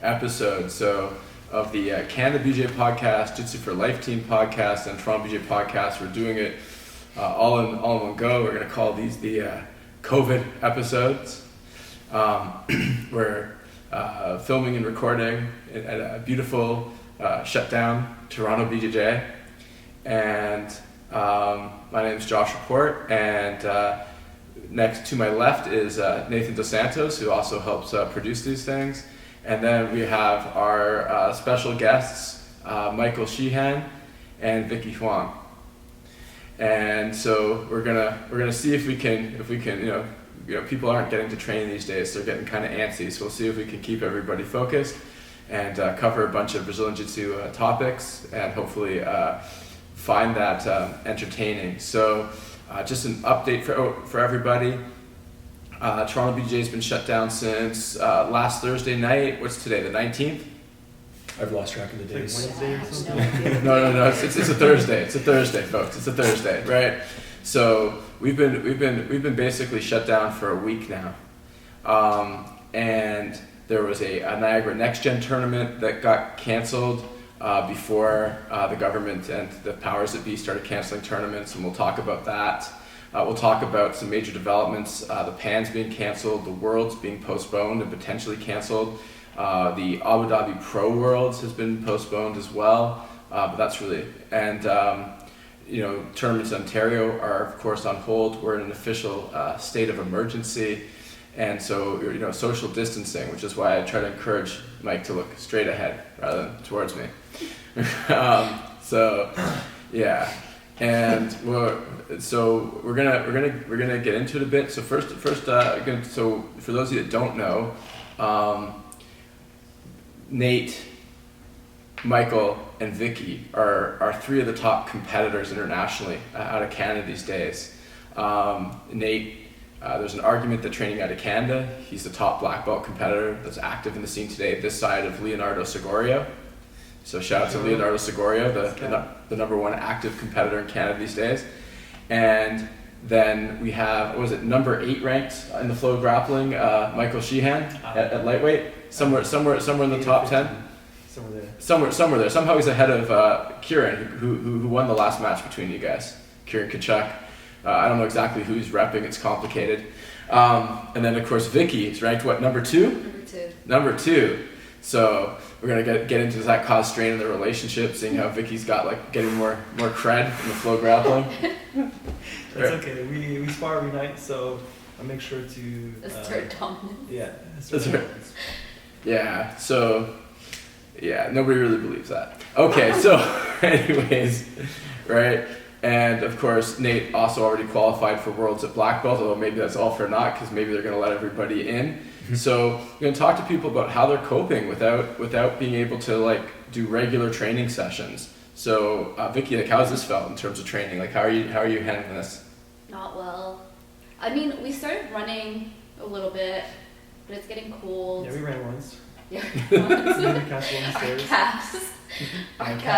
episode. So of the Canada BJJ Podcast, Jiu-Jitsu for Life Team Podcast, and Toronto BJJ Podcast. We're doing it all in one go. We're going to call these the COVID episodes. We're filming and recording at a beautiful shutdown Toronto BJJ, and my name is Josh Rapport, and next to my left is Nathan Dos Santos, who also helps produce these things. And then we have our special guests, Sheehan and Vicky Hoang. And so we're gonna see if we can you know people aren't getting to train these days, so they're getting kind of antsy. So we'll see if we can keep everybody focused and cover a bunch of Brazilian Jiu-Jitsu topics, and hopefully find that entertaining. So just an update for everybody. Toronto BJJ has been shut down since last Thursday night. What's today, the 19th? I've lost track of the days. Wednesday or something? No. It's a Thursday. It's a Thursday, folks. It's a Thursday, right? So we've been basically shut down for a week now, and there was a Niagara Next Gen tournament that got canceled before the government and the powers that be started canceling tournaments, and we'll talk about that. We'll talk about some major developments, the PAN's being canceled, the Worlds being postponed and potentially canceled. The Abu Dhabi Pro Worlds has been postponed as well, but that's really, and tournaments in Ontario are of course on hold. We're in an official state of emergency, and so social distancing, which is why I try to encourage Mike to look straight ahead rather than towards me. And we're gonna get into it a bit. So first, so for those of you that don't know, Nate, Michael, and Vicky are three of the top competitors internationally out of Canada these days. Nate, there's an argument that training out of Canada, he's the top black belt competitor that's active in the scene today, this side of Leonardo Segorio. So shout out to Leonardo Segorio, the number one active competitor in Canada these days. And then we have, number 8 ranked in the flow of grappling, Michael Sheehan at lightweight, somewhere in the top 10. Somewhere there. Somehow he's ahead of Kieran, who won the last match between you guys, Kieran Kachuk. I don't know exactly who he's repping, it's complicated. And then of course Vicky is ranked number 2? Number 2. So we're gonna get into, does that cause strain in the relationship, seeing how Vicky's got getting more cred in the flow grappling? That's okay. We spar every night, so I make sure to assert dominance. Yeah. Yeah. So nobody really believes that. Okay, so anyways, right? And of course, Nate also already qualified for Worlds at black belt, although maybe that's all for naught because maybe they're going to let everybody in. So we're going to talk to people about how they're coping without being able to do regular training sessions. So Vicky, how's this felt in terms of training? How are you handling this? Not well. I mean, we started running a little bit, but it's getting cold. Yeah, we ran once. Yeah.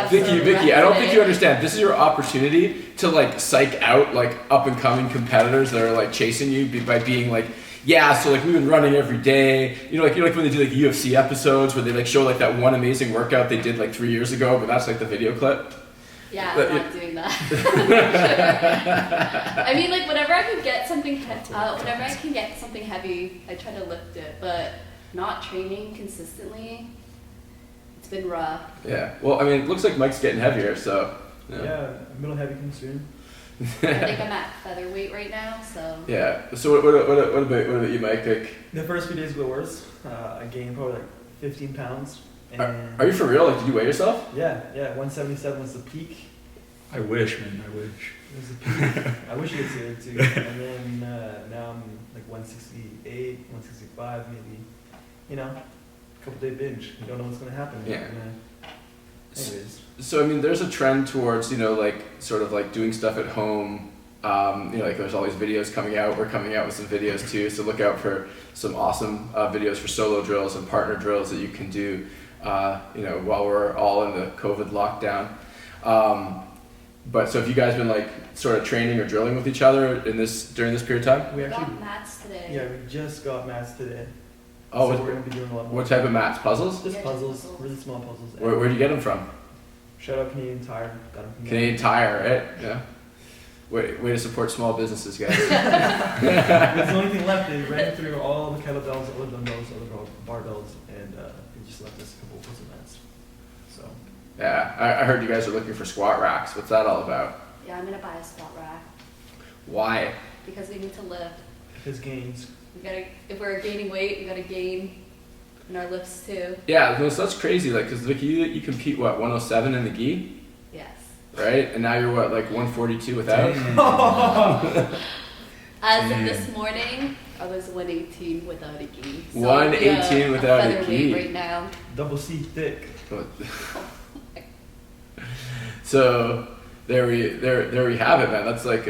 Vicky, I don't think you understand. This is your opportunity to psych out up and coming competitors that are chasing you by being so we've been running every day. You know when they do UFC episodes where they show that one amazing workout they did 3 years ago, but that's the video clip. Yeah, I'm not doing that. I mean, whenever I can get something heavy, I try to lift it, but not training consistently. It's been rough. Yeah. Well, I mean, it looks like Mike's getting heavier, so. Yeah, middle heavy comes soon. I think I'm at featherweight right now, so. Yeah. So what about you, Mike? The first few days go worse. I gained probably 15 pounds. And are you for real? Did you weigh yourself? Yeah. 177 was the peak. I wish, man. I wish. It was the peak. I wish you could see it too. And then now I'm 168, 165, maybe. A couple day binge. You don't know what's gonna happen. Yeah. Anyways. So I mean, there's a trend towards doing stuff at home. There's all these videos coming out. We're coming out with some videos too, so look out for some awesome videos for solo drills and partner drills that you can do, while we're all in the COVID lockdown. But so have you guys been sort of training or drilling with each other during this period of time? We got mats today. Yeah, we just got mats today. Oh, so we're gonna be doing a lot more. what type of mats? Puzzles? Just Yeah, puzzles, puzzles. really small puzzles. Where do you get them from? Shout out Canadian Tire. Got them from Canadian Tire, right? Yeah. Way to support small businesses, guys. That's the only thing left. They ran through all the kettlebells, all the dumbbells, all the barbells, and they just left us a couple of puzzle mats. So. Yeah, I heard you guys are looking for squat racks. What's that all about? Yeah, I'm gonna buy a squat rack Why? because we need to lift. His gains. We gotta, if we're gaining weight, we gotta gain in our lifts too. Yeah, no, so that's crazy. Like, cause Vicky, you compete what 107 in the gi, Yes. right? And now you're what, like 142 without? As of this morning, I was 118 without a gi. So 118 I'm without a featherweight gi. right now. Double C thick. So there we have it, man. That's like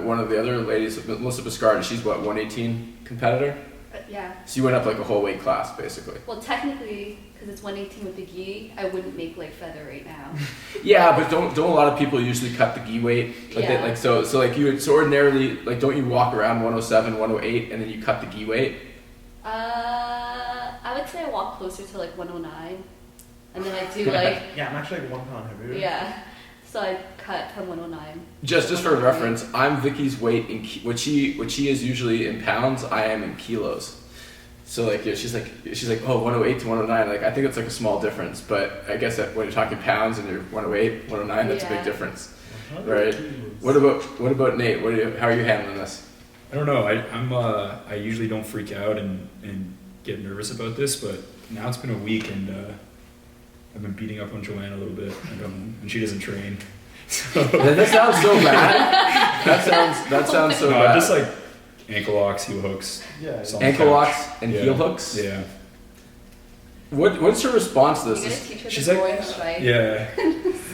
one of the other ladies, Melissa Biscardi. She's what 118 competitor. Yeah. So you went up like a whole weight class, basically. Well, technically, because it's 118 with the gi, I wouldn't make like featherweight now. Yeah, but don't a lot of people usually cut the gi weight? Like Yeah. so like you would, so ordinarily, like, don't you walk around 107, 108, and then you cut the gi weight? I would say I walk closer to like 109, and then I do like Yeah, I'm actually like 1 pound heavier. yeah. So I cut from 109. Just for reference, I'm Vicky's weight in what she is usually in pounds. I am in kilos. So like, yeah, she's like, oh, 108 to 109. Like, I think it's like a small difference, but I guess that when you're talking pounds and you're 108, 109, that's a big Yeah. difference, 100 right? kilos. What about Nate? How are you handling this? I don't know. I usually don't freak out and get nervous about this, but now it's been a week and I've been beating up on Joanne a little bit, and she doesn't train. So That sounds so bad. That sounds so no, bad. just like ankle locks, heel hooks. Yeah. Some- ankle couch. locks and Yeah. heel hooks. Yeah. What's her response to You this? gotta teach her She's the like- boring strike. Yeah.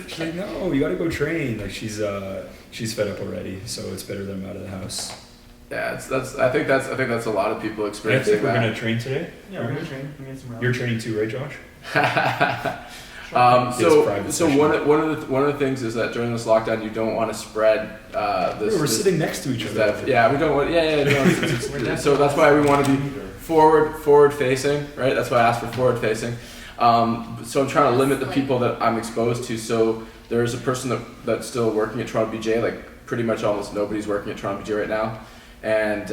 She's like, no, you gotta go train. Like she's fed up already, so it's better that I'm out of the house. Yeah, I think that's a lot of people And I experiencing think we're that. gonna train today. Yeah, we're gonna train. We're gonna get some rounds. You're training too, right, Josh? So session. one of the things is that during this lockdown you don't want to spread this. We're this sitting next to each stuff. other. Yeah, we don't want. Yeah. No, so that's why we want to be forward facing, right? That's why I asked for forward facing. So I'm trying to limit the people that I'm exposed to. So there's a person that's still working at Toronto BJJ. Like pretty much almost nobody's working at Toronto BJJ right now, and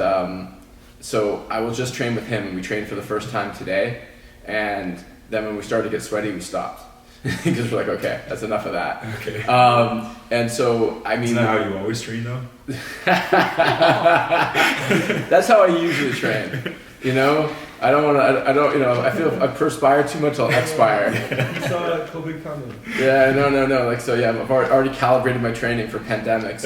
so I will just train with him. And we trained for the first time today, and then when we started to get sweaty, we stopped. Because we're like, okay, that's enough of that. Okay. And so, I mean... Isn't that how you always train, though? That's how I usually train. You know? I don't want to, I don't, you know, I feel if I perspire too much, I'll expire. You saw Kobe coming. Yeah, no. Like, so yeah, I've already calibrated my training for pandemics.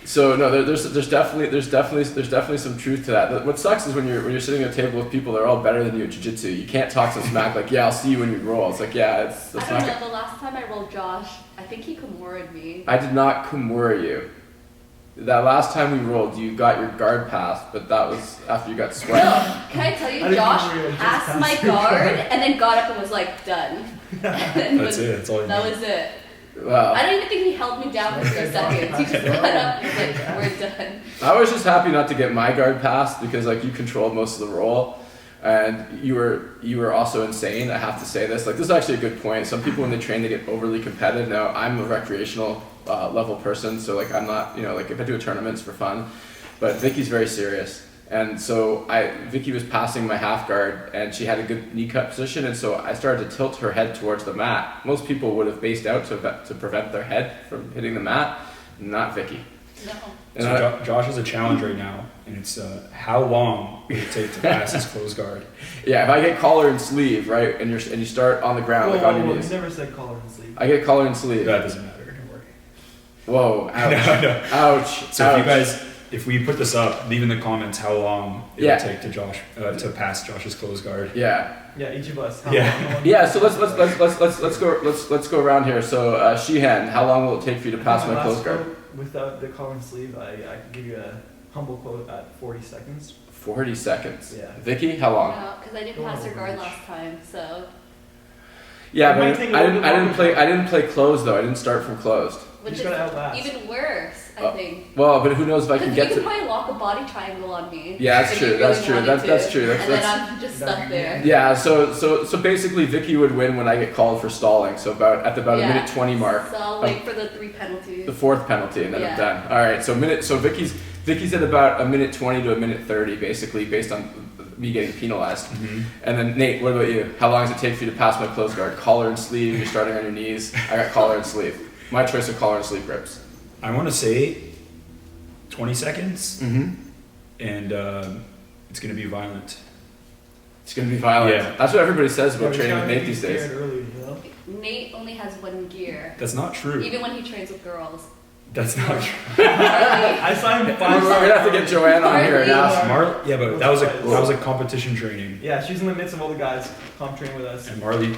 So no, there's definitely some truth to that. What sucks is when you're sitting at a table with people that are all better than you at jiu-jitsu, you can't talk some smack like, yeah, I'll see you when you roll. It's like, yeah, that's I not don't good. know. The last time I rolled Josh, I think he Kimura'd me. I did not Kimura you. That last time we rolled, you got your guard passed, but that was after you got sweaty. No, can I tell you, I didn't Josh Kimura you, I just passed my passed your guard guard. and then got up and was like, done. And That's it. That's all you That need. was it. Wow. I don't even think he held me down for a second. He just got up and was like, we're done. I was just happy not to get my guard passed because like you controlled most of the roll, and you were also insane. I have to say this. Like this is actually a good point. Some people when they train they get overly competitive. Now I'm a recreational level person, so like I'm not, you know, like if I do a tournament it's for fun, but Vicky's very serious. And so Vicky was passing my half guard and she had a good knee cut position, and so I started to tilt her head towards the mat. Most people would have based out to prevent their head from hitting the mat, not Vicky. No. And So Josh has a challenge right now, and it's how long will it take to pass his closed guard? yeah, if I get collar and sleeve, right, and you start on the ground like on your You knees. never said collar and sleeve. I get collar and sleeve. That doesn't matter. Don't worry. Whoa, ouch, No. ouch. So ouch. if we put this up, leave in the comments how long it Yeah. will take to pass Josh's closed guard. Yeah. Yeah, each of us. Yeah. Yeah, so let's go around here. So Sheehan, how long will it take for you to pass my closed guard? Without the collar and sleeve, I can give you a humble quote at 40 seconds. 40 seconds. Yeah. Vicky, how long? No, because I didn't pass her guard last time, so. Yeah, It might but take a I little didn't bit longer. play closed though. I didn't start from closed. Which just is gotta outlast. even worse. I think. Well, but who knows if I can Because get you to. could probably lock a body triangle on me. Yeah, that's if true. you That's really true. wanted That's to, true. And then I'm just stuck there. Yeah. So basically, Vicky would win when I get called for stalling. So at the Yeah. minute 20 mark. So I'll wait for the 3 penalties. The 4th penalty, and then I'm Yeah. done. All right. So Vicky's at about a minute 20 to a minute 30, basically, based on me getting penalized. Mm-hmm. And then Nate, what about you? How long does it take for you to pass my close guard? Collar and sleeve. You're starting on your knees. I got collar and sleeve. My choice of collar and sleeve grips. I want to say 20 seconds, Mm-hmm. and it's going to be violent. It's gonna be violent. Yeah. That's what everybody says about Yeah, training with we Nate these days. scared early, you know? Nate only has 1 gear. That's not true. Even when he trains with girls. That's not true. I saw him We're 5 gonna have to get Joanne on here and ask. Yeah, but that was a competition training. Yeah, she's in the midst of all the guys comp training with us. And Marley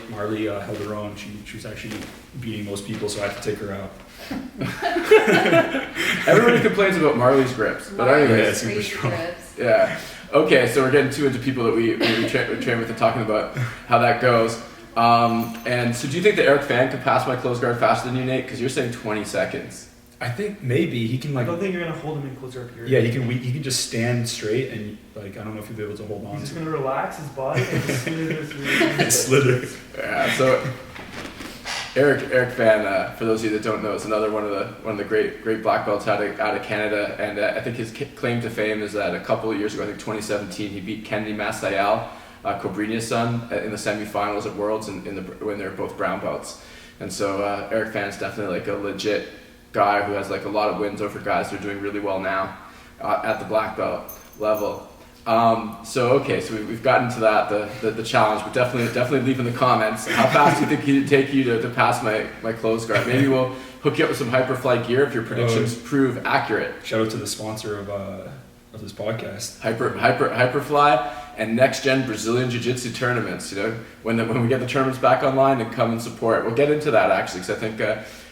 held her own. She was actually beating most people, so I had to take her out. Everybody complains about Marley's grips, but Marley's anyways, Yeah, super crazy strong. grips. yeah. Okay, so we're getting too into people that we train with and talking about how that goes. And so do you think that Eric Fan could pass my close guard faster than you, Nate? Because you're saying 20 seconds. I think maybe he can I like. don't think you're gonna hold him in closer up here. Yeah, he can just stand straight and like I don't know if he'll be able to hold on He's just to. gonna relax his body and just Slither. Yeah. So Eric Fan, for those of you that don't know, is another one of the great black belts out of Canada, and I think his claim to fame is that a couple of years ago, I think 2017, he beat Kennedy Masayal, Cobrinha's son, in the semifinals at Worlds, when they were both brown belts. And so Eric Fan's definitely like a legit guy who has like a lot of wins over guys that are doing really well now at the black belt level. So we've gotten to that, the challenge, but definitely leave in the comments how fast do you think it'd take you to pass my close guard. Maybe we'll hook you up with some Hyperfly gear if your predictions prove accurate. Shout out to the sponsor of this podcast. Hyperfly and Next Gen Brazilian Jiu-Jitsu tournaments. You know, when we get the tournaments back online, and come and support. We'll get into that actually, because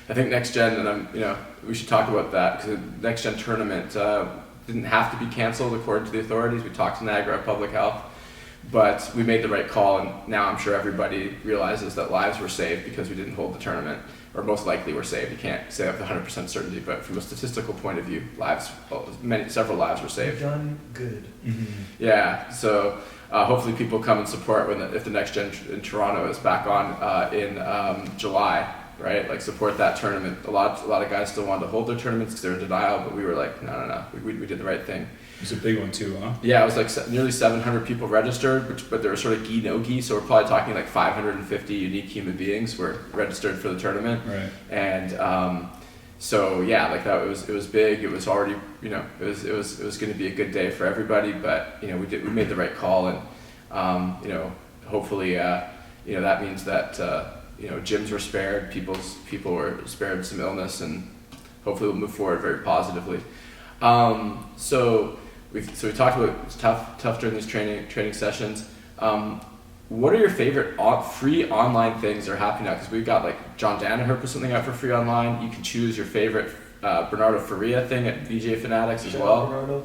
I think Next Gen, and we should talk about that, because the Next Gen tournament didn't have to be canceled according to the authorities. We talked to Niagara Public Health, but we made the right call, and now I'm sure everybody realizes that lives were saved because we didn't hold the tournament, or most likely were saved. You can't say with 100% certainty, but from a statistical point of view, several lives were saved. Done good. Mm-hmm. Yeah, so hopefully people come and support if the Next Gen in Toronto is back on in July. Right, like support that tournament. A lot of guys still wanted to hold their tournaments because they were in denial, but we were like, no, we did the right thing. It was a big one too, huh? Yeah, it was like nearly 700 people registered, but there were sort of gi no gi, so we're probably talking like 550 unique human beings were registered for the tournament. Right. And so yeah, like that it was big. It was already it was going to be a good day for everybody, but we made the right call, and hopefully that means that. Gyms were spared, people were spared some illness, and hopefully we'll move forward very positively. So we talked about it's tough during these training sessions. What are your favorite free online things that are happening now? Because we've got like John Danaher put something out for free online. You can choose your favorite Bernardo Faria thing at BJ Fanatics as well. Bernardo.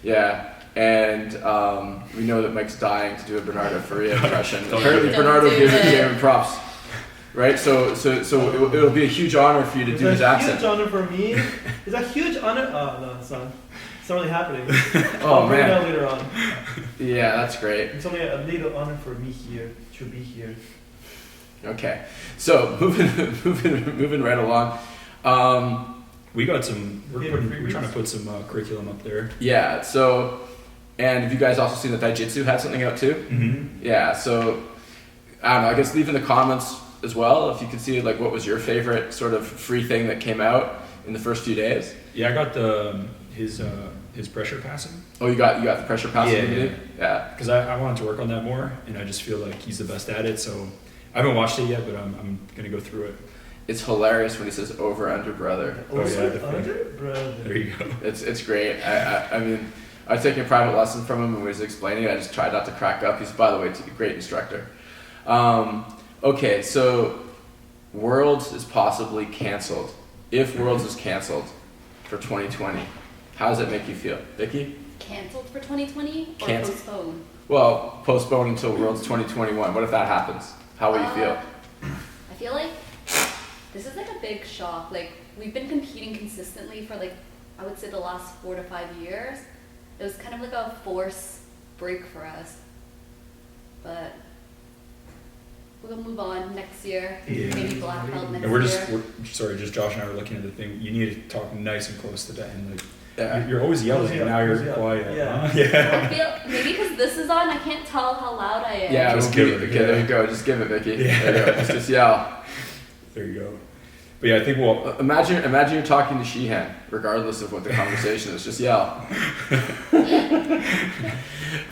Yeah. And we know that Mike's dying to do a Bernardo Faria impression. Don't Apparently do it. Bernardo Don't do gave it. him props. Right, so it'll be a huge honor for you to do his accent. It's a huge honor for me. It's a huge honor. Oh no, it's not really happening. Oh I'll bring it man. out later on. Yeah, that's great. It's only a little honor for me here to be here. Okay, so moving right along. We got some. We're Yeah, trying to put some curriculum up there. Yeah. So, and have you guys also seen that Jiu-Jitsu had something out too? Mm-hmm. Yeah. So, I don't know. I guess leave in the comments as well if you could see like what was your favorite sort of free thing that came out in the first few days. Yeah, I got his pressure passing. Oh, you got the pressure passing video? Yeah. Because I wanted to work on that more, and I just feel like he's the best at it. So I haven't watched it yet, but I'm gonna go through it. It's hilarious when he says over under brother. Oh, yeah, Under, brother. There you go. It's great. I mean, I was taking a private lesson from him and when he was explaining it, I just tried not to crack up. He's, by the way, a great instructor. Okay, so Worlds is possibly canceled. If Worlds is canceled for 2020, how does that make you feel? Vicky? Canceled for 2020 or Canceled. postponed? Well, postponed until Worlds 2021. What if that happens? How will you feel? I feel like this is like a big shock. Like we've been competing consistently for like I would say the last 4 to 5 years, it was kind of like a forced break for us. But we'll move on next year. Yeah. Maybe black belt next And year. just Josh and I were looking at the thing. You need to talk nice and close to that, and like Yeah. you're always yelling, and now you're quiet. Yeah. Huh? Yeah. I feel maybe because this is on, I can't tell how loud I am. Yeah, Just just give give it, Okay, yeah. there you go. Just give it, Vicky. Yeah. There you go. Just yell. There you go. But yeah, I think we'll. Imagine you're talking to Sheehan, regardless of what the conversation is. Just yell.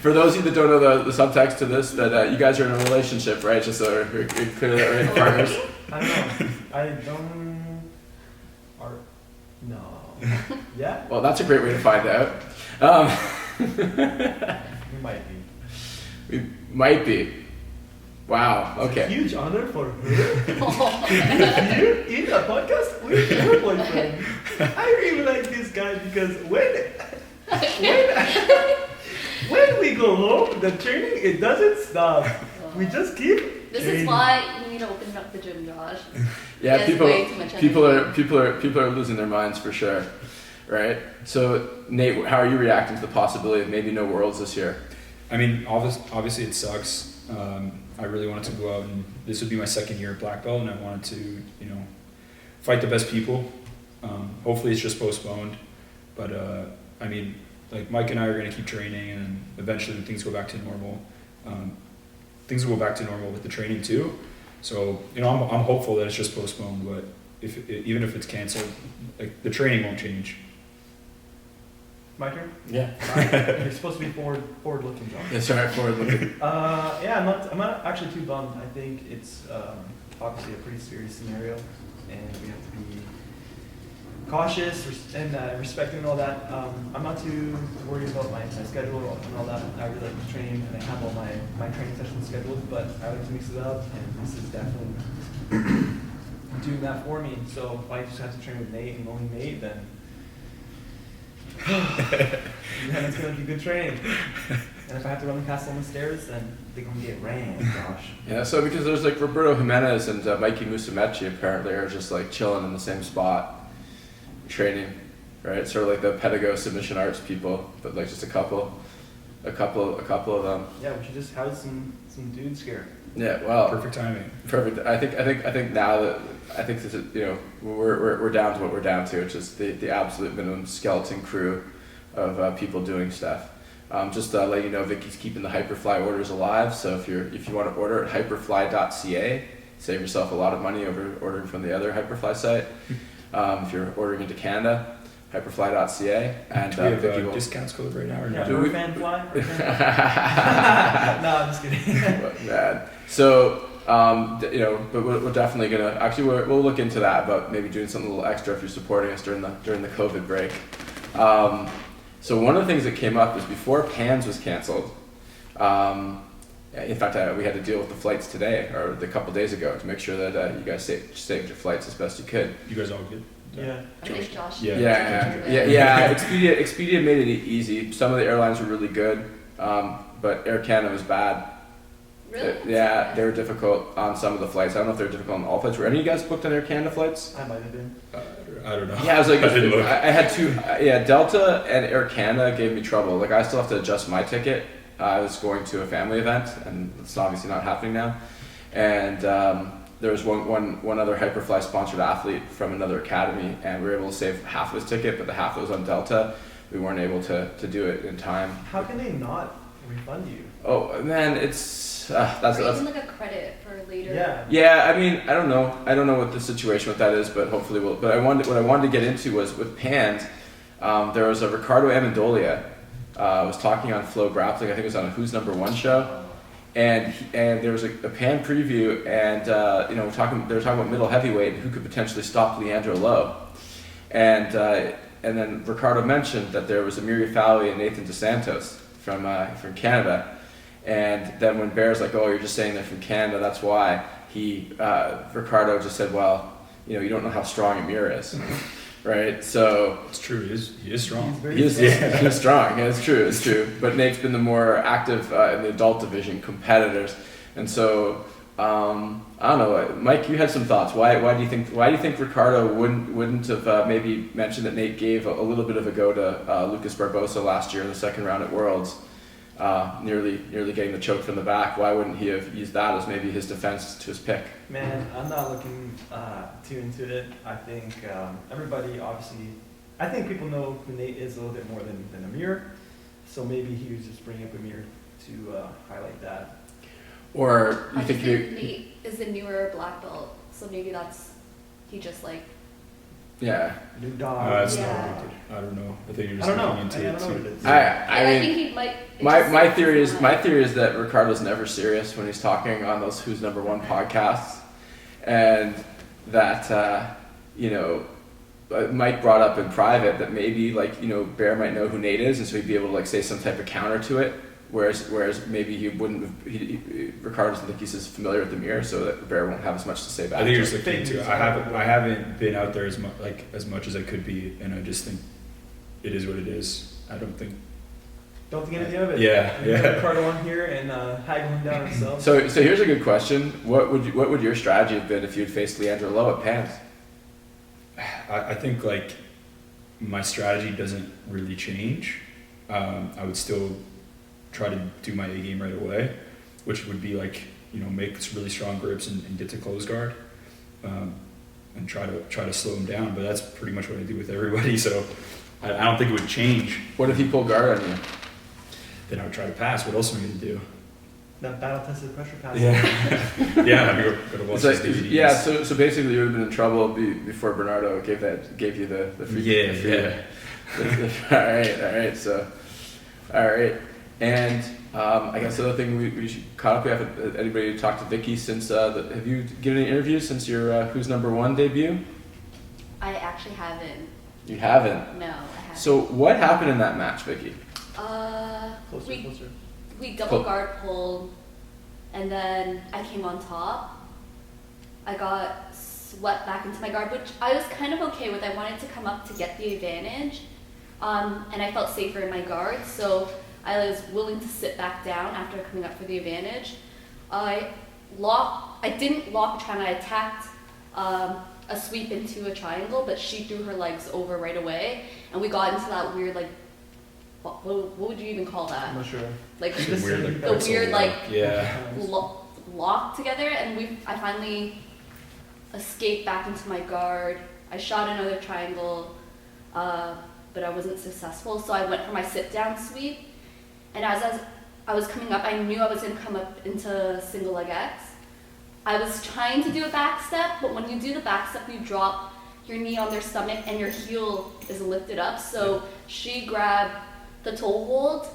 For those of you that don't know the subtext to this, that you guys are in a relationship, right? Just so we're clear that we're partners. I don't know. I don't. Art. No. Yeah. Well, that's a great way to find out. We might be. We might be. Wow. It's a Okay. huge honor for her. Here in a podcast with her boyfriend. I really like this guy because when we go home, the training it doesn't stop. We just keep. This training. is why you need to open up the gym, Josh. Yeah, He has way too much people energy. are losing their minds for sure, right? So Nate, how are you reacting to the possibility of maybe no Worlds this year? I mean, obviously it sucks. I really wanted to go out, and this would be my second year at black belt, and I wanted to, fight the best people. Hopefully it's just postponed, but I mean, like Mike and I are going to keep training, and eventually when things go back to normal, things will go back to normal with the training too. So I'm hopeful that it's just postponed, but even if it's canceled, like the training won't change. My turn. Yeah. You're supposed to be forward looking, John. Yeah, sorry, forward looking. Yeah, I'm not actually too bummed. I think it's obviously a pretty serious scenario, and we have to be cautious and respecting and all that. I'm not too worried about my schedule and all that. I really like to train, and I have all my training sessions scheduled, but I like to mix it up, and this is definitely doing that for me. So if I just have to train with Nate and only Nate, then it's gonna be good training. And if I have to run past on the stairs, then they're gonna get ran, Josh. Yeah, so because there's like Roberto Jimenez and Mikey Musumeci apparently are just like chilling in the same spot, training, right? Sort of like the Pedigo submission arts people, but like just a couple of them. Yeah, we should just house some dudes here. Yeah, well, Perfect timing. perfect. I think now that this is, we're down to what we're down to, which is the absolute minimum skeleton crew of people doing stuff. Just to let you know, Vicky's keeping the Hyperfly orders alive. So if you want to order at hyperfly.ca, save yourself a lot of money over ordering from the other Hyperfly site. If you're ordering into Canada, hyperfly.ca, and Do we have Vicky a will. discounts code right now or Yeah, not? Do we- fan fly? No, I'm just kidding. Man. So, but we're definitely gonna we'll look into that, but maybe doing something a little extra if you're supporting us during the COVID break. So one of the things that came up is before PANS was canceled. In fact, we had to deal with the flights today or a couple days ago to make sure that you guys saved your flights as best you could. You guys all good? Yeah. I think Josh. Yeah. Expedia made it easy. Some of the airlines were really good, but Air Canada was bad. Really? They were difficult on some of the flights. I don't know if they were difficult on all flights. Were any of you guys booked on Air Canada flights? I might have been. I don't know. Yeah, I was like, I didn't look. I had two. Delta and Air Canada gave me trouble. Like, I still have to adjust my ticket. I was going to a family event, and it's obviously not happening now. And there was one other Hyperfly sponsored athlete from another academy, and we were able to save half of his ticket, but the half that was on Delta, we weren't able to do it in time. How can they not refund you? Oh man, it's Or that's even like a credit for later. Yeah. yeah. I mean, I don't know what the situation with that is, but hopefully we'll. But what I wanted to get into was with PANS. There was a Ricardo Amendolia was talking on Flow Grappling. I think it was on a Who's Number One show. And there was a PAN preview, and they were talking about middle heavyweight and who could potentially stop Leandro Lowe, and then Ricardo mentioned that there was Amiri Fowley and Nathan Dos Santos from Canada, and then when Bear's like, oh, you're just saying they're from Canada, that's why Ricardo just said, well, you don't know how strong Amir is. Right, so It's true. He is strong. He's very He's strong. Yeah, it's true. But Nate's been the more active in the adult division competitors, and so I don't know, Mike. You had some thoughts. Why do you think Ricardo wouldn't have maybe mentioned that Nate gave a little bit of a go to Lucas Barbosa last year in the second round at Worlds, nearly getting the choke from the back? Why wouldn't he have used that as maybe his defense to his pick? Man, I'm not looking too into it. I think everybody obviously, I think people know who Nate is a little bit more than Amir, so maybe he was just bringing up Amir to highlight that. Or you I think Nate is a newer black belt, so maybe he just like. Yeah. New dog. Yeah. I don't know. I think you're I just don't know. looking into I it don't know what it too. is. I mean, think he might. my theory is that Ricardo's never serious when he's talking on those Who's Number One podcasts, and that Mike brought up in private that maybe Bear might know who Nate is, and so he'd be able to say some type of counter to it. Whereas maybe he wouldn't. Ricardo doesn't think he's as familiar with the mirror, so that Bear won't have as much to say back. I think you're to just it. looking into it. I haven't been out there as much as I could be, and I just think it is what it is. I don't think anything of it. Yeah. We have Ricardo on here and haggle him down himself. So here's a good question. What would your strategy have been if you'd faced Leandro Lowe at Pans? I think my strategy doesn't really change. I would still try to do my A game right away, which would be make really strong grips and get to close guard, and try to slow him down. But that's pretty much what I do with everybody. So I don't think it would change. What if he pulled guard on you? Then I would try to pass. What else am I going to do? That battle tested pressure pass. Yeah, yeah. I'm going to watch these DVDs. Yeah. So basically, you would have been in trouble before Bernardo gave you the free. Yeah. All right. So, all right. And I guess the other thing we should caught up. We have anybody talked to Vicky since? Have you given any interviews since your Who's Number One debut? I actually haven't. You haven't. No, I haven't. So what happened in that match, Vicky? Closer. We double guard pulled, and then I came on top. I got swept back into my guard, which I was kind of okay with. I wanted to come up to get the advantage, and I felt safer in my guard, so I was willing to sit back down after coming up for the advantage. I didn't lock China. I attacked a sweep into a triangle, but she threw her legs over right away, and we got into that weird what would you even call that? I'm not sure. Lock together, and I finally escaped back into my guard. I shot another triangle, but I wasn't successful, so I went for my sit down sweep. And as I was coming up, I knew I was going to come up into single leg X. I was trying to do a back step, but when you do the back step, you drop your knee on their stomach and your heel is lifted up. So she grabbed the toe hold,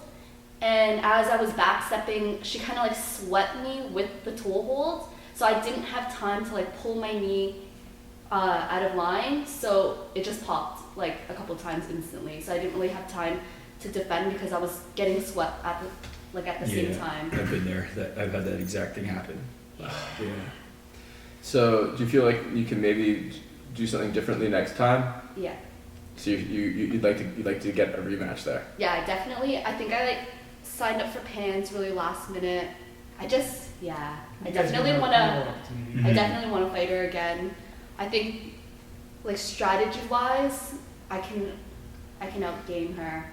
and as I was back stepping, she kind of swept me with the toe hold. So I didn't have time to pull my knee out of line, so it just popped a couple times instantly. So I didn't really have time to defend because I was getting swept at the same time. I've been there. I've had that exact thing happen. Yeah. So do you feel like you can maybe do something differently next time? Yeah. So you'd like to get a rematch there? Yeah, I think I signed up for Pans really last minute. I definitely want to fight her again. I think strategy wise, I can outgame her.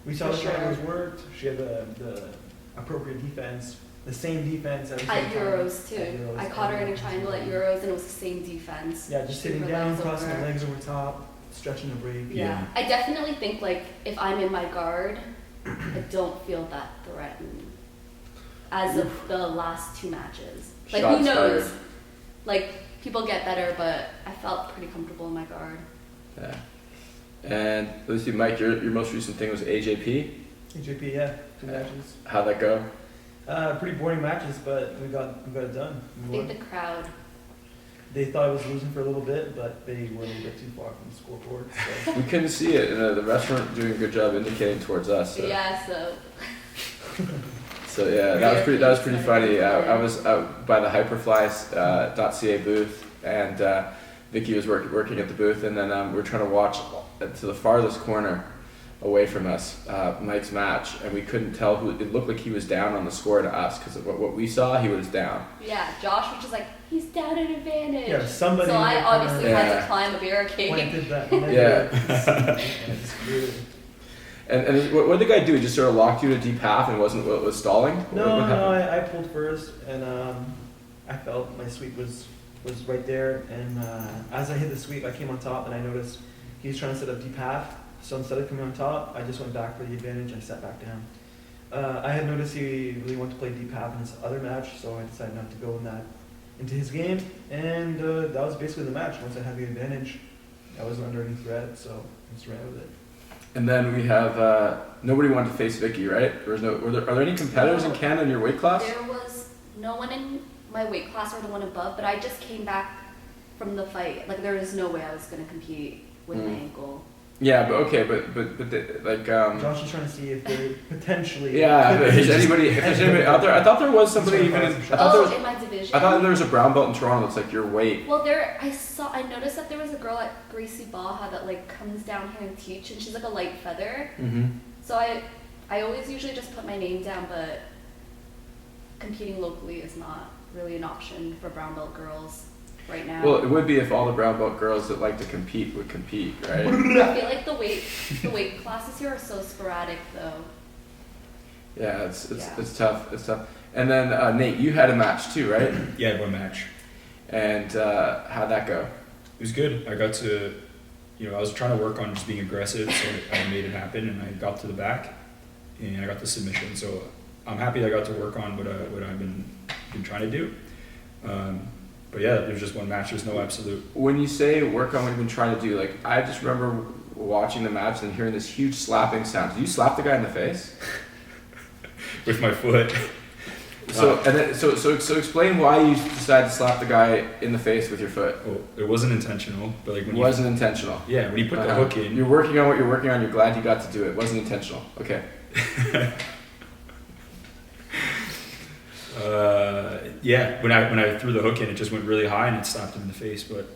We saw the triangles worked. She had the appropriate defense, the same defense every at time. Euros too. I caught her in a triangle at Euros, and it was the same defense. Yeah, just sitting down, crossing the legs over top, stretching the break. Yeah, I definitely think if I'm in my guard, I don't feel that threatened as of the last two matches. Who knows? People get better, but I felt pretty comfortable in my guard. Yeah. And let's see, Mike, your most recent thing was AJP? AJP, yeah. 2 matches. How'd that go? Pretty boring matches, but we got it done. I think the crowd. They thought I was losing for a little bit, but they were a little bit too far from the scoreboard. So. We couldn't see it, and the refs weren't doing a good job indicating towards us. So. Yeah, so. So yeah, that was pretty funny. I was out by the Hyperfly.ca booth, and Vicky was working at the booth, and then we were trying to watch to the farthest corner away from us, Mike's match, and we couldn't tell who. It looked like he was down on the score to us because what we saw, he was down. Yeah, Josh was just like, he's down at advantage. Yeah, somebody. So I obviously had Yeah. to climb a barricade. Planted that. Yeah. And what did the guy do? He just sort of locked you to deep half and was stalling? No, What no, happened? I pulled first, and I felt my sweep was right there, and as I hit the sweep, I came on top, and I noticed he was trying to set up deep half, so instead of coming on top, I just went back for the advantage, I sat back down. I had noticed he really wanted to play deep half in his other match, so I decided not to go into his game, and that was basically the match. Once I had the advantage, I wasn't under any threat, so I just ran with it. And then we have nobody wanted to face Vicky, right? Are there any competitors in Canada in your weight class? There was no one in my weight class or the one above, but I just came back from the fight. Like, there was no way I was going to compete with my ankle. Yeah, but okay, but Josh is trying to see if there potentially. yeah, could if be there's anybody out there. I thought there was somebody even. In In my division. I thought there was a brown belt in Toronto that's like your weight. Well, I noticed that there was a girl at Gracie Baja that like comes down here and teach, and she's like a light feather. Mm-hmm. So I always usually just put my name down, but competing locally is not really an option for brown belt girls right now. Well, it would be if all the brown belt girls that like to compete would compete, right? I feel like the weight classes here are so sporadic though. Yeah, it's tough. It's tough. And then Nate, you had a match too, right? Yeah, I had one match. And how'd that go? It was good. I got to, I was trying to work on just being aggressive, so I made it happen, and I got to the back, and I got the submission. So I'm happy I got to work on what I've been trying to do. But yeah, there's just one match. There's no absolute. When you say work on what you've been trying to do, like I just remember watching the match and hearing this huge slapping sound. Did you slap the guy in the face? With my foot. So explain why you decided to slap the guy in the face with your foot. Well, it wasn't intentional, but like It wasn't intentional. Yeah, when you put the hook in. You're working on what you're working on. You're glad you got to do it. It wasn't intentional. Okay. Yeah, when I threw the hook in, it just went really high and it slapped him in the face. But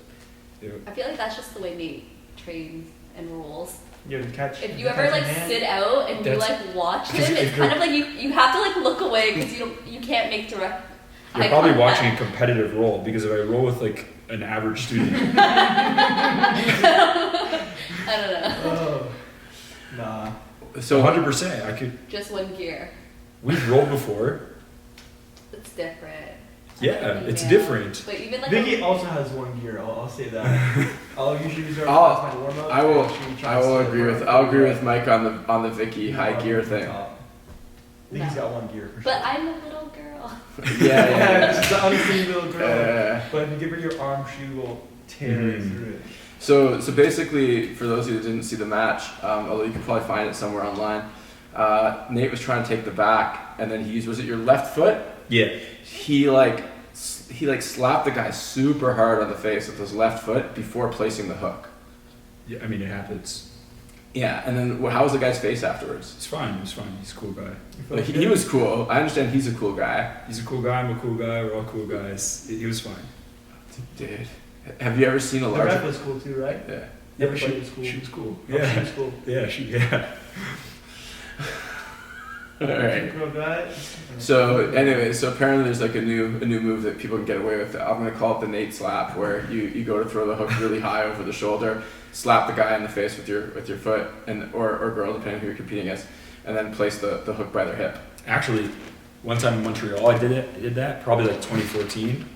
I feel like that's just the way Nate trains and rolls. You have to catch. If you ever like sit out and you like watch him, it's kind of like you have to like look away because you can't make direct. You're probably watching a competitive roll, because if I roll with like an average student. I don't know. Oh, nah. So 100%, I could. Just one gear. We've rolled before. It's different. Yeah, it's Yeah. different. But even like Vicky also has one gear. I'll say that. I'll usually reserve I'll- my warm up. I'll agree with Mike on the Vicky high gear thing. Vicky's got one gear for sure. But I'm a little girl. Yeah. She's the unseen little girl. Uh, But if you give her your arm, she will tear Mhm. through it. So basically, for those who didn't see the match, although you can probably find it somewhere online, Nate was trying to take the back, and then was it your left foot? Yeah. He slapped the guy super hard on the face with his left foot before placing the hook. Yeah, I mean, it happens. Yeah, and then how was the guy's face afterwards? It's fine. He's fine. He's a cool guy. You feel Like, good? he was cool. I understand he's a cool guy. He's a cool guy. I'm a cool guy. We're all cool guys. He was fine. Dude, have you ever seen a The ref larger? was cool too, right? Yeah. Everybody was cool. She was cool. Oh, Yeah. she was cool. Yeah. Yeah. All right. Girl guy. So anyway, so apparently there's like a new move that people can get away with. I'm gonna call it the Nate slap, where you go to throw the hook really high over the shoulder, slap the guy in the face with your foot, and or girl, depending on who you're competing against, and then place the hook by their hip. Actually, one time in Montreal, I did that probably like 2014.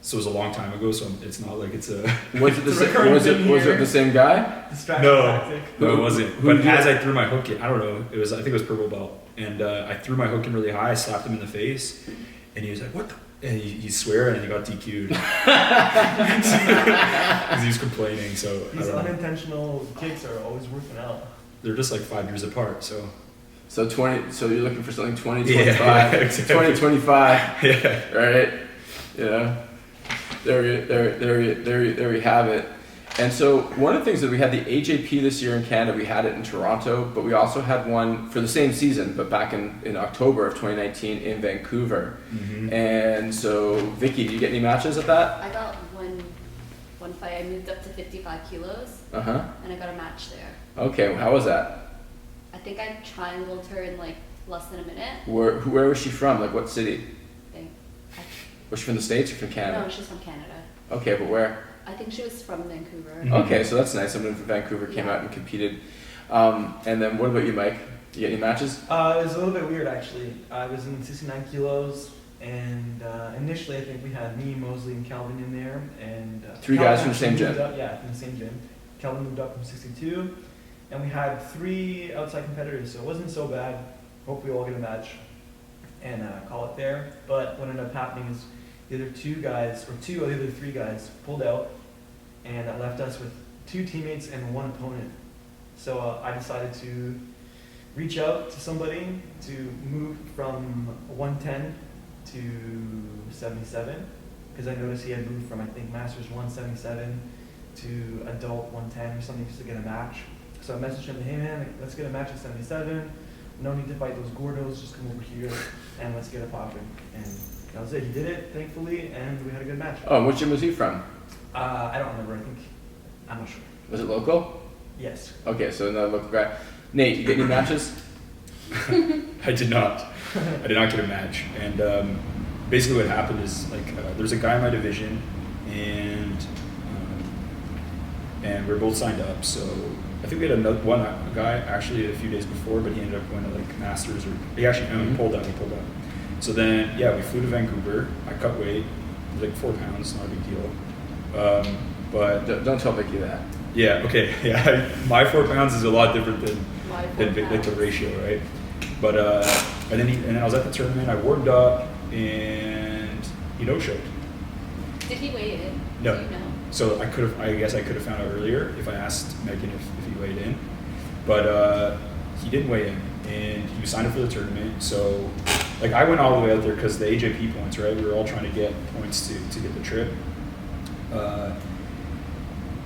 So it was a long time ago. So it's not like it's a. Was it It's a recurring was it thing was it here. the same guy? Distraction No. tactic. No, it wasn't. Who But did you- as I threw my hook in, I don't know. I think it was purple belt, and I threw my hook in really high. I slapped him in the face, and he was like, "What the?" And he swore, and he got DQ'd because he was complaining. So I These don't know. unintentional kicks are always working out. They're just like 5 years apart. So So 20. So you're looking for something 20, Yeah, 25, exactly. 20, 25, yeah. right? You know, there we have it. And so one of the things that we had the AJP this year in Canada, we had it in Toronto, but we also had one for the same season, but back in October of 2019 in Vancouver. Mm-hmm. And so, Vicky, did you get any matches at that? I got one fight. I moved up to 55 kilos, Uh huh. and I got a match there. Okay, well, how was that? I think I triangled her in like less than a minute. Where was she from? Like what city? Was she from the States or from Canada? No, she's from Canada. Okay, but where? I think she was from Vancouver. Mm-hmm. Okay, so that's nice. Someone from Vancouver came out and competed. And then what about you, Mike? You get any matches? It was a little bit weird, actually. I was in 69 kilos, and initially I think we had me, Mosley, and Calvin in there. And three Calvin guys from the same gym? Yeah, from the same gym. Calvin moved up from 62, and we had 3 outside competitors, so it wasn't so bad. Hopefully we'll all get a match and call it there. But what ended up happening is the other 2 guys, or 2 of the other 3 guys, pulled out, and that left us with 2 teammates and 1 opponent. So I decided to reach out to somebody to move from 110 to 77, because I noticed he had moved from, I think, Masters 177 to Adult 110 or something, just to get a match. So I messaged him, hey man, let's get a match at 77. No need to fight those gordos, just come over here and let's get it popping. And that was it. He did it, thankfully, and we had a good match. Oh, and which gym was he from? I don't remember. I'm not sure. Was it local? Yes. Okay, so another local guy. Nate, you get any matches? I did not. I did not get a match. And basically what happened is, like, there's a guy in my division, and we're both signed up. So I think we had one guy actually a few days before, but he ended up going to like Masters, or he actually he pulled out. So then, yeah, we flew to Vancouver. I cut weight, it was like 4 pounds, not a big deal. But Don't tell Vicky that. yeah, okay, yeah. My 4 pounds is a lot different than like the ratio, right? But and then I was at the tournament. I warmed up, and he no-showed. Did he weigh in? No. Do you know? So I guess I could have found out earlier if I asked Megan if he weighed in, but he didn't weigh in, and he was signed up for the tournament. So like I went all the way out there because the AJP points, right? We were all trying to get points to get the trip.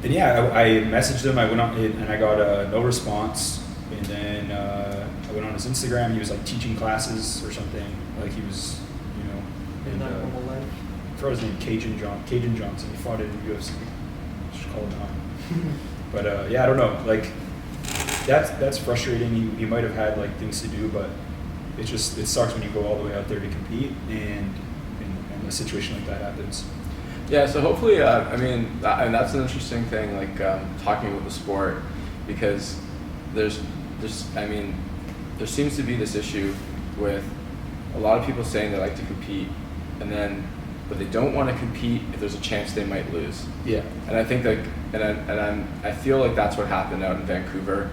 And yeah, I messaged him. I went on and I got no response. And then I went on his Instagram. He was like teaching classes or something. Like he was, In that normal life. I forgot his name, Cajun Johnson. He fought in UFC. Just call him out. But yeah, I don't know. Like that's frustrating. He might have had like things to do, but it sucks when you go all the way out there to compete and a situation like that happens. Yeah, so hopefully, I mean that's an interesting thing, like talking about the sport, because there seems to be this issue with a lot of people saying they like to compete, but they don't want to compete if there's a chance they might lose. Yeah. And I think I feel like that's what happened out in Vancouver,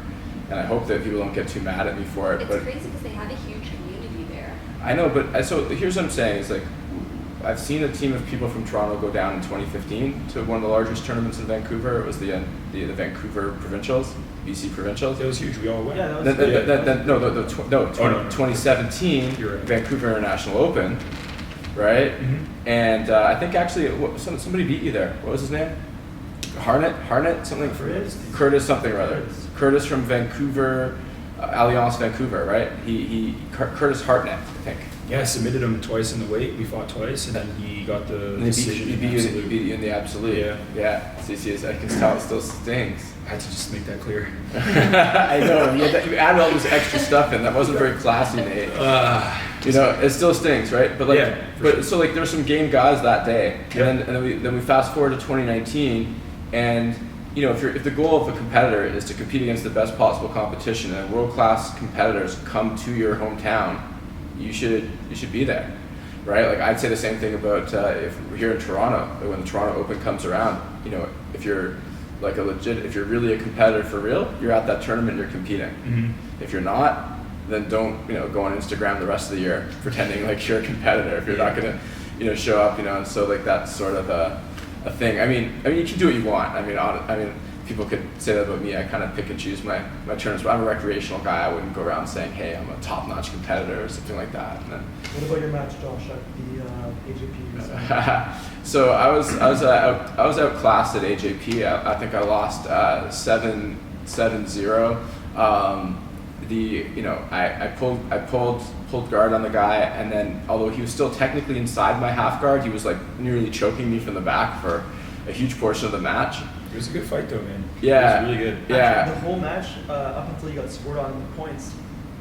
and I hope that people don't get too mad at me for it. It's but crazy because they had a huge community there. I know, but so here's what I'm saying is like, I've seen a team of people from Toronto go down in 2015 to one of the largest tournaments in Vancouver. It was the Vancouver Provincials, BC Provincials. It was huge. We all went. Yeah, that was 2017 Vancouver International Open, right? Mm-hmm. And I think actually somebody beat you there. What was his name? Harnett, something. Curtis something or other. Curtis from Vancouver, Alliance Vancouver, right? Curtis Hartnett, I think. Yeah, I submitted him twice in the weight. We fought twice, and then he got the decision. He beat you in the absolute. Yeah. Yeah. See, I can tell it still stings. I had to just make that clear. I know. You added all this extra stuff in. That wasn't very classy, Nate. It still stings, right? But like, yeah, sure. So like, there were some game guys that day, yeah. and then we fast forward to 2019, and if the goal of a competitor is to compete against the best possible competition, and world-class competitors come to your hometown, you should be there, right? Like I'd say the same thing about if we're here in Toronto, when the Toronto Open comes around, if you're like if you're really a competitor for real, you're at that tournament, you're competing. Mm-hmm. If you're not, then don't go on Instagram the rest of the year pretending like you're a competitor if you're not gonna show up, and so like that's sort of a thing. I mean you can do what you want. I mean people could say that about me. I kind of pick and choose my tournaments, but I'm a recreational guy. I wouldn't go around saying, hey, I'm a top-notch competitor or something like that. And then, what about your match, Josh, at the AJP? So I was outclassed at AJP. I think I lost 7-0. I pulled guard on the guy, and then although he was still technically inside my half guard, he was like nearly choking me from the back for a huge portion of the match. was a good fight though, man. Yeah. It was really good. Yeah. Actually, the whole match, up until you got scored on points,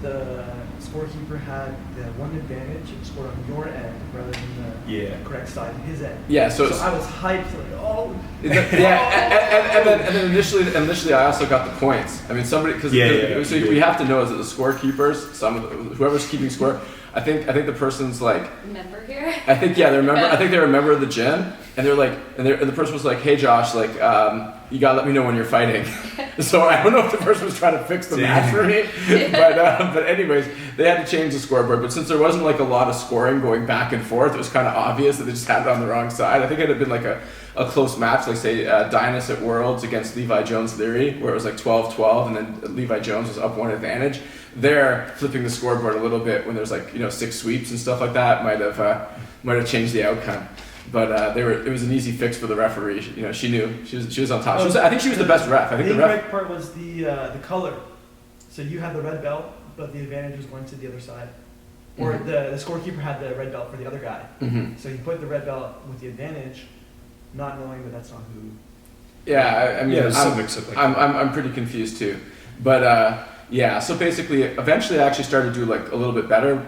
the scorekeeper had the one advantage and scored on your end rather than the correct side, his end. Yeah, so I was hyped, like, oh. Yeah, and then initially I also got the points. I mean, somebody, because so we have to know is that the scorekeepers, whoever's keeping score, I think the person's like Member here. I think they're a member of the gym, and they're like, and the person was like, hey Josh, like, you gotta let me know when you're fighting. So I don't know if the person was trying to fix the match for me, but anyways, they had to change the scoreboard. But since there wasn't like a lot of scoring going back and forth, it was kind of obvious that they just had it on the wrong side. I think it had been like a close match, like say Dynas at Worlds against Levi Jones Leary, where it was like 12-12, and then Levi Jones was up one advantage. They're flipping the scoreboard a little bit when there's like 6 sweeps and stuff like that might have changed the outcome. But it was an easy fix for the referee. She knew she was on top. I think she was the best ref. I think the the ref. incorrect part was the color. So you had the red belt, but the advantage was going to the other side. Or the scorekeeper had the red belt for the other guy. Mm-hmm. So he put the red belt with the advantage, not knowing that that's not who. Yeah, I mean, I'm pretty confused too. But so basically, eventually I actually started to do like a little bit better.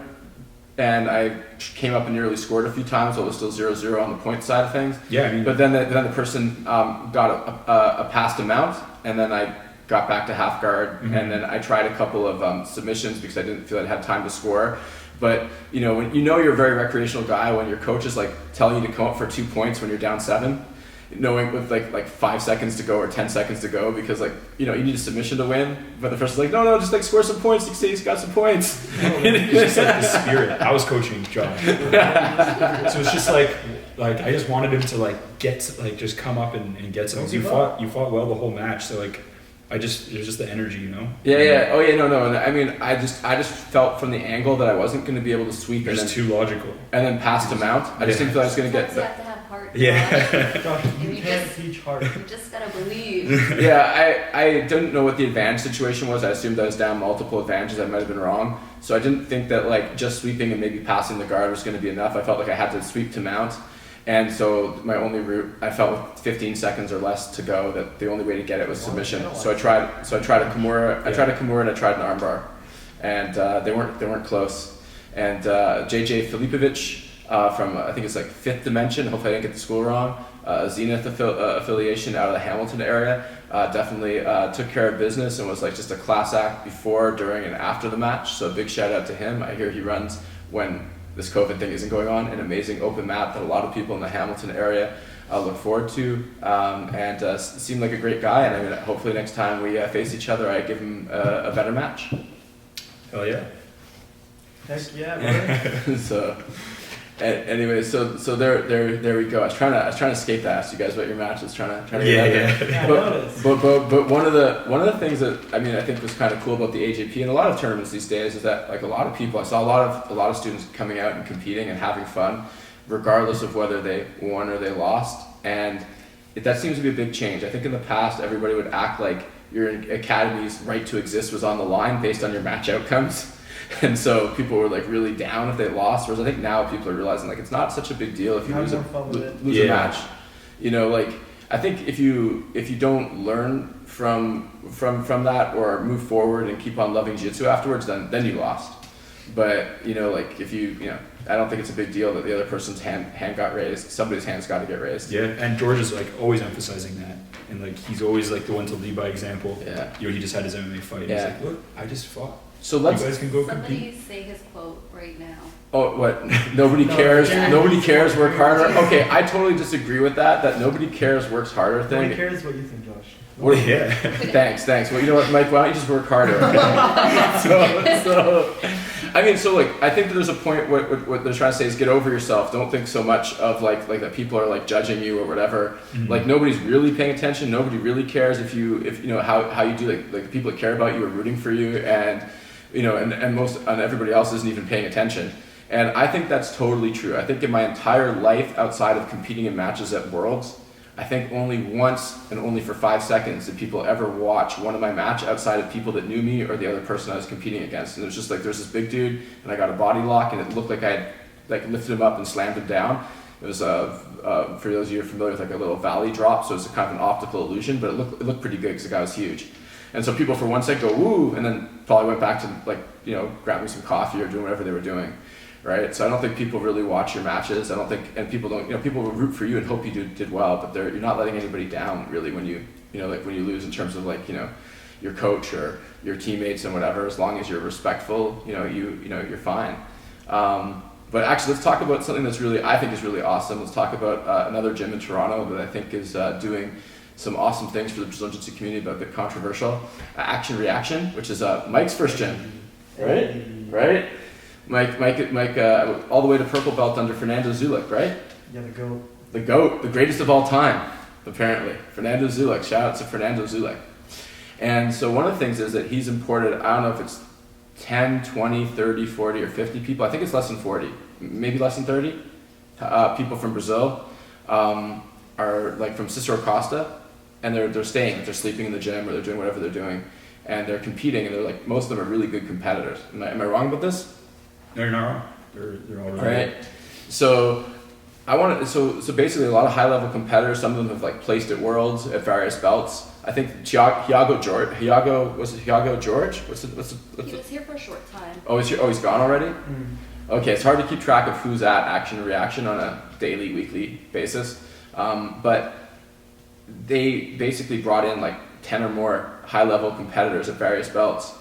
And I came up and nearly scored a few times, while it was still 0-0 on the point side of things. Yeah, I mean, but then the person got a passed amount, and then I got back to half guard, and then I tried a couple of submissions because I didn't feel I had time to score. But when you're a very recreational guy, when your coach is like telling you to come up for 2 points when you're down 7, knowing with like 5 seconds to go or 10 seconds to go, because you need a submission to win, but the person's like, no, just like score some points. You can say he's got some points. It's just like the spirit. I was coaching Josh, so it's just like I just wanted him to just come up and get some. You fought well the whole match, so like it was just the energy, Yeah. Oh yeah, no. And I mean, I just felt from the angle that I wasn't going to be able to sweep. You're just too logical. And then passed him out. I just didn't feel I was going to get. You have to have heart. Yeah. Josh, you can't teach heart. You just gotta believe. Yeah, I didn't know what the advantage situation was. I assumed I was down multiple advantages. I might have been wrong. So I didn't think that like just sweeping and maybe passing the guard was going to be enough. I felt like I had to sweep to mount. And so my only route, I felt with 15 seconds or less to go, that the only way to get it was submission. So I tried a Kimura, I tried a Kimura, and I tried an armbar, and they weren't close. And JJ Filipovic from I think it's like Fifth Dimension. Hopefully I didn't get the school wrong. Zenith affiliation out of the Hamilton area. Definitely took care of business and was like just a class act before, during, and after the match. So a big shout out to him. I hear he runs when this COVID thing isn't going on, an amazing open mat that a lot of people in the Hamilton area look forward to, and seemed like a great guy. And I mean, hopefully next time we face each other, I give him a better match. Hell yeah! Heck yeah, brother. Anyway, so there we go. I was trying to escape to ask you guys about your matches, trying to get Yeah, but one of the things that I think was kind of cool about the AJP and a lot of tournaments these days is that like a lot of people, I saw a lot of students coming out and competing and having fun, regardless of whether they won or they lost, and that seems to be a big change. I think in the past everybody would act like your academy's right to exist was on the line based on your match outcomes. And so people were like really down if they lost, whereas I think now people are realizing like it's not such a big deal if you lose a match. Like I think if you don't learn from that or move forward and keep on loving jiu-jitsu afterwards, then you lost. But like if I don't think it's a big deal that the other person's hand got raised. Somebody's hand's got to get raised. Yeah, and George is like always emphasizing that, and like he's always like the one to lead by example. Yeah. He just had his MMA fight. Yeah. He's like, look, I just fought. So you guys can go compete. Somebody say his quote right now. Oh, what? Nobody cares. Nobody cares. Work harder. Okay, I totally disagree with that. That nobody cares, works harder thing. Nobody cares what you think, Josh. Yeah. Thanks. Well, you know what, Mike? Why don't you just work harder? So I think that there's a point what they're trying to say is get over yourself. Don't think so much of like that people are like judging you or whatever. Mm-hmm. Like nobody's really paying attention. Nobody really cares if you how you do like the people that care about you are rooting for you, and and everybody else isn't even paying attention. And I think that's totally true. I think in my entire life outside of competing in matches at Worlds, I think only once and only for 5 seconds did people ever watch one of my match outside of people that knew me or the other person I was competing against. And it was just like there's this big dude and I got a body lock and it looked like I had like lifted him up and slammed him down. It was for those of you who are familiar with like a little valley drop, so it's a kind of an optical illusion, but it looked pretty good because the guy was huge. And so people for one sec go woo, and then probably went back to like grabbing some coffee or doing whatever they were doing, right? So I don't think people really watch your matches. I don't think, and people don't, people will root for you and hope you did well, but you're not letting anybody down really when you like when you lose in terms of like your coach or your teammates and whatever. As long as you're respectful, you're fine. But actually, let's talk about something I think is really awesome. Let's talk about another gym in Toronto that I think is doing some awesome things for the Brazilian Jiu-Jitsu community, but a bit controversial. Action Reaction, which is Mike's first gym, right? Mike, all the way to purple belt under Fernando Zulik, right? Yeah, the GOAT. The GOAT, the greatest of all time, apparently. Fernando Zulik, shout out to Fernando Zulik. And so one of the things is that he's imported, I don't know if it's 10, 20, 30, 40, or 50 people. I think it's less than 40, maybe less than 30 people from Brazil are like from Cicero Costa, and they're staying, they're sleeping in the gym or they're doing whatever they're doing, and they're competing, and they're like, most of them are really good competitors. Am I wrong about this? No, you're not wrong. They're all really right. So so basically a lot of high level competitors. Some of them have like placed at Worlds at various belts. I think Hiago George. What's He was here for a short time. Oh, he's gone already? Mm. Okay, it's hard to keep track of who's at Action and Reaction on a daily, weekly basis. But they basically brought in like 10 or more high-level competitors at various belts.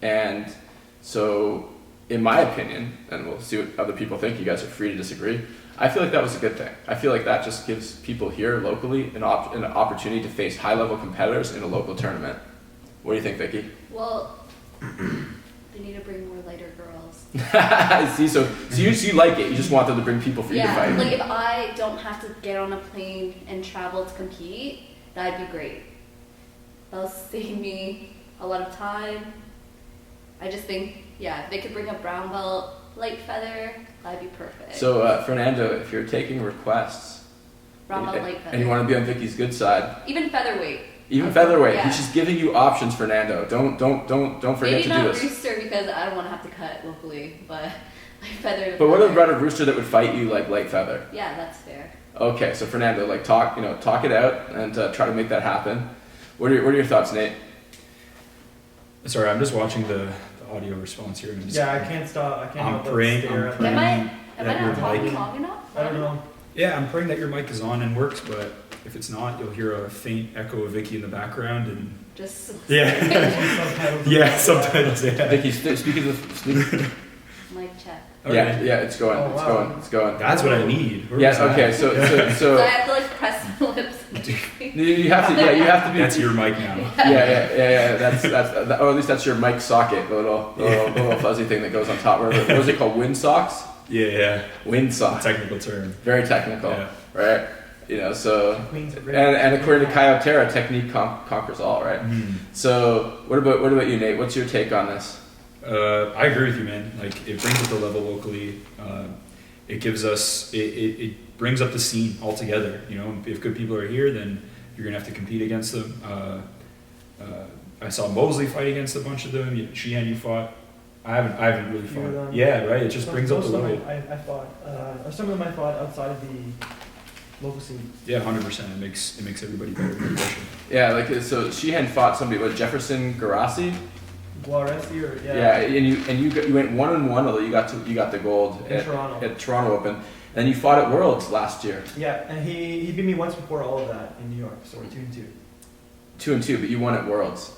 And so, in my opinion, and we'll see what other people think, you guys are free to disagree, I feel like that was a good thing. I feel like that just gives people here locally an opportunity to face high-level competitors in a local tournament. What do you think, Vicky? Well, they need to bring more lighter girls. I see. So you like it. You just want them to bring people for you to fight. Yeah, like if I don't have to get on a plane and travel to compete, that'd be great. That'll save me a lot of time. I just think, if they could bring a brown belt, light feather, that'd be perfect. So Fernando, if you're taking requests, brown belt, light feather, and you want to be on Vicky's good side, even featherweight. Featherweight. Yeah. She's giving you options, Fernando. Don't forget Maybe to do not this. rooster because I don't want to have to cut locally, but light feather. But what about a rooster that would fight you like light feather? Yeah, that's fair. Okay, so Fernando, like talk it out and try to make that happen. What are your thoughts, Nate? Sorry, I'm just watching the audio response here. I can't stop. I can't help but praying. stare at Am that. I not talking long enough? I don't know. Yeah, I'm praying that your mic is on and works, but if it's not, you'll hear a faint echo of Vicky in the background and. Just Subtitles. Yeah. Vicky, speak of the. mic check. Okay. Yeah, it's going. Oh, it's wow. going. It's going. That's what I need. Where Yes. was that? Okay. So. So I have to like press the lips. You have to. Yeah, you have to be. That's your mic now. Yeah. That's or at least that's your mic socket, the little fuzzy thing that goes on top. What is it called? Wind socks. Yeah. Wind socks. Technical term. Very technical, Yeah. right? So Queen's and according to Coyote, technique conquers all, right? Mm. So what about you, Nate? What's your take on this? I agree with you, man. Like it brings up the level locally. It gives us it brings up the scene altogether. If good people are here, then you're gonna have to compete against them. I saw Mosley fight against a bunch of them. Sheehan, you fought. I haven't really fought. Yeah, right. It just brings up the level. I fought, or some of them I fought outside of the local scene. Yeah, 100%. It makes everybody better. Yeah, like so Sheehan fought somebody, Jefferson Garassi? Guaresi or and you went 1-1, although you got the gold in Toronto. At Toronto Open. And you fought at Worlds last year. Yeah, and he beat me once before all of that in New York, so we're 2-2. 2-2, but you won at Worlds,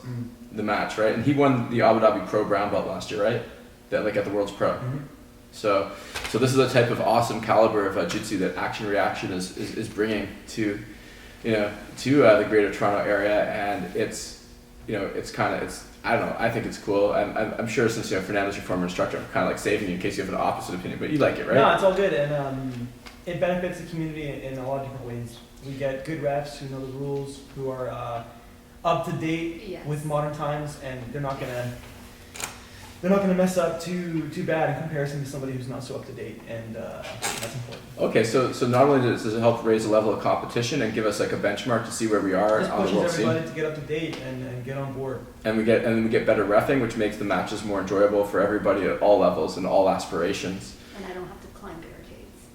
the match, right? And he won the Abu Dhabi Pro brown belt last year, right? That like at the Worlds Pro. Mm-hmm. So this is the type of awesome caliber of jiu-jitsu that Action Reaction is bringing to the Greater Toronto area, and it's I don't know, I think it's cool. I'm sure since Fernando's your former instructor, I'm kind of like saving you in case you have an opposite opinion, but you like it, right? No, it's all good, and it benefits the community in a lot of different ways. We get good refs who know the rules, who are up to date with modern times, and they're not gonna mess up too bad in comparison to somebody who's not so up to date, and that's important. Okay, so not only does it help raise the level of competition and give us like a benchmark to see where we are Just on the world pushes scene, everybody to get up to date and get on board. and we get better reffing, which makes the matches more enjoyable for everybody at all levels and all aspirations. And I don't have to climb barricades.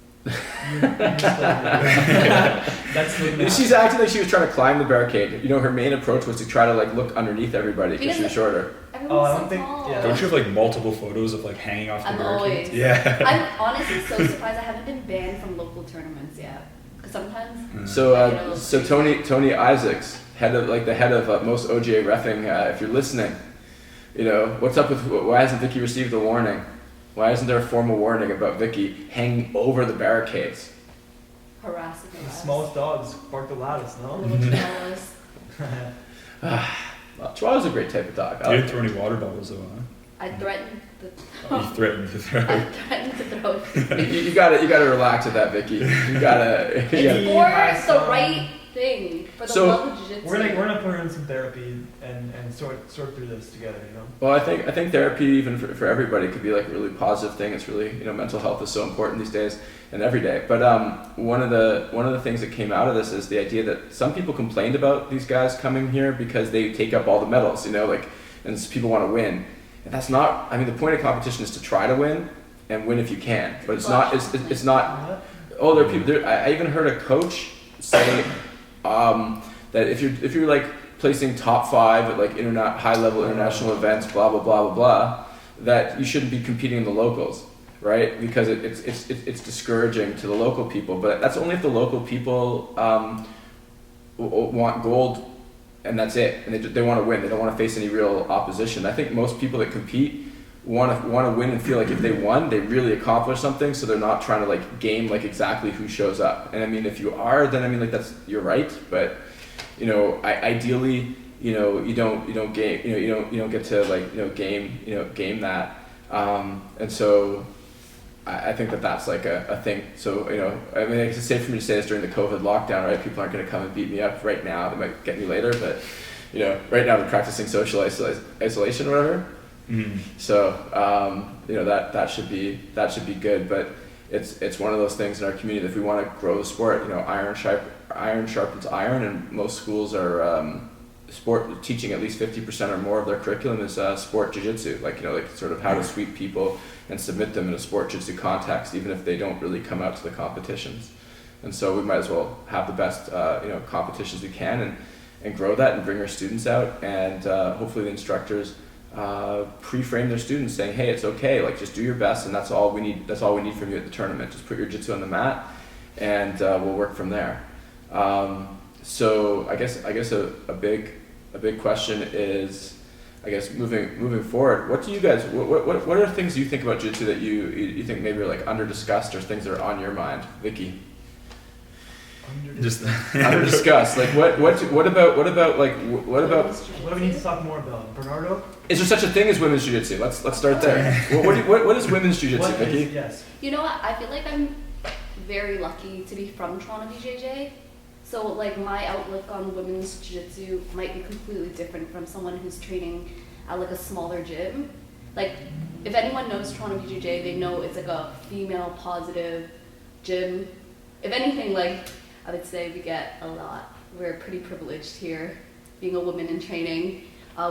That's looking She's acting like she was trying to climb the barricade. You know, her main approach was to try to like look underneath everybody because she was shorter. Everyone's I so don't think- tall. yeah. Don't you have like multiple photos of like hanging off the I'm barricades? always. Yeah. I'm honestly so surprised I haven't been banned from local tournaments yet. Because sometimes. So Tony Isaacs, the head of most OGA reffing, if you're listening, you know, what's up with, why hasn't Vicky received a warning? Why isn't there a formal warning about Vicky hanging over the barricades? Harassing The us. smallest dogs bark the loudest, A no? little jealous. Well, Chihuahua's a great type of dog. You didn't throw any water bubbles though, huh? I threatened to Oh, you threatened to throw. I threatened to throw it. you gotta relax with that, Vicky. You gotta. It's Yeah. for the right thing. For the So- love of jiu-jitsu. We're gonna put her in some therapy and sort through this together, you know? Well, I think therapy, even for everybody, could be like a really positive thing. It's really, you know, mental health is so important these days and every day. But one of the things that came out of this is the idea that some people complained about these guys coming here because they take up all the medals, you know, like, and people want to win. And that's not. I mean, the point of competition is to try to win and win if you can. But it's not. It's not. What? Oh, there are people. I even heard a coach say that if you're like placing top 5 at like high level international events, blah blah blah blah blah, that you shouldn't be competing in the locals, right? Because it's discouraging to the local people. But that's only if the local people want gold, and that's it. And they want to win. They don't want to face any real opposition. I think most people that compete want to win and feel like if they won, they really accomplished something. So they're not trying to like game like exactly who shows up. And I mean, if you are, then I mean like you're right. But you know, ideally, you know, you don't game, you know, you don't get to like game that. And so I think that's like a thing. So, you know, I mean, it's safe for me to say this during the COVID lockdown, right? People aren't going to come and beat me up right now. They might get me later, but, you know, right now they're practicing social isolation or whatever. Mm-hmm. So, you know, that should be good. But it's one of those things in our community that if we want to grow the sport, you know, iron sharpens iron, and most schools are sport teaching at least 50% or more of their curriculum is sport jiu-jitsu, like, you know, like sort of how to sweep people and submit them in a sport jiu-jitsu context, even if they don't really come out to the competitions. And so we might as well have the best you know, competitions we can and grow that and bring our students out, and hopefully the instructors pre-frame their students saying, hey, it's okay, like just do your best, and that's all we need from you at the tournament. Just put your jiu-jitsu on the mat and we'll work from there. So I guess a big question is, I guess moving forward, what do you guys, what are things you think about jiu-jitsu that you think maybe are like under discussed, or things that are on your mind, Vicky? Just Under discussed, like what about What do we need to talk more about? Bernardo? is there such a thing as women's jiu-jitsu? Let's start there. what is women's jiu-jitsu, What Vicky? is, yes. You know what? I feel like I'm very lucky to be from Toronto BJJ. So like my outlook on women's jiu-jitsu might be completely different from someone who's training at like a smaller gym. Like if anyone knows Toronto BJJ, they know it's like a female positive gym. If anything, like I would say we get a lot. We're pretty privileged here, being a woman in training.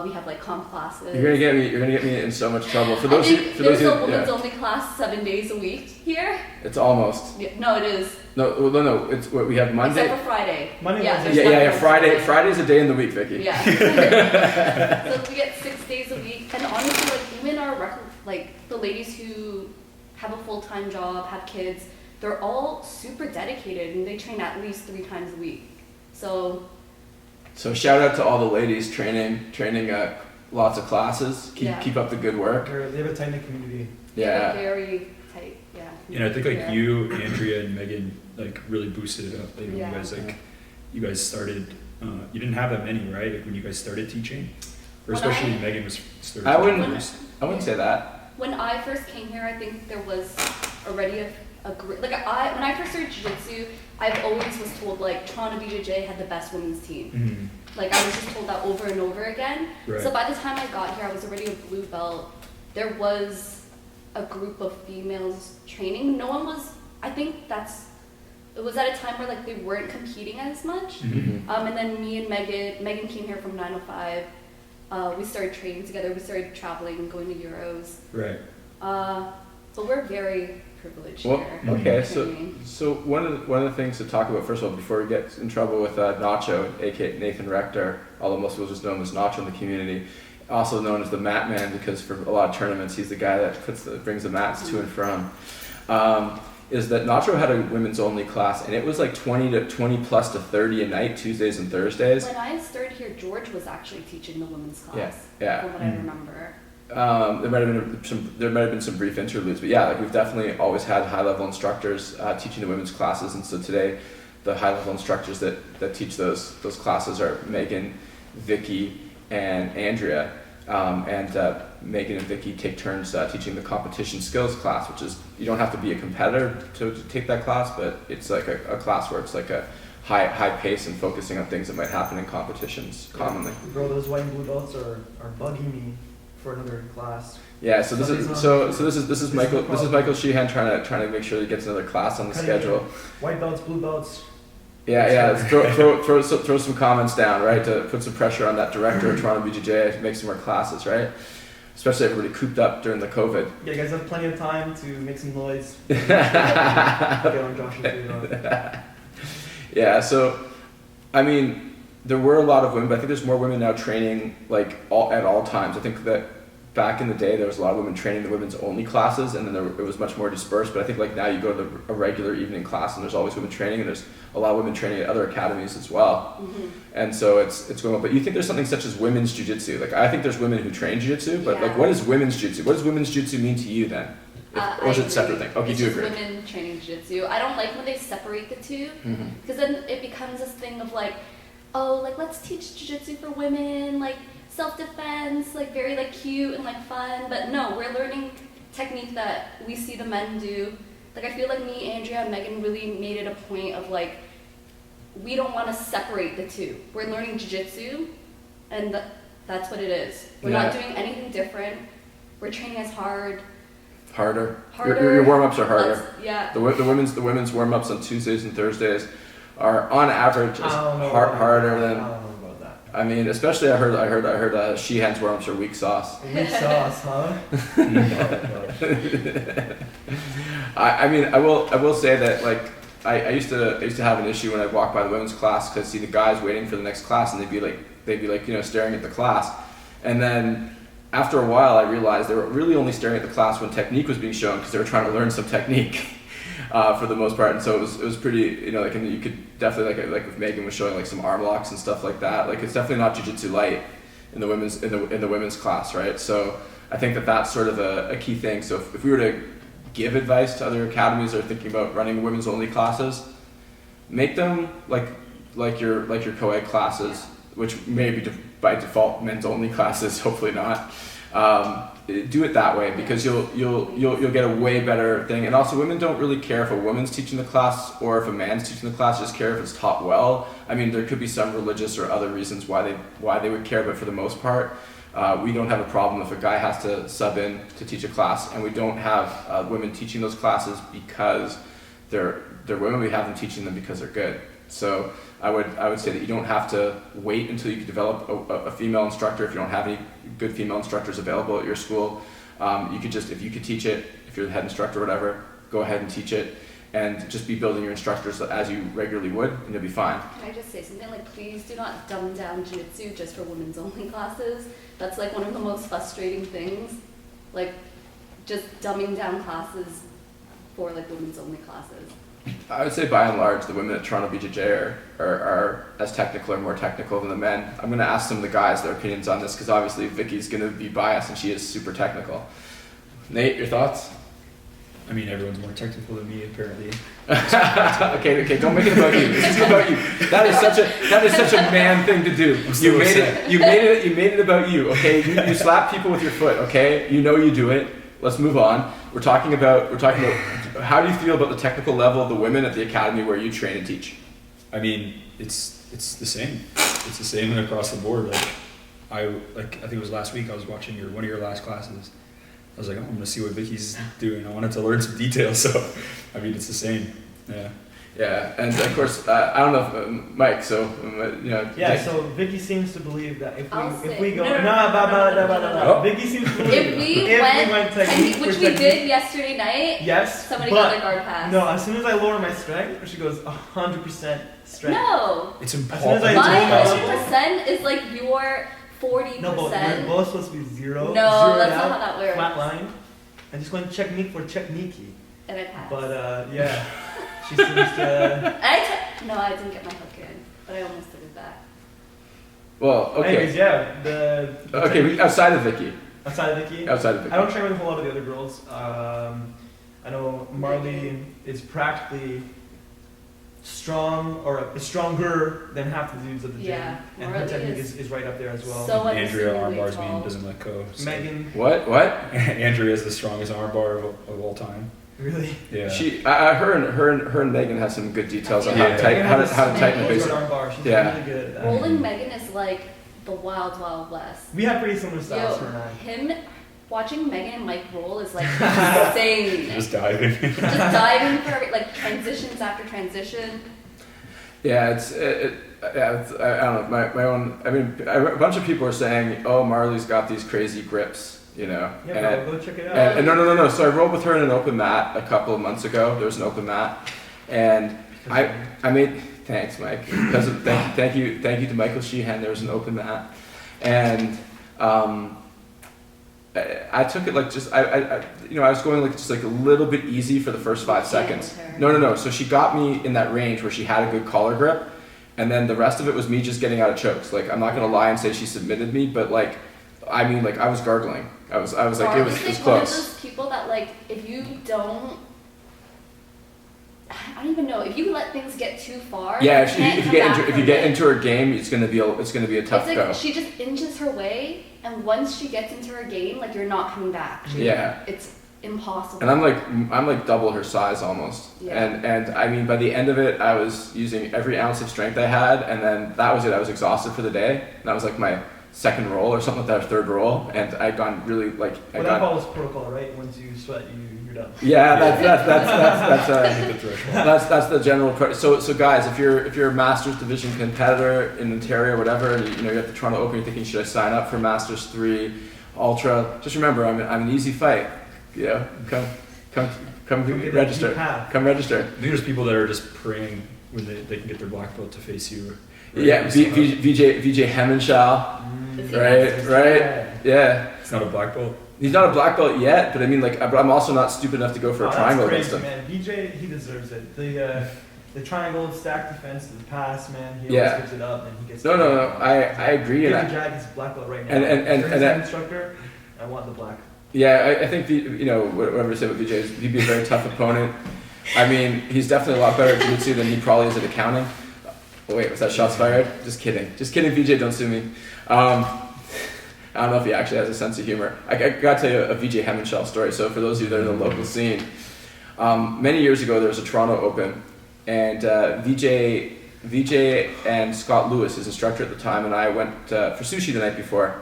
We have like comp classes. You're gonna get me in so much trouble. For I those think who, there's a women's only class 7 days a week here. it's almost No, it is. no. It's what we have Monday. Except for Friday. Monday, yeah, Wednesday. there's Yeah. Monday, Friday's a day in the week, Vicky. Yeah. So we get 6 days a week, and honestly, like even our like the ladies who have a full-time job, have kids, they're all super dedicated, and they train at least 3 times a week. So shout out to all the ladies training lots of classes. Keep up the good work. They have a tight-knit community. Yeah. They're very tight. Yeah. You know, I think like Yeah. you, Andrea, and Megan like really boosted it up. Like, Yeah. you guys started. You didn't have that many, right? Like when you guys started teaching, or When especially I- Megan was started. I teaching wouldn't- first. I wouldn't say that. When I first came here, I think there was already a group. Like when I first started jiu-jitsu, I've always was told like Toronto BJJ had the best women's team. Mm-hmm. Like I was just told that over and over again. Right. So by the time I got here, I was already a blue belt. There was a group of females training. No one was. I think it was at a time where like they weren't competing as much. Mm-hmm. And then me and Megan came here from 905. We started training together. We started traveling, going to Euros. Right. But we're very privilege Well, here. okay, Training. so one of the things to talk about first of all before we get in trouble with Nacho, aka Nathan Rector, although most people just know him as Nacho in the community, also known as the Mat Man because for a lot of tournaments he's the guy that brings the mats to and from. Is that Nacho had a women's only class and it was like 20 plus to 30 a night, Tuesdays and Thursdays. When I started here, George was actually teaching the women's class. Yeah. From what I remember. There might have been some brief interludes, but yeah, like we've definitely always had high level instructors teaching the women's classes, and so today the high level instructors that teach those classes are Megan, Vicky, and Andrea. Megan and Vicky take turns teaching the competition skills class, which is you don't have to be a competitor to take that class, but it's like a class where it's like a high pace and focusing on things that might happen in competitions commonly. Bro, those white and blue belts are bugging me for another class. Yeah, so this is Michael Sheehan trying to make sure he gets another class on the schedule. White belts, blue belts. Yeah. Throw some comments down, right, to put some pressure on that director of Toronto BJJ to make some more classes, right? Especially everybody cooped up during the COVID. Yeah, you guys have plenty of time to make some noise. Get on Josh's video. Yeah, so I mean, there were a lot of women, but I think there's more women now training like at all times. I think that back in the day there was a lot of women training the women's only classes, and then it was much more dispersed. But I think like now you go to a regular evening class and there's always women training, and there's a lot of women training at other academies as well. Mm-hmm. And so it's going on. But you think there's something such as women's jiu-jitsu? Like I think there's women who train jiu-jitsu, but like what is women's jiu-jitsu? What does women's jiu-jitsu mean to you then? Or is it a separate thing? Okay, it's you just agree. Women training jiu-jitsu. I don't like when they separate the two, because then it becomes this thing of like, oh, like let's teach jiu-jitsu for women, like self-defense, like very like cute and like fun. But no, we're learning technique that we see the men do. Like I feel like me, Andrea, and Megan really made it a point of like, we don't want to separate the two. We're learning jiu-jitsu, and that's what it is. We're not doing anything different. We're training as harder. Your warm-ups are harder. Yeah. The women's warm-ups on Tuesdays and Thursdays are on average harder than. I don't know about that. I mean, especially I heard Sheehan's warm-ups are weak sauce. Weak sauce, huh? I mean, I will say that like I used to have an issue when I walked by the women's class because see the guys waiting for the next class and they'd be like staring at the class, and then after a while I realized they were really only staring at the class when technique was being shown because they were trying to learn some technique for the most part, and so it was pretty like, and you could definitely like if Megan was showing like some arm locks and stuff like that, like it's definitely not jiu-jitsu light in the women's class, right? So I think that's sort of a key thing. So if we were to give advice to other academies that are thinking about running women's only classes, make them like your co-ed classes, which may be by default men's only classes, hopefully not. Do it that way because you'll get a way better thing. And also women don't really care if a woman's teaching the class or if a man's teaching the class, just care if it's taught well. I mean, there could be some religious or other reasons why they would care, but for the most part, we don't have a problem if a guy has to sub in to teach a class, and we don't have women teaching those classes because they're women. We have them teaching them because they're good. So I would say that you don't have to wait until you can develop a female instructor if you don't have any good female instructors available at your school. You could just, if you could teach it, if you're the head instructor or whatever, go ahead and teach it, and just be building your instructors as you regularly would, and you'll be fine. Can I just say something? Like, please do not dumb down jiu-jitsu just for women's only classes. That's like one of the most frustrating things. Like, just dumbing down classes for like women's only classes. I would say by and large the women at Toronto BJJ are as technical or more technical than the men. I'm going to ask some of the guys their opinions on this because obviously Vicky's going to be biased and she is super technical. Nate, your thoughts? I mean, everyone's more technical than me apparently. Okay, don't make it about you. This is about you. That is such a man thing to do. You made it about you. Okay, you slap people with your foot. Okay, you know you do it. Let's move on. We're talking about how do you feel about the technical level of the women at the academy where you train and teach? I mean, it's the same. It's the same across the board. I think it was last week I was watching one of your last classes. I was like, oh, I'm gonna see what Vicky's doing. I wanted to learn some details. So, I mean, it's the same. Yeah. Yeah, and of course, I don't know, if, Mike. So Yeah, so Vicky seems to believe that if we go Oh. Vicky seems to believe If we went technique which for we technique, did yesterday night, yes, somebody but got their guard pass. no, as soon as I lower my strength, she goes 100% strength. No. It's As soon as impossible. I My do my 100% is like your 40%. No, but we're both supposed to be zero. No, zeroed that's out, not how that works. Flat line. I'm just going technique for technique. And I passed. But yeah, she seems to. No, I didn't get my hook in, but I almost did it back. well, okay. Anyways, yeah, the Okay, outside of Vicky. outside of Vicky. Outside of Vicky. I don't train with a whole lot of the other girls. I know Marley is practically strong or stronger than half the dudes at the gym. Yeah, and her Marley technique is is right up there as well. so Andrea unassumingly armbars me tall. and doesn't let go. So. Megan, What? Andrea is the strongest armbar of all time. really? Yeah. Her and Megan have some good details on how to Yeah. tighten how to tighten a Close basic. armbar. She's Yeah. really good at that. Rolling Megan is like the wild, wild west. We have pretty similar styles, Yo, her and I. him watching Megan and Mike roll is like insane. Just diving. Just diving for like transitions after transition. Yeah, I don't know. My own. I mean, a bunch of people are saying, "Oh, Marley's got these crazy grips," you know. Yeah, bro, go check it out. And no. So I rolled with her in an open mat a couple of months ago. There was an open mat, and I made. Thanks, Mike. Because of, thank you to Michael Sheehan. There was an open mat, and I took it like just I was going like just like a little bit easy for the first 5 seconds. No. So she got me in that range where she had a good collar grip, and then the rest of it was me just getting out of chokes. Like I'm not gonna lie and say she submitted me, but like I mean like I was gargling. I was like it was Marley's like close. one of those people that like if you don't. I don't even know. If you let things get too far, Yeah, you can't if you come get back if from you get it. into her game, it's gonna be a tough It's like go. she just inches her way, and once she gets into her game, like you're not coming back. Yeah. It's impossible. And I'm like double her size almost. Yeah. And I mean by the end of it, I was using every ounce of strength I had, and then that was it. I was exhausted for the day. And that was like my second roll or something like that, or third roll, and I'd gone really like. Well, that follows protocol, right? Once you sweat, you're done. Yeah, that's Hit the threshold. that's the general. So guys, if you're a Masters Division competitor in Ontario or whatever, and you're at the Toronto Open, you're thinking should I sign up for Masters 3 Ultra? Just remember, I'm an easy fight. You know, come get register. that deep path. Come register. I think there's people that are just praying when they can get their black belt to face you. Right? Yeah, It's not- VJ Hemmenshaw. Is he Right. Yeah. It's not a black belt. He's not a black belt yet, but I mean, like, I'm also not stupid enough to go for a triangle that's against crazy, him. man. BJ, he deserves it. The triangle stack defense, the pass, man. He Yeah. always gives it up, and he gets. No. I agree. David And Jag is black belt right now. and For his instructor, I want the black. I think whatever to say about VJ is he'd be a very tough opponent. I mean, he's definitely a lot better at jiu-jitsu than he probably is at accounting. Oh, wait, was that shots fired? Just kidding, VJ, don't sue me. I don't know if he actually has a sense of humor. I gotta tell you a VJ Hemmenshaw story. So for those of you that are in the local scene, many years ago there was a Toronto Open, and VJ and Scott Lewis, his instructor at the time, and I went for sushi the night before,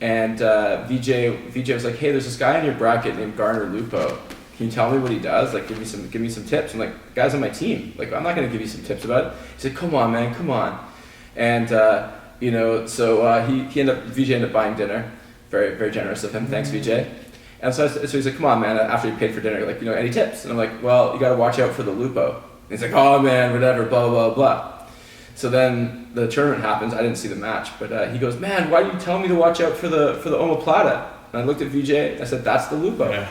and VJ was like, "Hey, there's this guy in your bracket named Garner Lupo. Can you tell me what he does? Like, give me some tips." I'm like, "The guy's on my team. Like, I'm not gonna give you some tips about it." He said, "Come on, man, come on." And VJ ended up buying dinner. Very, very generous of him. Thanks, VJ. And so he's like, "Come on, man." After he paid for dinner, like, any tips? And I'm like, "Well, you got to watch out for the Lupo." And he's like, "Oh man, whatever, blah blah blah." So then the tournament happens. I didn't see the match, but he goes, "Man, why do you tell me to watch out for the omoplata?" And I looked at VJ. And I said, "That's the Lupo." Yeah.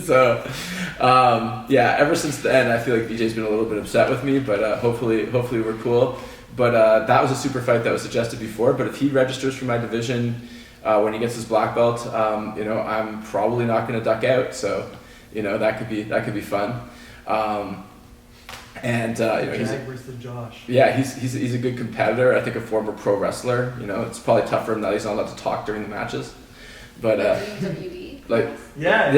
So, ever since then, I feel like VJ's been a little bit upset with me, but hopefully we're cool. But that was a super fight that was suggested before. But if he registers for my division when he gets his black belt, I'm probably not going to duck out. So, that could be fun. He's versus Josh. he's a good competitor. I think a former pro wrestler. It's probably tough for him that he's not allowed to talk during the matches. But WWE. like. Yeah.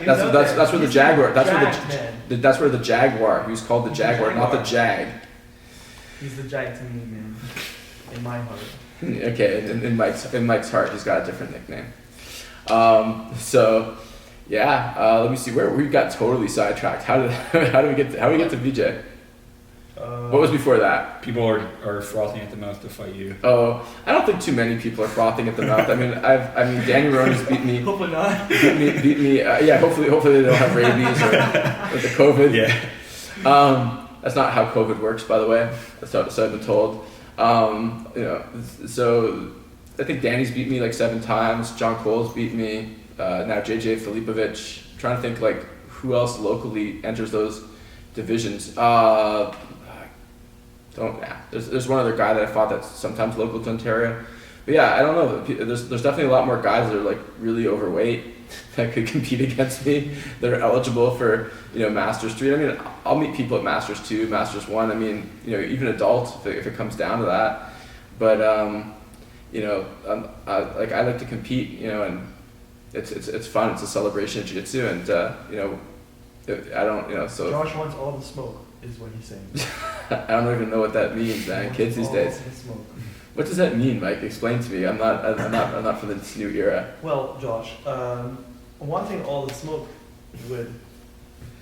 That's where the Jaguar. Man. That's where the Jaguar. He was called the Jaguar, not the Jag. He's the Jag to me, man. In my heart. Okay, in Mike's heart, he's got a different nickname. Yeah, let me see where we got totally sidetracked. How do we get to BJ? What was before that? People are frothing at the mouth to fight you. Oh, I don't think too many people are frothing at the mouth. I mean, Danny Roney's beat me. Hopefully not. Beat me. Yeah, hopefully they don't have rabies or the COVID. Yeah. That's not how COVID works, by the way. So I've been told. So I think Danny's beat me like 7 times. John Cole's beat me. Now JJ Filipovic. I'm trying to think like who else locally enters those divisions. There's one other guy that I fought that's sometimes local to Ontario. But yeah, I don't know. There's definitely a lot more guys that are like really overweight that could compete against me. That are eligible for Masters 3. I mean, I'll meet people at Masters 2, Masters 1. I mean, even adults if it comes down to that. But I like to compete. And it's fun. It's a celebration of jiu-jitsu, and I don't so. Josh wants all the smoke, is what he's saying. I don't even know what that means, man. Kids these days. The smoke. What does that mean, Mike? Explain to me. I'm not from this new era. Well, Josh, wanting all the smoke would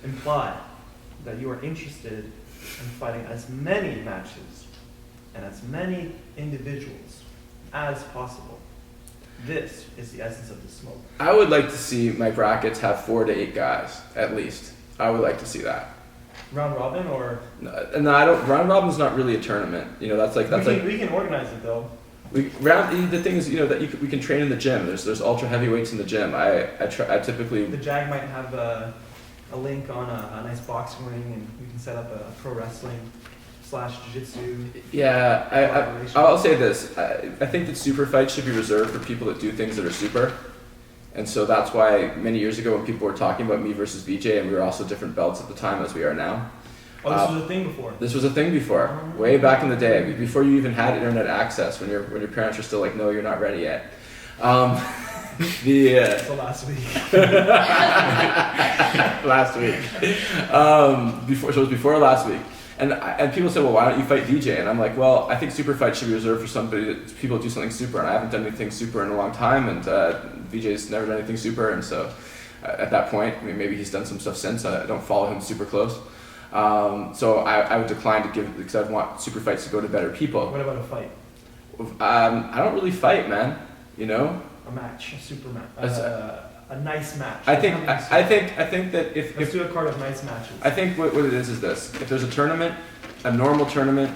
imply that you are interested in fighting as many matches and as many individuals as possible. This is the essence of the smoke. I would like to see my brackets have 4 to 8 guys at least. I would like to see that. Round robin or? No, I don't. Round robin's not really a tournament. We can organize it though. The thing is, that we can train in the gym. There's ultra heavyweights in the gym. I typically. The Jag might have a link on a nice boxing ring, and we can set up a pro wrestling / jiu-jitsu. Yeah, I'll say this. I think that super fights should be reserved for people that do things that are super. And so that's why many years ago when people were talking about me versus BJ, and we were also different belts at the time as we are now. Oh, this was a thing before? This was a thing before, way back in the day, before you even had internet access, when your parents were still like, no, you're not ready yet. So last week. Last week. So it was before last week. And people say, well, why don't you fight DJ? And I'm like, well, I think super fights should be reserved for people that do something super, and I haven't done anything super in a long time, and VJ's never done anything super, and so at that point, I mean, maybe he's done some stuff since. I don't follow him super close. So I would decline to give, because I want super fights to go to better people. What about a fight? I don't really fight, man. A match, a super match. A nice match. I think that if let's do a card of nice matches. I think what it is this: if there's a tournament, a normal tournament,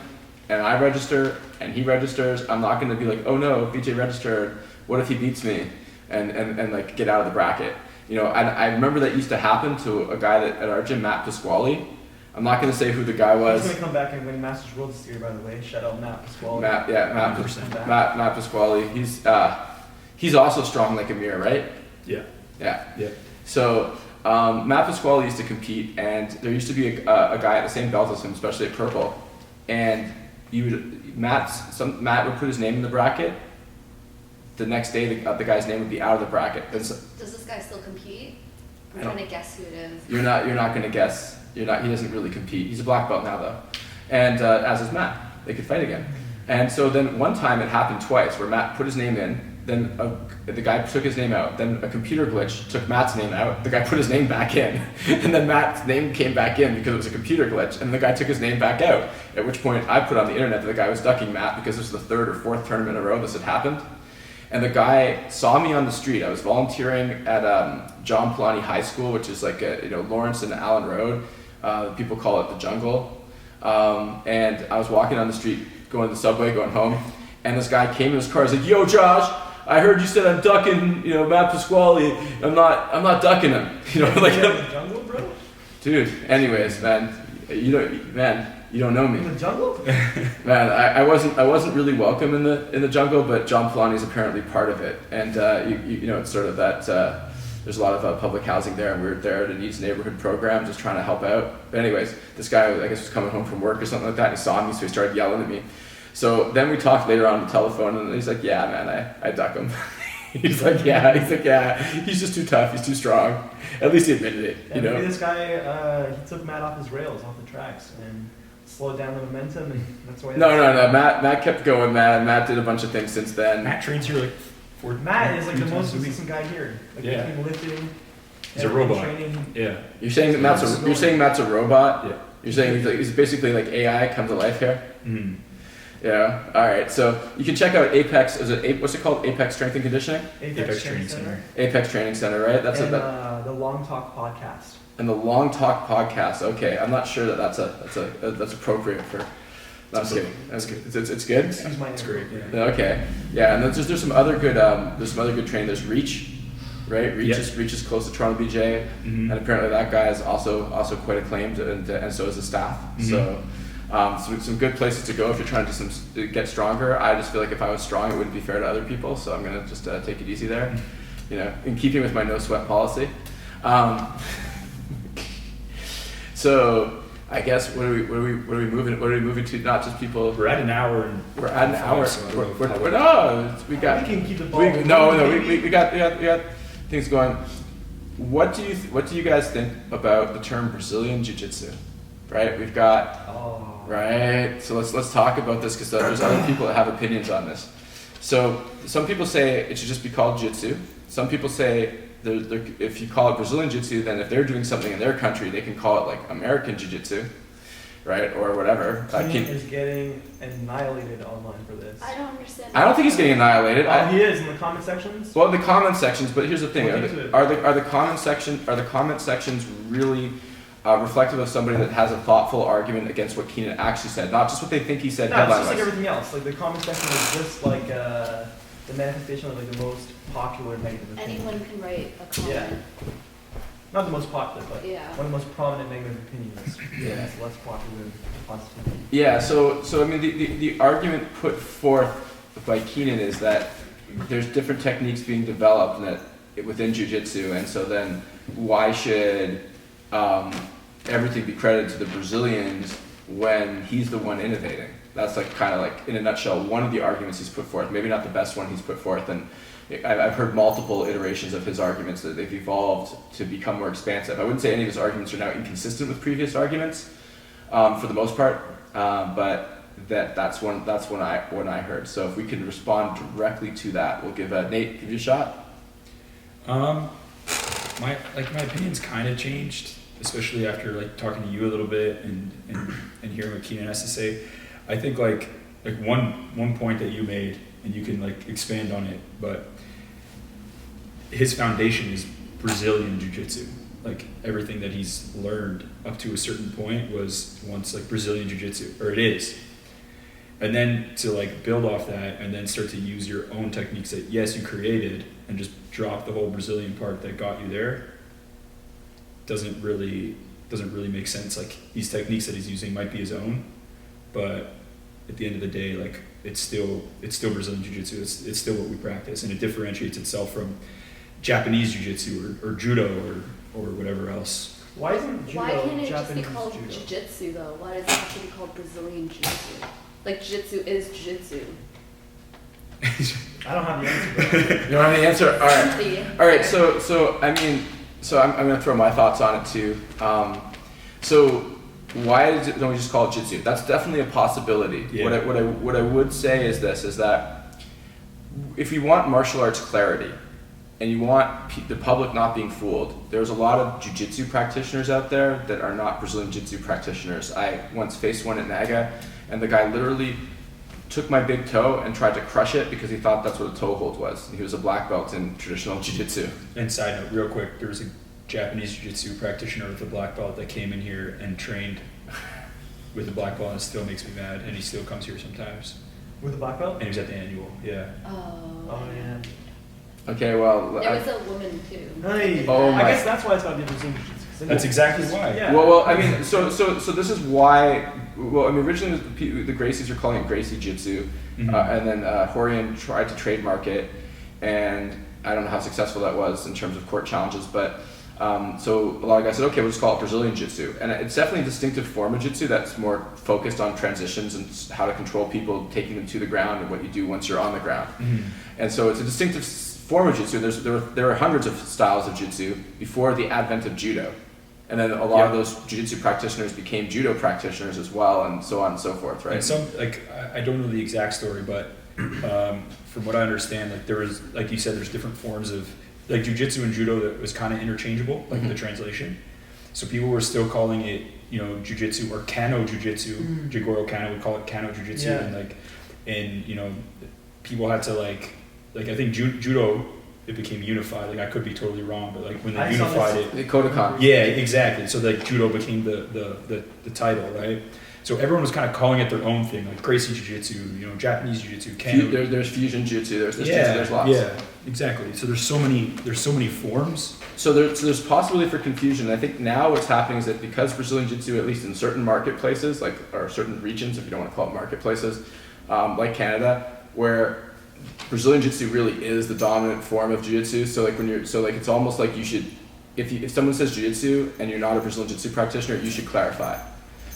and I register and he registers, I'm not going to be like, oh no, BJ registered. What if he beats me? And like get out of the bracket. I remember that used to happen to a guy at our gym, Matt Pasquale. I'm not going to say who the guy was. He's going to come back and win Masters World this year, by the way. Shout out Matt Pasquale. Matt Pasquale. He's also strong like Amir, right? Yeah. So Matt Pasquale used to compete, and there used to be a guy at the same belt as him, especially at purple. And Matt would put his name in the bracket. The next day, the guy's name would be out of the bracket. Does this guy still compete? I'm trying to guess who it is. You're not going to guess. He doesn't really compete. He's a black belt now, though. And as is Matt. They could fight again. And so then one time it happened twice, where Matt put his name in. Then the guy took his name out. Then a computer glitch took Matt's name out. The guy put his name back in. And then Matt's name came back in because it was a computer glitch. And the guy took his name back out. At which point I put on the internet that the guy was ducking Matt because this was the 3rd or 4th tournament in a row this had happened. And the guy saw me on the street. I was volunteering at John Polani High School, which is like Lawrence and Allen Road. People call it the jungle. And I was walking on the street, going to the subway, going home. And this guy came in his car. He's like, "Yo, Josh, I heard you said I'm ducking, Matt Pasquale. I'm not ducking him." Like in the jungle, bro. Dude. Anyways, man, you don't know me. In the jungle? Man, I wasn't really welcome in the jungle, but John Polani is apparently part of it, and it's sort of that. There's a lot of public housing there, and we were there at a needs neighborhood program, just trying to help out. But anyways, this guy, I guess, was coming home from work or something like that, and he saw me, so he started yelling at me. So then we talked later on the telephone, and he's like, "Yeah, man, I duck him." He's like, yeah, he's just too tough, he's too strong. At least he admitted it, Maybe this guy, he took Matt off his rails, off the tracks, and slowed down the momentum, and that's why. No. Matt kept going, man. Matt did a bunch of things since then. Matt trains here like 4. Matt is like the most consistent guy here. Like between lifting, He's a And I've been robot. Training. Yeah. You're saying Matt's a robot? Yeah. You're saying he's basically like AI come to life here? Mm. Yeah. All right. So you can check out Apex. What's it called? Apex Strength and Conditioning. Apex Training Center. Apex Training Center, right? That's and that. the Long Talk podcast. And the Long Talk podcast. Okay, I'm not sure that's appropriate for. No, I'm just kidding. That's good. It's good. Excuse my That's name. great. Yeah. Okay. Yeah, and there's some other good training. There's Reach, right? Reach is close to Toronto BJ, Mhm. and apparently that guy is also quite acclaimed, and so is the staff. Mhm. So. Some good places to go if you're trying to get stronger. I just feel like if I was strong, it wouldn't be fair to other people, so I'm gonna just take it easy there, you know, in keeping with my no sweat policy. So I guess what are we moving to? Not just people. We're at an hour. And We're at an hour. So I don't know if We We got. can keep the ball. We got things going. What do you guys think about the term Brazilian Jiu-Jitsu? Right, we've got. Oh. Right, so let's talk about this because there's other people that have opinions on this. So some people say it should just be called Jiu-Jitsu. Some people say if you call it Brazilian Jiu-Jitsu, then if they're doing something in their country, they can call it like American Jiu-Jitsu, right, or whatever. King is getting annihilated online for this. I don't understand. I don't think he's getting annihilated. He is in the comment sections. Well, the comment sections, but here's the thing: Look into it. are the comment sections really reflective of somebody that has a thoughtful argument against what Keenan actually said, not just what they think he said No, it's headline just like wise? everything else. Like the comment section is just like the manifestation of like the most popular negative opinion. Anyone can write a comment. Yeah. Not the most popular, but Yeah. one of the most prominent negative opinions. Yeah. It's less popular than positive. Yeah, so I mean the argument put forth by Keenan is that there's different techniques being developed within Jiu-Jitsu, and so then why should everything be credited to the Brazilians when he's the one innovating? That's like kind of like in a nutshell one of the arguments he's put forth. Maybe not the best one he's put forth, and I've heard multiple iterations of his arguments that they've evolved to become more expansive. I wouldn't say any of his arguments are now inconsistent with previous arguments, for the most part, but that's one I heard. So if we can respond directly to that, we'll give Nate, give you a shot. My opinion's kind of changed, especially after like talking to you a little bit and hearing what Keenan has to say. I think like one point that you made, and you can like expand on it, but his foundation is Brazilian Jiu-Jitsu. Like everything that he's learned up to a certain point was once like Brazilian Jiu-Jitsu, or it is. And then to like build off that and then start to use your own techniques that yes you created and just drop the whole Brazilian part that got you there doesn't really make sense. Like these techniques that he's using might be his own, but at the end of the day, like it's still Brazilian Jiu-Jitsu. It's still what we practice, and it differentiates itself from Japanese Jiu-Jitsu or judo or whatever else. Why isn't judo Why can't it just be Japanese called judo? Jiu-Jitsu though? Why does it have to be called Brazilian Jiu-Jitsu? Like Jiu-Jitsu is Jiu-Jitsu. I don't have the answer. You don't have the answer? All right. The- All right, so I'm going to throw my thoughts on it too. So why don't we just call it Jiu-Jitsu? That's definitely a possibility. Yeah. What I would say is that if you want martial arts clarity and you want the public not being fooled, there's a lot of Jiu-Jitsu practitioners out there that are not Brazilian Jiu-Jitsu practitioners. I once faced one at Naga, and the guy literally took my big toe and tried to crush it because he thought that's what a toe hold was. He was a black belt in traditional Jiu-Jitsu. And side note, real quick, there was a Japanese Jiu-Jitsu practitioner with a black belt that came in here and trained with a black belt, and it still makes me mad, and he still comes here sometimes. With a black belt? And he was at the annual, yeah. Oh yeah. Okay, well. There was a woman too. Hey. Oh I my- guess that's why it's got to be Brazilian Jiu-Jitsu. That's exactly why. Yeah. Well, I mean, so this is why. Well, I mean, originally the Gracies were calling it Gracie Jitsu, Mhm. and then Horian tried to trademark it, and I don't know how successful that was in terms of court challenges, but so a lot of guys said, okay, we'll just call it Brazilian Jitsu, and it's definitely a distinctive form of Jitsu that's more focused on transitions and how to control people, taking them to the ground, and what you do once you're on the ground, and so it's a distinctive form of Jitsu. There were hundreds of styles of Jitsu before the advent of Judo. And then a lot of those jiu-jitsu practitioners became judo practitioners as well, and so on and so forth, right? And some, like, I don't know the exact story, but from what I understand, like there was, like you said, there's different forms of like jiu-jitsu and judo that was kind of interchangeable, like the translation. So people were still calling it, you know, jiu-jitsu or Kano jiu-jitsu. Jigoro Kano would call it Kano jiu-jitsu, and you know, people had to like I think judo, it became unified. Like I could be totally wrong, but like when they unified it, the Kodokan. Yeah, exactly. So like judo became the title, right? So everyone was kind of calling it their own thing, like Gracie Jiu-Jitsu, you know, Japanese Jiu-Jitsu, Kano. There's fusion Jiu-Jitsu. There's Jiu-Jitsu, there's lots. Yeah, exactly. So there's so many forms. So there's possibility for confusion. I think now what's happening is that because Brazilian Jiu-Jitsu, at least in certain marketplaces, like or certain regions, if you don't want to call it marketplaces, like Canada, where Brazilian Jiu-Jitsu really is the dominant form of Jiu-Jitsu. So like it's almost like you should, if someone says Jiu-Jitsu and you're not a Brazilian Jiu-Jitsu practitioner, you should clarify.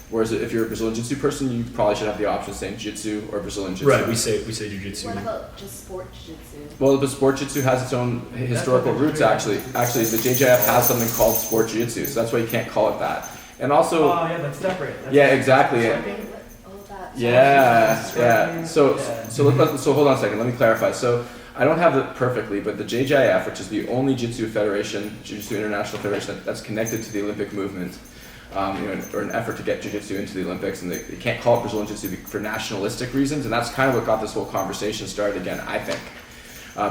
Whereas if you're a Brazilian Jiu-Jitsu person, you probably should have the option of saying Jiu-Jitsu or Brazilian Jiu-Jitsu. Right, we say Jiu-Jitsu. What about just sport jiu-jitsu? Well, the sport Jiu-Jitsu has its own historical roots, actually. Actually, the JJF has something called sport Jiu-Jitsu, so that's why you can't call it that. And also... Oh, yeah, that's separate. Exactly. Yeah. So hold on a second, let me clarify. So I don't have it perfectly, but the JJF, which is the only Jiu-Jitsu federation, Jiu-Jitsu International Federation, that's connected to the Olympic movement, or an effort to get Jiu-Jitsu into the Olympics, and they can't call it Brazilian Jiu-Jitsu for nationalistic reasons, and that's kind of what got this whole conversation started again, I think,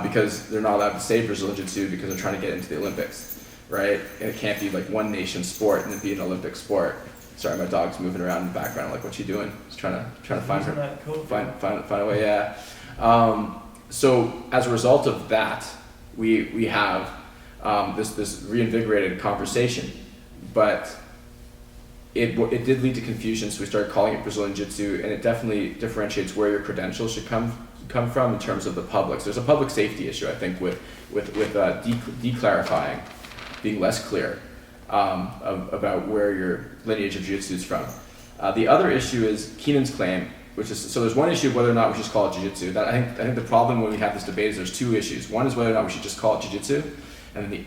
because they're not allowed to say Brazilian Jiu-Jitsu because they're trying to get into the Olympics, right? And it can't be like one nation sport and then be an Olympic sport. Sorry, my dog's moving around in the background. Like, what's she doing? She's trying to find a way. Yeah. So as a result of that, we have this reinvigorated conversation, but it did lead to confusion. So we started calling it Brazilian Jiu-Jitsu, and it definitely differentiates where your credentials should come from in terms of the public. So there's a public safety issue, I think, with declarifying, being less clear. About where your lineage of Jiu-Jitsu is from. The other issue is Keenan's claim, which is, so there's one issue of whether or not we should call it Jiu-Jitsu. That I think the problem when we have this debate is there's two issues. One is whether or not we should just call it Jiu-Jitsu, and then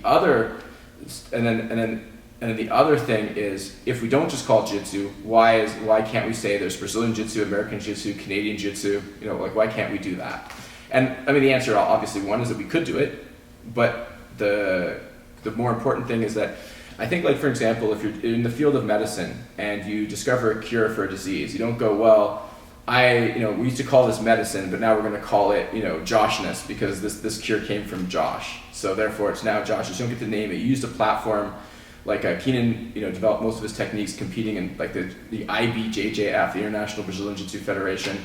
the other thing is if we don't just call it Jiu-Jitsu, why can't we say there's Brazilian Jiu-Jitsu, American Jiu-Jitsu, Canadian Jiu-Jitsu? You know, like why can't we do that? And I mean the answer obviously one is that we could do it, but the more important thing is that I think, like, for example, if you're in the field of medicine and you discover a cure for a disease, you don't go, well, we used to call this medicine, but now we're going to call it, Joshness because this cure came from Josh. So therefore it's now Josh's. You don't get to name it. You used a platform like Keenan, developed most of his techniques competing in like the IBJJF, the International Brazilian Jiu-Jitsu Federation.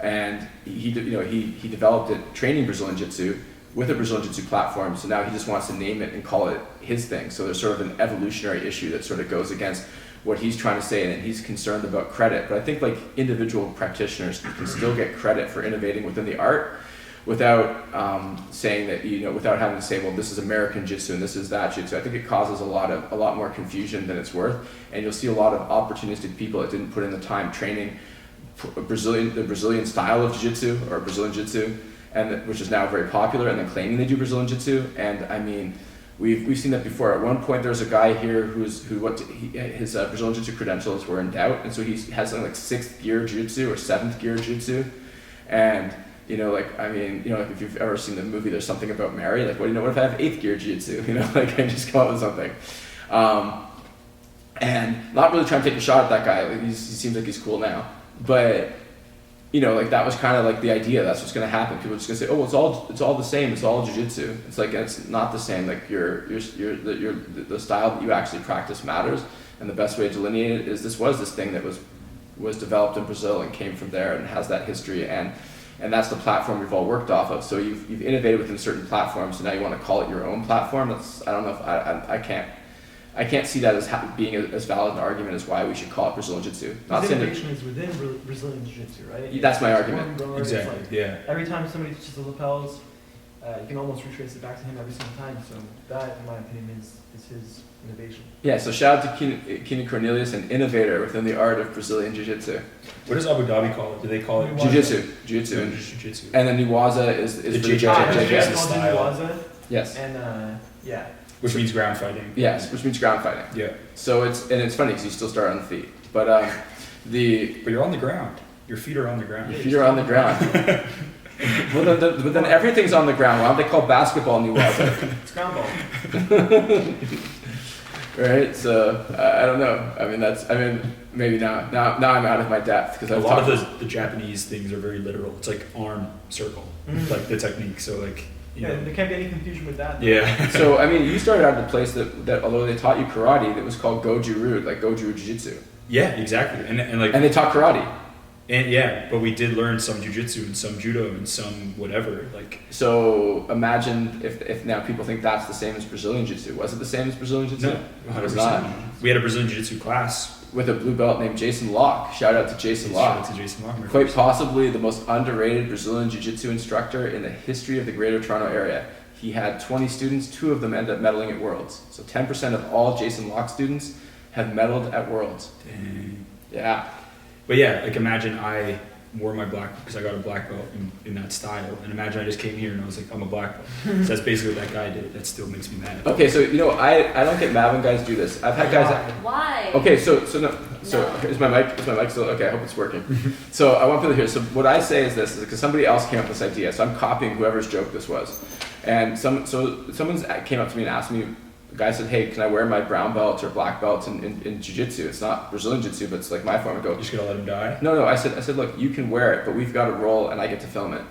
And he developed it training Brazilian Jiu-Jitsu with a Brazilian Jiu-Jitsu platform, so now he just wants to name it and call it his thing. So there's sort of an evolutionary issue that sort of goes against what he's trying to say, and he's concerned about credit. But I think like individual practitioners can still get credit for innovating within the art without saying that, without having to say, well, this is American Jiu-Jitsu and this is that Jiu-Jitsu. I think it causes a lot more confusion than it's worth, and you'll see a lot of opportunistic people that didn't put in the time training the Brazilian style of Jiu-Jitsu or Brazilian Jiu-Jitsu, which is now very popular, and then claiming they do Brazilian Jiu-Jitsu. And I mean, we've seen that before. At one point, there was a guy here his Brazilian Jiu-Jitsu credentials were in doubt, and so he has something like 6th gear Jiu-Jitsu or 7th gear Jiu-Jitsu. And if you've ever seen the movie There's Something About Mary, like, what if I have 8th gear Jiu-Jitsu? Like, I just come up with something. And not really trying to take a shot at that guy. Like, he seems like he's cool now, but. That was kind of like the idea. That's what's going to happen. People are just going to say, "Oh, it's all the same. It's all jiu-jitsu." It's like it's not the same. Like the style that you actually practice matters, and the best way to delineate it is this thing that was developed in Brazil and came from there and has that history, and that's the platform we've all worked off of. So you've innovated within certain platforms, so now you want to call it your own platform. I don't know if I can't see that as being as valid an argument as why we should call it Brazilian Jiu-Jitsu. Innovation is within Brazilian Jiu-Jitsu, right? That's my argument. Exactly. Yeah. Every time somebody teaches the lapels, you can almost retrace it back to him every single time. So that, in my opinion, is his innovation. Yeah. So shout out to Keenan Cornelius, an innovator within the art of Brazilian Jiu-Jitsu. What does Abu Dhabi call it? Do they call it Jiu-Jitsu? And then Nuwaza is the JJJ style. Yes. And yeah. Which means ground fighting. Yes, which means ground fighting. Yeah. So it's funny because you still start on the feet, but but you're on the ground. Your feet are on the ground. Your feet are on the ground. But then everything's on the ground. Why don't they call basketball Niwaza? It's ground ball. Right? So I don't know. I mean, maybe now I'm out of my depth because A lot of the Japanese things are very literal. It's like arm circle, like the technique. So like, you Yeah, know. there can't be any confusion with that. Yeah. So I mean, you started out at a place that although they taught you karate, that was called Goju-Ryu, like Goju Jiu-Jitsu, Yeah, exactly. And like, and they taught karate. and yeah, but we did learn some jiu-jitsu and some judo and some whatever. Like, So imagine if now people think that's the same as Brazilian Jiu-Jitsu. Was it the same as Brazilian Jiu-Jitsu? no, It was 100%. not. We had a Brazilian jiu-jitsu class. With a blue belt named Jason Locke. Shout out to Jason Shout Locke. out to Jason Locke. Quite possibly the most underrated Brazilian Jiu-Jitsu instructor in the history of the Greater Toronto Area. He had 20 students, 2 of them ended up medaling at Worlds. So 10% of all Jason Locke students have medaled at Worlds. Dang. Yeah. But yeah, like imagine I wore my black, because I got a black belt in that style, and imagine I just came here and I was like, I'm a black belt. So that's basically what that guy did. That still makes me mad. Okay, so I don't get mad when guys do this. I've had guys. Why? Okay, so No. is my mic still okay? I hope it's working. So I want people to hear. So what I say is this: because somebody else came up with this idea, so I'm copying whoever's joke this was, and someone came up to me and asked me. The guy said, "Hey, can I wear my brown belt or black belt in jiu-jitsu? It's not Brazilian jiu-jitsu, but it's like my form." I go, You just gotta let him die. "No. I said, look, you can wear it, but we've got a roll, and I get to film it.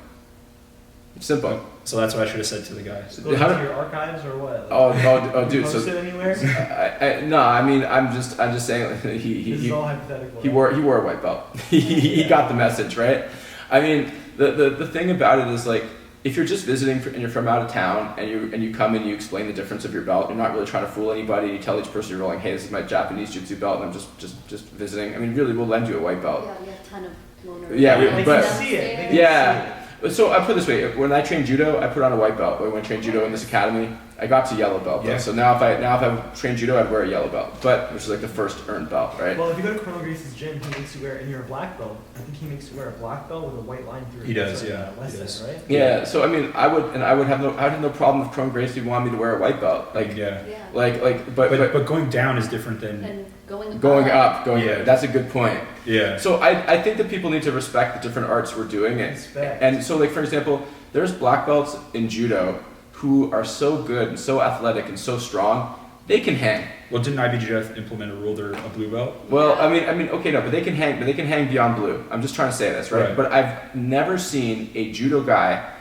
It's simple." So that's what I should have said to the guy. Go into How do- your archives or what? Oh, dude. Post So it anywhere? no, I mean, I'm just saying like, This is he all hypothetical. He wore a white belt. he got the message, right? I mean, the thing about it is like if you're just visiting and you're from out of town and you come and you explain the difference of your belt, you're not really trying to fool anybody. You tell each person you're rolling, hey, this is my Japanese jiu-jitsu belt, and I'm just visiting. I mean, really, we'll lend you a white belt. Yeah, we have a ton of loaners. Yeah, They but- can see it. They can Yeah. So I put it this way: when I trained judo, I put on a white belt. But when I trained judo in this academy, I got to yellow belt. Yeah. So now if I trained judo, I'd wear a yellow belt, but which is like the first earned belt, right? Well, if you go to Colonel Grace's gym, he makes you wear, and you're a black belt, I think he makes you wear a black belt with a white line through it. He does, That's yeah, West he End, does. right? Yeah, so I mean, I would have no problem if Chrome Gracie wanted me to wear a white belt, like, Yeah. Yeah. But going down is different than. And going going. Yeah. That's a good point. Yeah. So I think that people need to respect the different arts we're doing, Respect. and so like for example, there's black belts in judo who are so good and so athletic and so strong, they can hang. Well, didn't IBJJF implement a rule they're a blue belt? Well, I mean, okay, no, but they can hang beyond blue. I'm just trying to say this, right? Right. But I've never seen a judo guy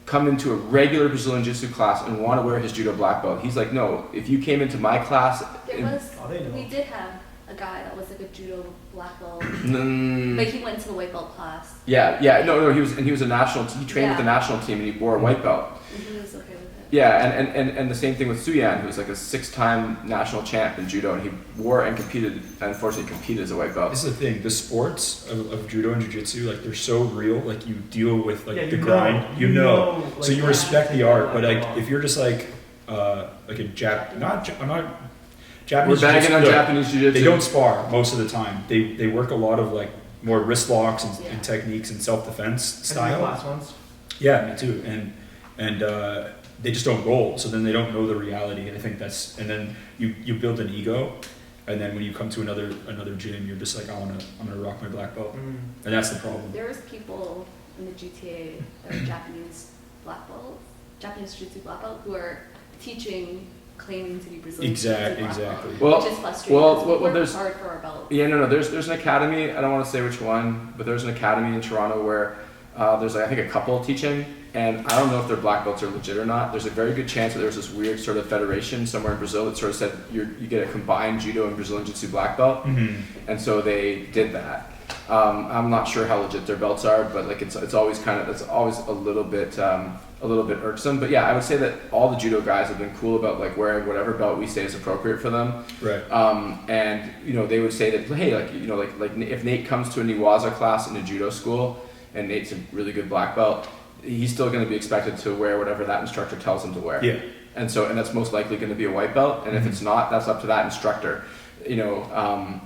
come into a regular Brazilian Jiu-Jitsu class and want to wear his judo black belt. He's like, no, if you came into my class, They We did have a guy that was like a judo black belt, mm, but he went to the white belt class. no, he was a national. He trained with the national team and he wore a white belt. And he was okay with it. Yeah, and the same thing with Suyan, who's like a 6-time national champ in judo, and he wore and competed, unfortunately competed as a white belt. This is the thing. The sports of judo and jiu-jitsu, like they're so real. Like you deal with like Yeah, the you grind. know, You you know. know, So like, you yeah, respect the yeah, art. But like yeah. if you're just like a I'm not Japanese. We're bagging on jiu-jitsu, Japanese jiu-jitsu. They don't spar most of the time. They work a lot of like more wrist locks and Yeah. techniques and self-defense style. Last ones. Yeah, me too. And they just don't roll. So then they don't know the reality. And I think and then you build an ego, and then when you come to another gym, you're just like, I'm gonna rock my black belt, and that's the problem. There was people in the GTA that were Japanese black belts, Japanese Jiu-Jitsu black belt, who are teaching, claiming to be Brazilian Exactly. Jiu-Jitsu black belt, Well- which is frustrating. well, because well, we work there's- hard for our belt. Yeah, no, there's an academy, I don't want to say which one, but there's an academy in Toronto where there's like, I think a couple teaching, and I don't know if their black belts are legit or not. There's a very good chance that there's this weird sort of federation somewhere in Brazil that sort of said you get a combined judo and Brazilian Jiu-Jitsu black belt, and so they did that. I'm not sure how legit their belts are, but like it's always a little bit irksome. But yeah, I would say that all the judo guys have been cool about like wearing whatever belt we say is appropriate for them. Right. And they would say that, hey, like if Nate comes to a Niwaza class in a judo school and Nate's a really good black belt, he's still going to be expected to wear whatever that instructor tells him to wear. Yeah. And that's most likely going to be a white belt. And if it's not, that's up to that instructor. I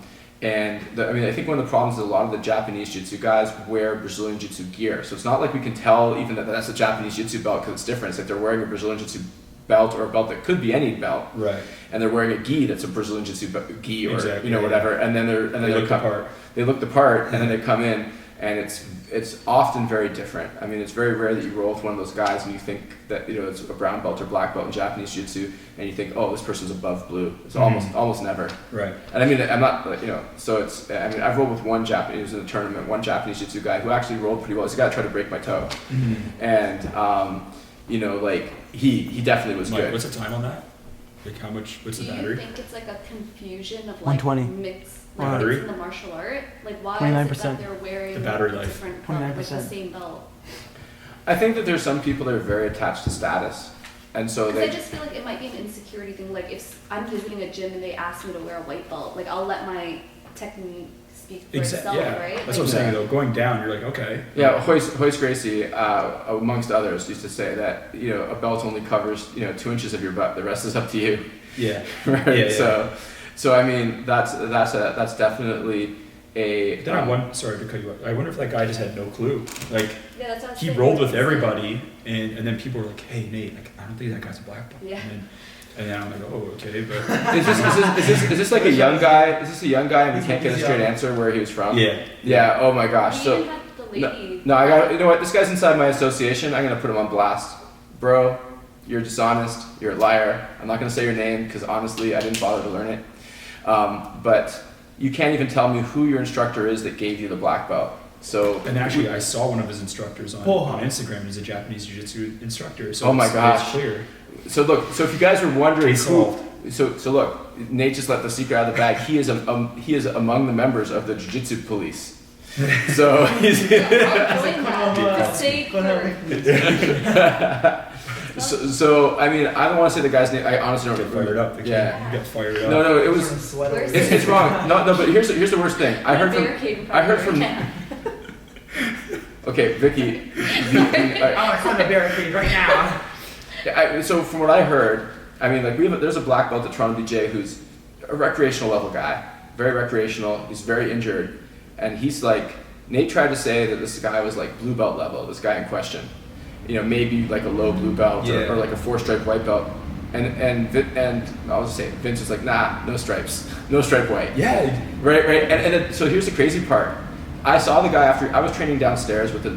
think one of the problems is a lot of the Japanese Jiu-Jitsu guys wear Brazilian Jiu-Jitsu gear. So it's not like we can tell even that that's a Japanese Jiu-Jitsu belt because it's different. It's like they're wearing a Brazilian Jiu-Jitsu belt or a belt that could be any belt. Right. And they're wearing a gi that's a Brazilian Jiu-Jitsu gi or Exactly, whatever. And then they look the part. They look the part and then they come in and it's often very different. I mean, it's very rare that you roll with one of those guys and you think that, you know, it's a brown belt or black belt in Japanese Jiu-Jitsu, and you think, oh, this person's above blue. It's almost never. Right. And I mean, I'm not, you know, so it's, I mean, I've rolled with one Japanese in the tournament, one Japanese Jiu-Jitsu guy who actually rolled pretty well. He's a guy that tried to break my toe. And, you know, like, he definitely was good. What's the time on that? Like, what's the battery? Do you think it's like a confusion of 120. mixed, Battery? mixing the martial art? Like, why 29%. is it that they're wearing The battery life. different belt, like the 29%. same belt? I think that there's some people that are very attached to status. And so Because I they, just feel like it might be an insecurity thing. Like, if I'm visiting a gym and they ask me to wear a white belt, like, I'll let my technique speak for itself, Yeah. right? That's what I'm saying though. Going down, you're like, okay. yeah, Hoist Gracie, amongst others, used to say that, you know, a belt only covers, you know, 2 inches of your butt. The rest is up to you. Yeah. Right. Yeah. So I mean, that's definitely a. Then sorry to cut you off. I wonder if that guy just had no clue. Like, Yeah, that's what I was he thinking. rolled with everybody, and then people were like, "Hey, Nate, like, I don't think that guy's a black belt." Yeah. And then I'm like, "Oh, okay," but Is this like a young guy? Is this a young guy and we can't get a straight answer where he was from? yeah. Yeah. Oh my gosh. We So even had the lady. no, I got. You know what? This guy's inside my association. I'm gonna put him on blast, bro. You're dishonest. You're a liar. I'm not gonna say your name because honestly, I didn't bother to learn it. But you can't even tell me who your instructor is that gave you the black belt. So. And actually, I saw one of his instructors on Instagram. He's a Japanese jiu-jitsu instructor. So Oh my gosh. it's clear. So look. So if you guys were wondering Case who. solved. So look. Nate just let the secret out of the bag. He is among the members of the Jiu-Jitsu police. So he's. Join that. The safe word. So I mean, I don't want to say the guy's name. I honestly don't Get fired remember. up. Yeah. You got fired up. No, it was. Sweater. It's wrong. No, but here's the worst thing. I heard from. Yeah. Okay, Vicky. Alex on the barricade right now. So from what I heard, I mean, like there's a black belt at Toronto BJJ who's a recreational level guy, very recreational. He's very injured, and he's like, Nate tried to say that this guy was like blue belt level. This guy in question, you know, maybe like a low blue belt or like a 4-stripe white belt. And I'll just say Vince was like, nah, no stripes, no stripe white. Yeah. Right. And then, so here's the crazy part. I saw the guy after I was training downstairs with a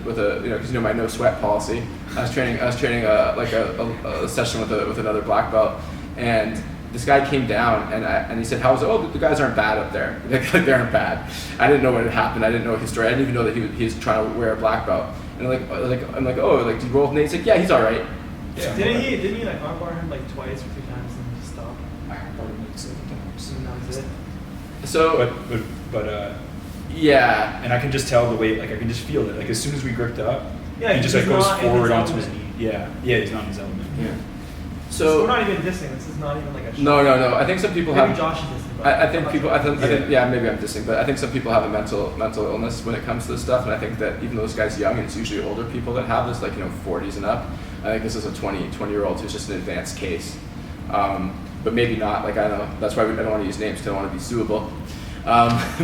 you know, because you know my no sweat policy. I was training like a session with another black belt, and this guy came down and he said, "How was it?" "Oh, the guys aren't bad up there. Like they aren't bad." I didn't know what had happened. I didn't know his story. I didn't even know that he was trying to wear a black belt. And I'm like, "Oh, like do you roll with Nate?" He's like, "Yeah, he's all right." Yeah. Didn't he like armbar him like twice or 3 times and just stop? I heard him like 7 times. And that was it. So But yeah, and I can just tell the way, like I can just feel it. Like as soon as we gripped up, Yeah, he just like he's goes not in forward his onto his element. knee. Yeah, he's not in his element. yeah. So we're So not even dissing. This is not even like a shot. no. I think some people Maybe have. Josh is dissing. but I think I'm people. not I sure. think yeah, maybe I'm dissing, but I think some people have a mental illness when it comes to this stuff, and I think that even though this guy's young, and it's usually older people that have this, like 40s and up. I think this is a 20-year-old who's just an advanced case, but maybe not. Like I don't know. That's why I don't want to use names because I don't want to be suable.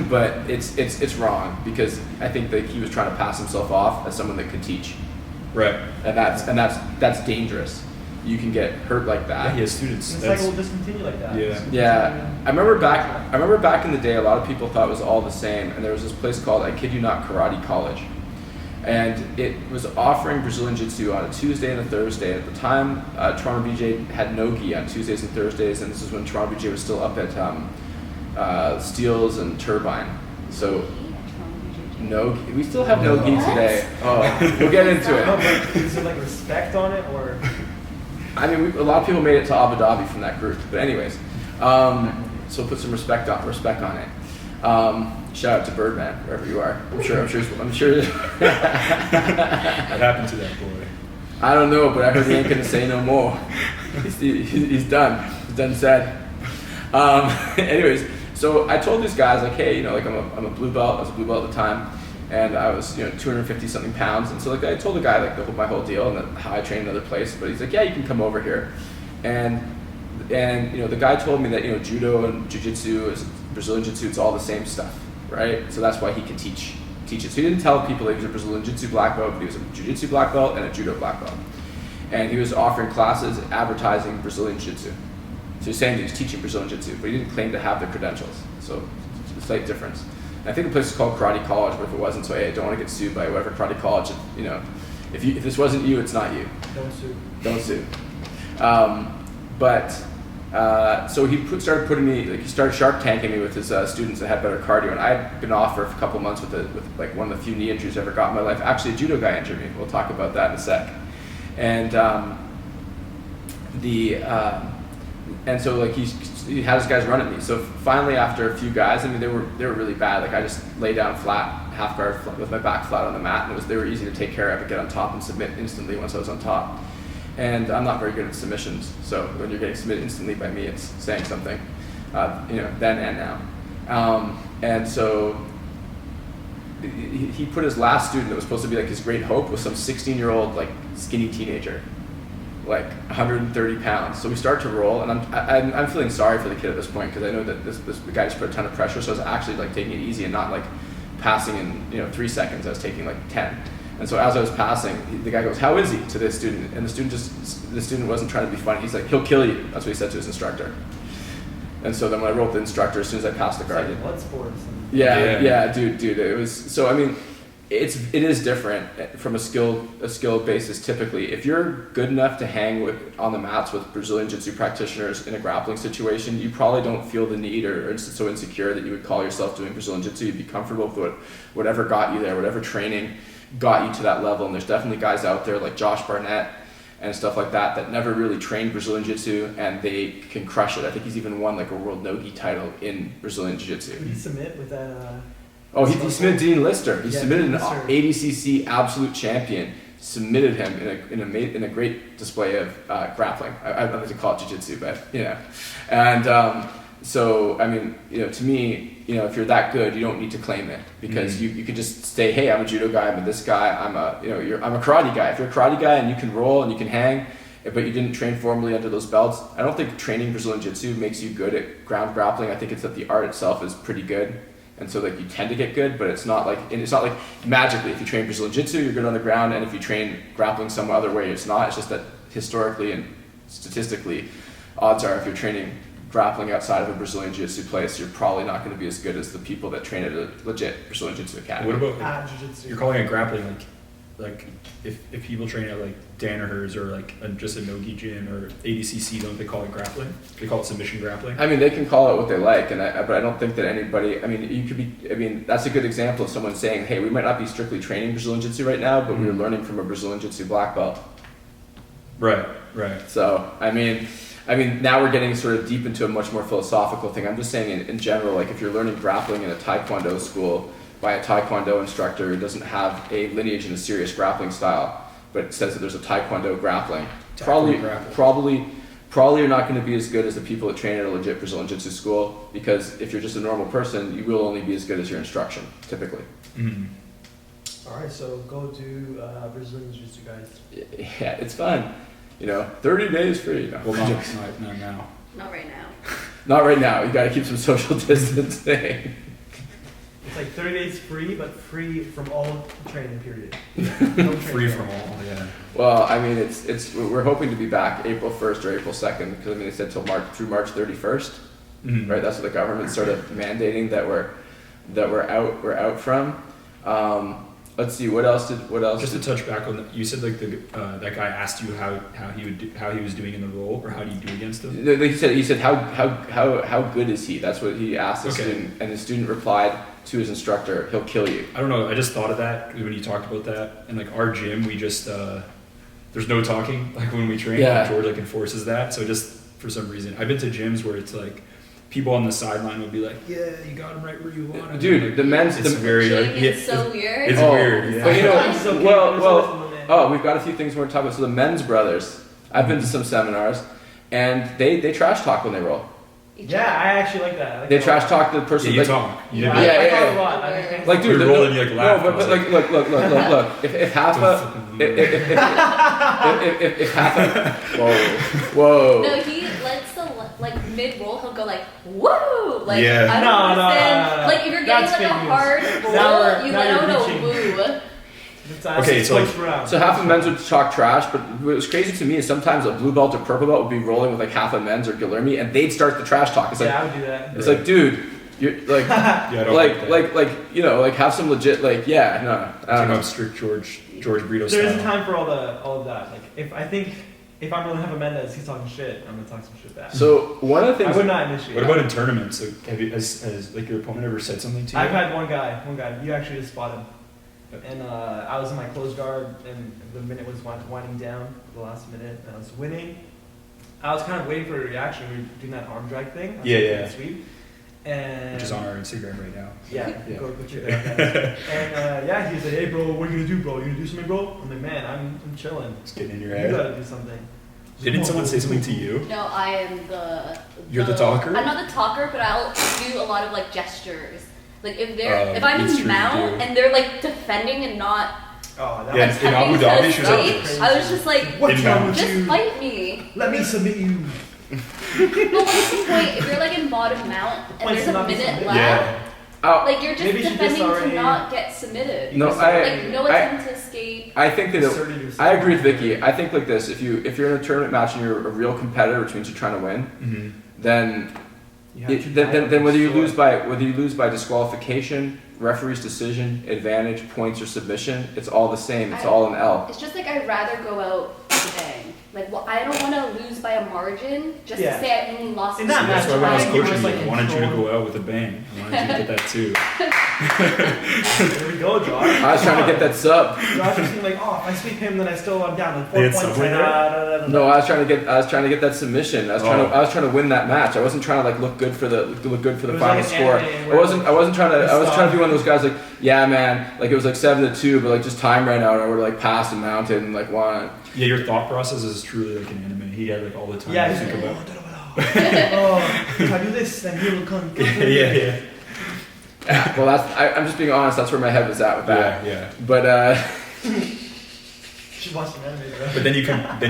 But it's wrong because I think that he was trying to pass himself off as someone that could teach, Right. and that's dangerous. You can get hurt like that. Yeah, he has students. And the cycle will just continue like that. Yeah. Just Yeah, continue. I remember back in the day, a lot of people thought it was all the same, and there was this place called, I kid you not, Karate College, and it was offering Brazilian Jiu-Jitsu on a Tuesday and a Thursday. At the time, Toronto BJJ had no gi on Tuesdays and Thursdays, and this is when Toronto BJJ was still up at Steels and Turbine. So no, gi. We still have no gi today. Oh, we'll get into No, it. but is there like respect on it or? I mean, a lot of people made it to Abu Dhabi from that group, but anyways, so put some respect on it. Shout out to Birdman wherever you are. I'm sure. What happened to that boy? I don't know, but I heard he ain't gonna say no more. He's done. He's done said. Anyways, so I told these guys like, hey, like I'm a blue belt. I was a blue belt at the time, and I was 250 something pounds. And so like I told the guy like my whole deal and how I trained another place. But he's like, yeah, you can come over here, and the guy told me that judo and jiu-jitsu is Brazilian jiu-jitsu. It's all the same stuff, right? So that's why he can teach it. So he didn't tell people that he was a Brazilian jiu-jitsu black belt, but he was a jiu-jitsu black belt and a judo black belt. And he was offering classes advertising Brazilian jiu-jitsu. So he's saying that he was teaching Brazilian jiu-jitsu, but he didn't claim to have the credentials. So it's a slight difference. I think the place is called Karate College, but if it wasn't, so hey, I don't want to get sued by whoever Karate College. You know, if this wasn't you, it's not you. Don't sue. So he started putting me, like he started Shark Tanking me with his students that had better cardio, and I'd been off for a couple months with like one of the few knee injuries I ever got in my life. Actually, a judo guy injured me. We'll talk about that in a sec. And so like he had his guys run at me. So finally, after a few guys, I mean they were really bad. Like I just lay down flat, half guard with my back flat on the mat, and they were easy to take care of. I could get on top and submit instantly once I was on top. And I'm not very good at submissions, so when you're getting submitted instantly by me, it's saying something, then and now. And so he put his last student that was supposed to be like his great hope with some 16-year-old like skinny teenager, like 130 pounds. So we start to roll, and I'm feeling sorry for the kid at this point because I know that the guy just put a ton of pressure. So I was actually like taking it easy and not like passing in 3 seconds. I was taking like 10. And so as I was passing, the guy goes, "How is he?" to this student, and the student wasn't trying to be funny. He's like, "He'll kill you." That's what he said to his instructor. And so then when I rolled the instructor, as soon as I passed the guard, it's like blood sports. Yeah, dude. It was so. I mean, it is different from a skill basis. Typically, if you're good enough to hang on the mats with Brazilian Jiu-Jitsu practitioners in a grappling situation, you probably don't feel the need or so insecure that you would call yourself doing Brazilian Jiu-Jitsu. You'd be comfortable with whatever got you there, whatever training got you to that level. And there's definitely guys out there like Josh Barnett and stuff like that never really trained Brazilian Jiu-Jitsu, and they can crush it. I think he's even won like a world no-gi title in Brazilian Jiu-Jitsu. Did he submit with that? He submitted Dean Lister. He submitted an Lister. ADCC absolute champion. Submitted him in a great display of grappling. I don't like to call it jiu-jitsu, but and so I mean, to me, if you're that good, you don't need to claim it because you could just say, hey, I'm a judo guy, I'm a this guy, I'm a karate guy. If you're a karate guy and you can roll and you can hang, but you didn't train formally under those belts, I don't think training Brazilian Jiu-Jitsu makes you good at ground grappling. I think it's that the art itself is pretty good. And so like you tend to get good, but it's not like magically if you train Brazilian Jiu-Jitsu, you're good on the ground, and if you train grappling some other way, it's not. It's just that historically and statistically, odds are if you're training grappling outside of a Brazilian Jiu-Jitsu place, you're probably not going to be as good as the people that train at a legit Brazilian Jiu-Jitsu academy. What about Jiu-Jitsu? You're calling it grappling, like if people train at like Danaher's or like just a no-gi gym or ADCC, don't they call it grappling? They call it submission grappling. I mean, they can call it what they like, but I don't think that anybody. I mean, you could be. I mean, that's a good example of someone saying, "Hey, we might not be strictly training Brazilian Jiu-Jitsu right now, but we're learning from a Brazilian Jiu-Jitsu black belt." Right. So I mean, now we're getting sort of deep into a much more philosophical thing. I'm just saying in general, like if you're learning grappling in a Taekwondo school by a Taekwondo instructor who doesn't have a lineage in a serious grappling style, but says that there's a Taekwondo grappling, probably you're not going to be as good as the people that train at a legit Brazilian Jiu-Jitsu school, because if you're just a normal person, you will only be as good as your instruction, typically. Mm-hmm. All right, so go do Brazilian Jiu-Jitsu, guys. Yeah, it's fun. 30 days free. No. Well, not now. Not right now. Not right now. You got to keep some social distancing. It's like 30 days free, but free from all training period. Free from all, yeah. Well, I mean, we're hoping to be back April 1st or April 2nd, because they said through March 31st, right? That's what the government's sort of mandating that we're out from. Let's see, what else? Just to touch back on that, you said like that guy asked you how he was doing in the role, or how do you do against him? He said how good is he? That's what he asked the student, and the student replied to his instructor, "He'll kill you." I don't know. I just thought of that when you talked about that, and like our gym, we just there's no talking like when we train. Yeah. George like enforces that. So just for some reason, I've been to gyms where it's like people on the sideline would be like, "Yeah, you got him right where you want him." Dude, like, the men's it's very like It's so weird. It's weird. Yeah. But we've got a few things we're talking about. So the men's brothers, I've been to some seminars, and they trash talk when they roll. Yeah, I actually like that. They trash talk the person. Yeah, you like, talk. Yeah. Yeah. A lot. Like, dude, you're rolling, you like laugh. No, but like, look. If half whoa. No, he lets the mid roll. He'll go like woo. Like Yeah. I don't understand. No. Like if you're getting That's like a fake news. hard roll, you let out a reaching. woo. Okay, so So half of men's would talk trash, but what was crazy to me is sometimes a blue belt or purple belt would be rolling with like half of men's or Guillermi, and they'd start the trash talk. It's like, I would do that. it's like, dude, You're like, Yeah, I don't like you know, like have some legit like yeah, no. I don't know. Strict George Brito There isn't style. time for all of that. Like if I'm really having Mendez, he's talking shit. I'm gonna talk some shit back. So one of the things I would not initiate. What about in tournaments? Like, has like your opponent ever said something to you? I've had one guy. You actually just spotted him. And I was in my closed guard, and the minute was winding down, the last minute, and I was winning. I was kind of waiting for a reaction. We were doing that arm drag thing. Yeah. Sweep. And Which is on our Instagram right now. Yeah, Yeah. Go check that out, guys. And he was like, "Hey, bro, what are you gonna do, bro? You gonna do something, bro?" I'm like, "Man, I'm chilling. It's getting in your You head. gotta do something." Didn't someone say something to you? No, I am the. You're the talker? I'm not the talker, but I'll do a lot of like gestures. Like if Oh, I'm it's in true, mount you do. and they're like defending and not Oh, that Yeah, was in Abu Dhabi, she was like, crazy. I was just like, "What's in wrong mount. with just you? fight me. Let me submit you." But what's the point if you're like in bottom mount and Points there's to a not be minute submitted. left? Yeah. Oh, Like you're just Maybe she just defending already- to not get submitted. no, Like no attempt to escape. I think that Asserted yourself. I agree with Vicky. I think like this: if you're in a tournament match and you're a real competitor, which means you're trying to win, Mm-hmm. then You have to then whether you lose by disqualification, referee's decision, advantage, points, or submission, it's all the same. It's all an L. It's just like I'd rather go out with a bang. Like, well, I don't want to lose by a margin just Yeah. to say I only lost. In by that That's match, why when I was you were coaching like you, I wanted you to controlling- go out with a bang. I wanted you to get that too. There we go, Josh. I was trying to get that sub. Josh was being like, "Oh, if I sweep him, then I'm down like 4 They had points." Subway there? No, I was trying to get that submission. I was trying to win that match. I wasn't trying to like look good for the It was final like an score. anime I wasn't trying to. I was trying to be one of those guys like, yeah, man. Like it was like 7-2, but like just time ran out. I would have like passed and mounted and like won. Yeah, your thought process is truly like an anime. He had like all the time Yeah, to he's think like, about. "Oh, if I do this, then he will come." Yeah. Yeah, well, I'm just being honest. That's where my head was at with that. Yeah. But She watched an anime, bro. But then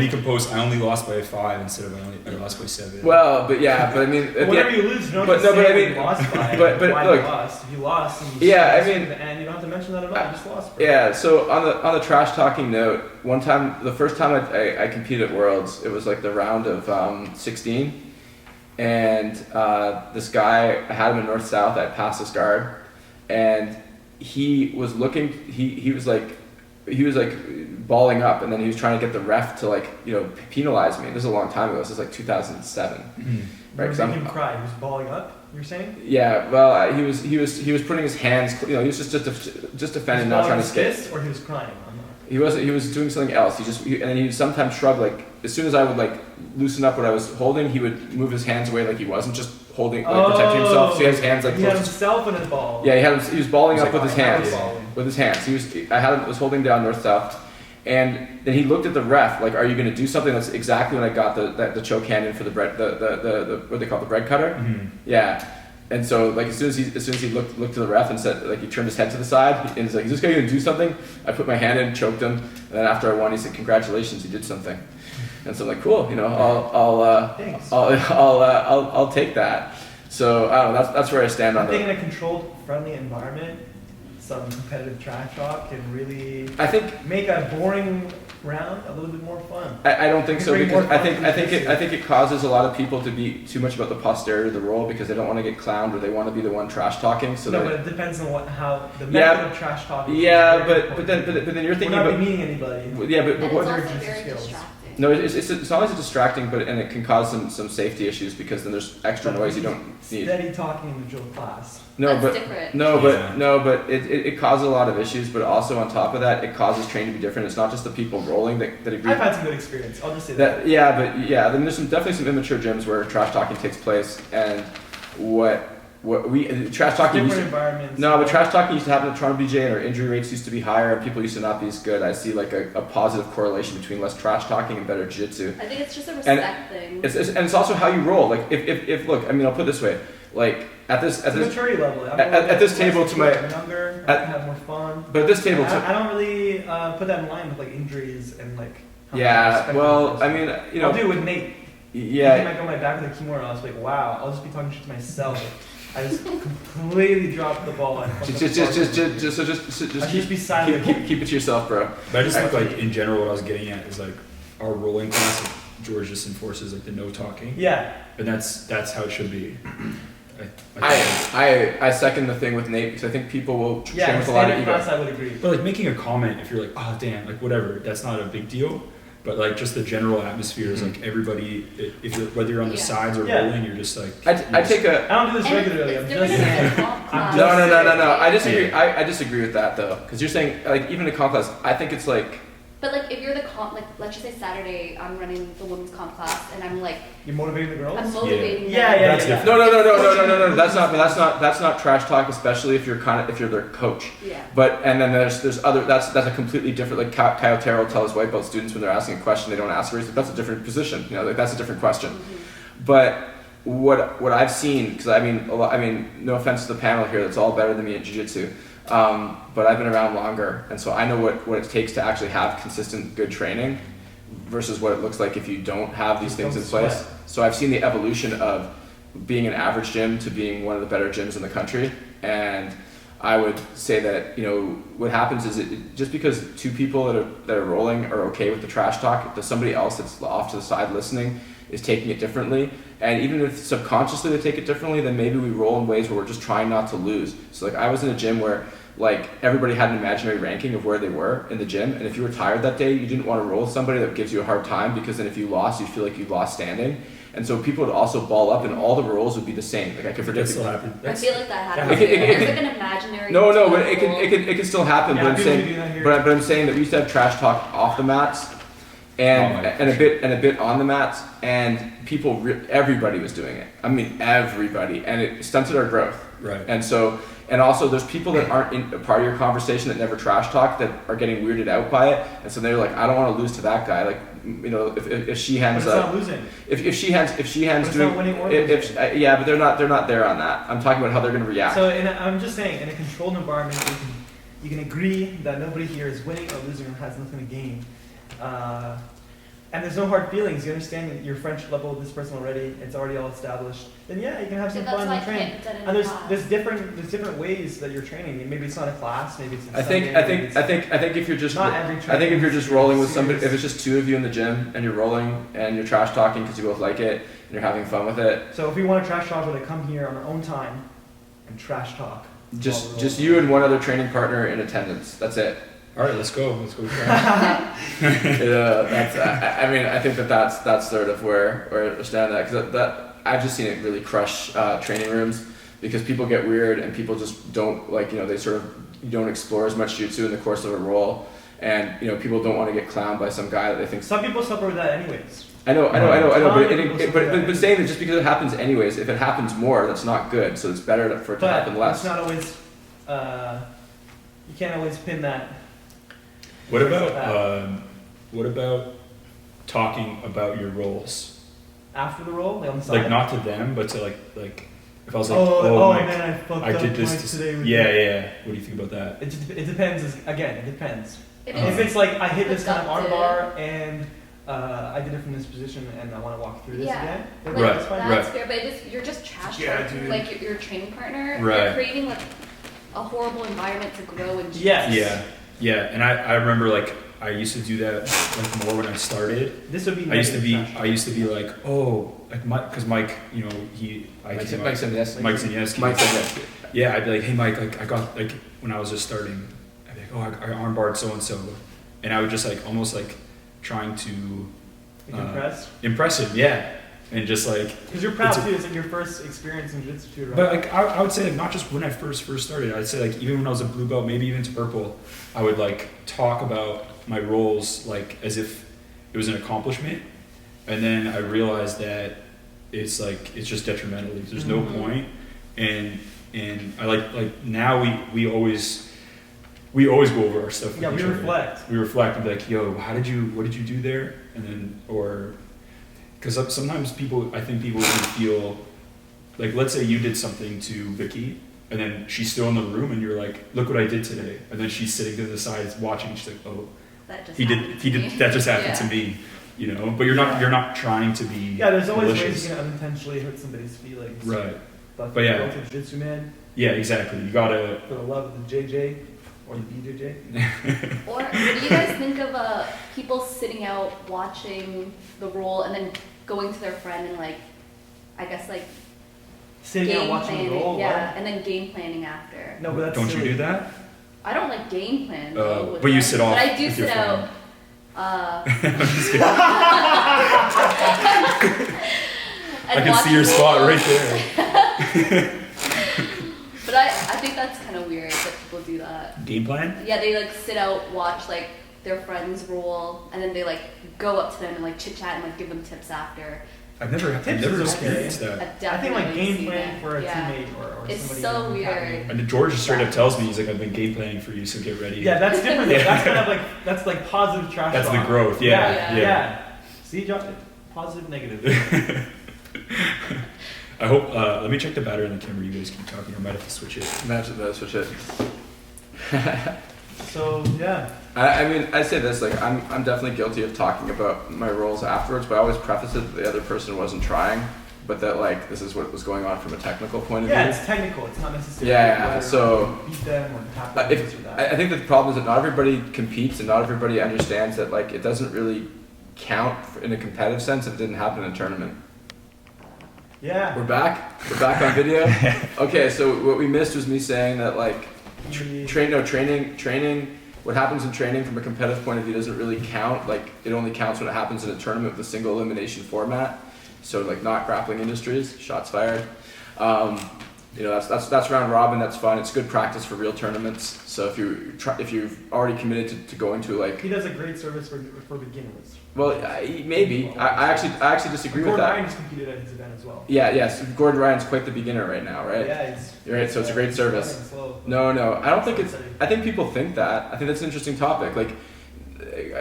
you can post, I only lost by 5 instead of I lost by 7. well, but yeah, but I mean, at the Whatever end- you lose, you don't but just no, say but I what mean- you lost by. but why look- you lost. If you lost, and you Yeah, I lost mean- and you don't have to mention that at all. You just lost. Bro. yeah. So on the trash talking note, one time, the first time I competed at Worlds, it was like the round of 16, and this guy, I had him in North South. I passed this guard, and he was looking. He was like balling up, and then he was trying to get the ref to like penalize me. This is a long time ago. This is like 2007, Mhm. right? 'Cause Making him cry. He was balling up. You're saying? yeah. Well, he was putting his hands. He was just defending, not trying to skate. Or he was crying. I'm not. He wasn't. He was doing something else. And then he would sometimes shrug. Like as soon as I would like loosen up what I was holding, he would move his hands away, like he wasn't just holding, like protecting himself. So he had his hands like He had close. himself in his ball. Yeah, he was balling He's up like, with his I hands. was balling. With his hands. I was holding down north south, and then he looked at the ref like, "Are you going to do something?" That's exactly when I got the choke hand in for the bread, the what they call it, the bread cutter. Mhm. Yeah. And so, like, as soon as he looked to the ref and said, like, he turned his head to the side, and he's like, "Is this guy gonna do something?" I put my hand in, choked him, and then after I won, he said, "Congratulations, you did something." And so I'm like, "Cool, Thanks. I'll take that." So I don't know. That's where I stand I on think in the. a controlled, friendly environment, some competitive trash talk can really I think make a boring round a little bit more fun. I don't think You so bring because more I fun think to the I think it, jiu-jitsu. I think it causes a lot of people to be too much about the posterity of the role because they don't want to get clowned or they want to be the one trash talking. So No, they- but it depends on how the method Yeah. of trash talking. is yeah, very but then important. but then you're We're thinking not about demeaning anybody. yeah, but And what it's are also your very skills? distracting. no, it's not only distracting, but and it can cause some safety issues because then there's extra noise you don't need. Steady talking in the drill class. No, That's but different. no, but it causes a lot of issues. But also on top of that, it causes training to be different. It's not just the people rolling that agree. I've had some good experience. I'll just say that. That yeah, but yeah, then there's definitely some immature gyms where trash talking takes place, and what we trash talking. Different environments. No, but trash talking used to happen at Toronto BJJ, and our injury rates used to be higher, and people used to not be as good. I see like a positive correlation between less trash talking and better jiu-jitsu. I think it's just a respect thing. It's also how you roll. Like if look, I mean, I'll put it this way, like at It's a this, maturity level. I'm at this table to my- I'm younger. I can have more fun. but at this table, to, I don't really put that in line with like injuries and like. how much yeah. respect Well, the I person. mean, you I'll know, do it with Nate. yeah. He might go my back with a kimura. I was like, wow. I'll just be talking shit to myself. I just completely dropped the ball. And Just I should just be silent. keep it to yourself, bro. But I just think like in general what I was getting at is like our rolling class, like, George just enforces like the no talking. Yeah. And that's how it should be. I second the thing with Nate because I think people will train with a lot of ego. I would agree. But like making a comment, if you're like, oh damn, like whatever, that's not a big deal. But like just the general atmosphere is like everybody, if you're, whether you're on the sides or rolling, you're just like. I don't do this regularly. I'm just saying. No. I disagree. Yeah. I disagree with that though, because you're saying like even the comp class. I think it's like. But like if you're the comp, like let's just say Saturday, I'm running the women's comp class, and I'm like. You're motivating the girls. I'm motivating them. Yeah. No. That's not trash talk, especially if you're their coach. Yeah. But and then there's other that's a completely different. Like Kyle Terrell tells white belt students when they're asking a question they don't ask race. That's a different position. You know, like that's a different question. Mm-hmm. But what I've seen, because I mean, no offense to the panel here, that's all better than me at jiu-jitsu. But I've been around longer, and so I know what it takes to actually have consistent good training versus what it looks like if you don't have these things in place. So I've seen the evolution of being an average gym to being one of the better gyms in the country, and I would say that, you know, what happens is just because two people that are rolling are okay with the trash talk, if somebody else that's off to the side listening is taking it differently, and even if subconsciously they take it differently, then maybe we roll in ways where we're just trying not to lose. So like I was in a gym where like everybody had an imaginary ranking of where they were in the gym, and if you were tired that day, you didn't want to roll with somebody that gives you a hard time, because then if you lost, you feel like you lost standing. And so people would also ball up, and all the rolls would be the same. Like I could predict. I feel like that happens. There's like an imaginary. No, but it can still happen. But I'm saying that we used to have trash talk off the mats, and a bit on the mats, and everybody was doing it. I mean, everybody, and it stunted our growth. Right. And also there's people that aren't in a part of your conversation that never trash talk that are getting weirded out by it, and so they're like, I don't want to lose to that guy. Like, you know, if Sheehan's not losing. If Sheehan's but doing, not winning or yeah, but they're not there on that. I'm talking about how they're going to react. So I'm just saying, in a controlled environment, you can agree that nobody here is winning or losing or has nothing to gain. And there's no hard feelings. You understand your friendship level with this person already. It's already all established. Then yeah, you can have some fun and train. And there's different ways that you're training. Maybe it's not a class. Maybe it's. I think if you're just rolling with somebody, if it's just two of you in the gym and you're rolling and you're trash talking because you both like it and you're having fun with it. So if we want to trash talk, they come here on their own time and trash talk. Just you and one other training partner in attendance. That's it. All right, let's go. Let's go. That's. I mean, I think that's sort of where I stand at, because that I've just seen it really crush training rooms, because people get weird and people just don't, like, you know, they sort of don't explore as much jiu-jitsu in the course of a roll, and you know, people don't want to get clowned by some guy that they think. Some people suffer with that anyways. I know, but saying that just because it happens anyways, if it happens more, that's not good. So it's better for it to happen less. It's not always. You can't always pin that. What about talking about your roles after the roll, like on the side? Like not to them, but to like if I was like, Mike, man, I fucked up did this today. Yeah. What do you think about that? It depends. Again, it depends. If it's like I hit this kind of arm bar and I did it from this position and I want to walk through this again. Like, right. That's fair, but you're just trash talking like your training partner. Right. You're creating like a horrible environment to grow in. Yes. Yeah, and I remember like I used to do that like more when I started. This would be. I used to be like, oh, like because Mike, you know, Mike Zanieski. Yeah, I'd be like, hey Mike, like I got like when I was just starting, I'd be like, oh, I armbarred so and so, and I would just like almost like trying to impress him, yeah. And just like, because you're proud too, it's like your first experience in jiu-jitsu too, right? But like I would say like not just when I first started, I'd say like even when I was a blue belt, maybe even to purple, I would like talk about my roles like as if it was an accomplishment, and then I realized that it's just detrimental. There's no point, and I like now we always go over our stuff. Yeah, we reflect. We reflect and be like, yo, what did you do there? And then because sometimes I think people can feel like, let's say you did something to Vicky, and then she's still in the room, and you're like, look what I did today, and then she's sitting to the side watching, and she's like, oh, that just happened to me, you know. But you're not trying to be. Yeah, there's always malicious. ways you can unintentionally hurt somebody's feelings. Right. But yeah, go to jiu-jitsu, man. Yeah, exactly. You gotta for the love of the JJ. Or the BJJ. Or what do you guys think of people sitting out watching the roll and then going to their friend and like, I guess like Sitting down watching the roll. Yeah, and then game planning after. No, but that's Don't silly. you do that? I don't like game plan. Though, with but you them, sit off. But I do with your sit phone. out. I'm just kidding. I and can watch see your the spot roll. right there. But I think that's kind of weird that people do that. Game plan? Yeah, they like sit out, watch like their friends roll, and then they like go up to them and like chit chat and like give them tips after. I've never Tips is okay. experienced that. I've I think definitely like game seen plan it. for a Yeah. teammate or It's somebody. so in the weird. academy. And George just straight up tells me, he's like, I've been game planning for you, so get ready. Yeah, that's different. Yeah. That's kind of like that's like positive trash That's the talk. growth, yeah. Yeah. See, John, positive, negative. I hope, let me check the battery on the camera, you guys keep talking, I might have to switch it. Imagine that, switch it. So yeah, I mean, I say this, like, I'm definitely guilty of talking about my roles afterwards, but I always preface it that the other person wasn't trying, but that, like, this is what was going on from a technical point of yeah, view. it's technical. It's not necessarily Yeah, whether so, you beat them or tap them this or that. I think that the problem is that not everybody competes and not everybody understands that, like, it doesn't really count in a competitive sense if it didn't happen in a tournament. Yeah. We're back on video. Okay, so what we missed was me saying that, like, training, what happens in training from a competitive point of view doesn't really count. Like, it only counts when it happens in a tournament with a single elimination format. So, like, not grappling industries, shots fired. You know, that's round robin, that's fun. It's good practice for real tournaments. So if you've already committed to going to, like, He does a great service for beginners. well, maybe. I actually disagree with Gordon that. Ryan just competed at his event as well. Yeah, yes. Gordon Ryan's quite the beginner right now, right? Yeah, he's. You're right, so it's a great he's service. running slow. No, I don't think it's. I think people think that. I think that's an interesting topic. Like,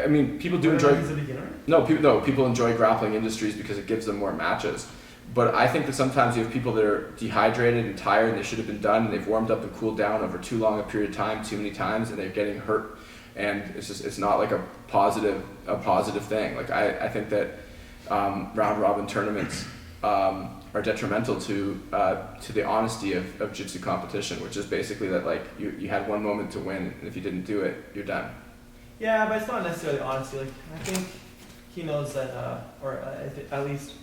I mean, people do Gordon enjoy. Ryan's a beginner. People enjoy grappling industries because it gives them more matches. But I think that sometimes you have people that are dehydrated and tired and they should have been done and they've warmed up and cooled down over too long a period of time, too many times, and they're getting hurt. And it's not like a positive thing. Like, I think that round robin tournaments are detrimental to the honesty of jiu-jitsu competition, which is basically that, like, you had one moment to win, and if you didn't do it, you're done. Yeah, but it's not necessarily honesty. Like, I think he knows that, at least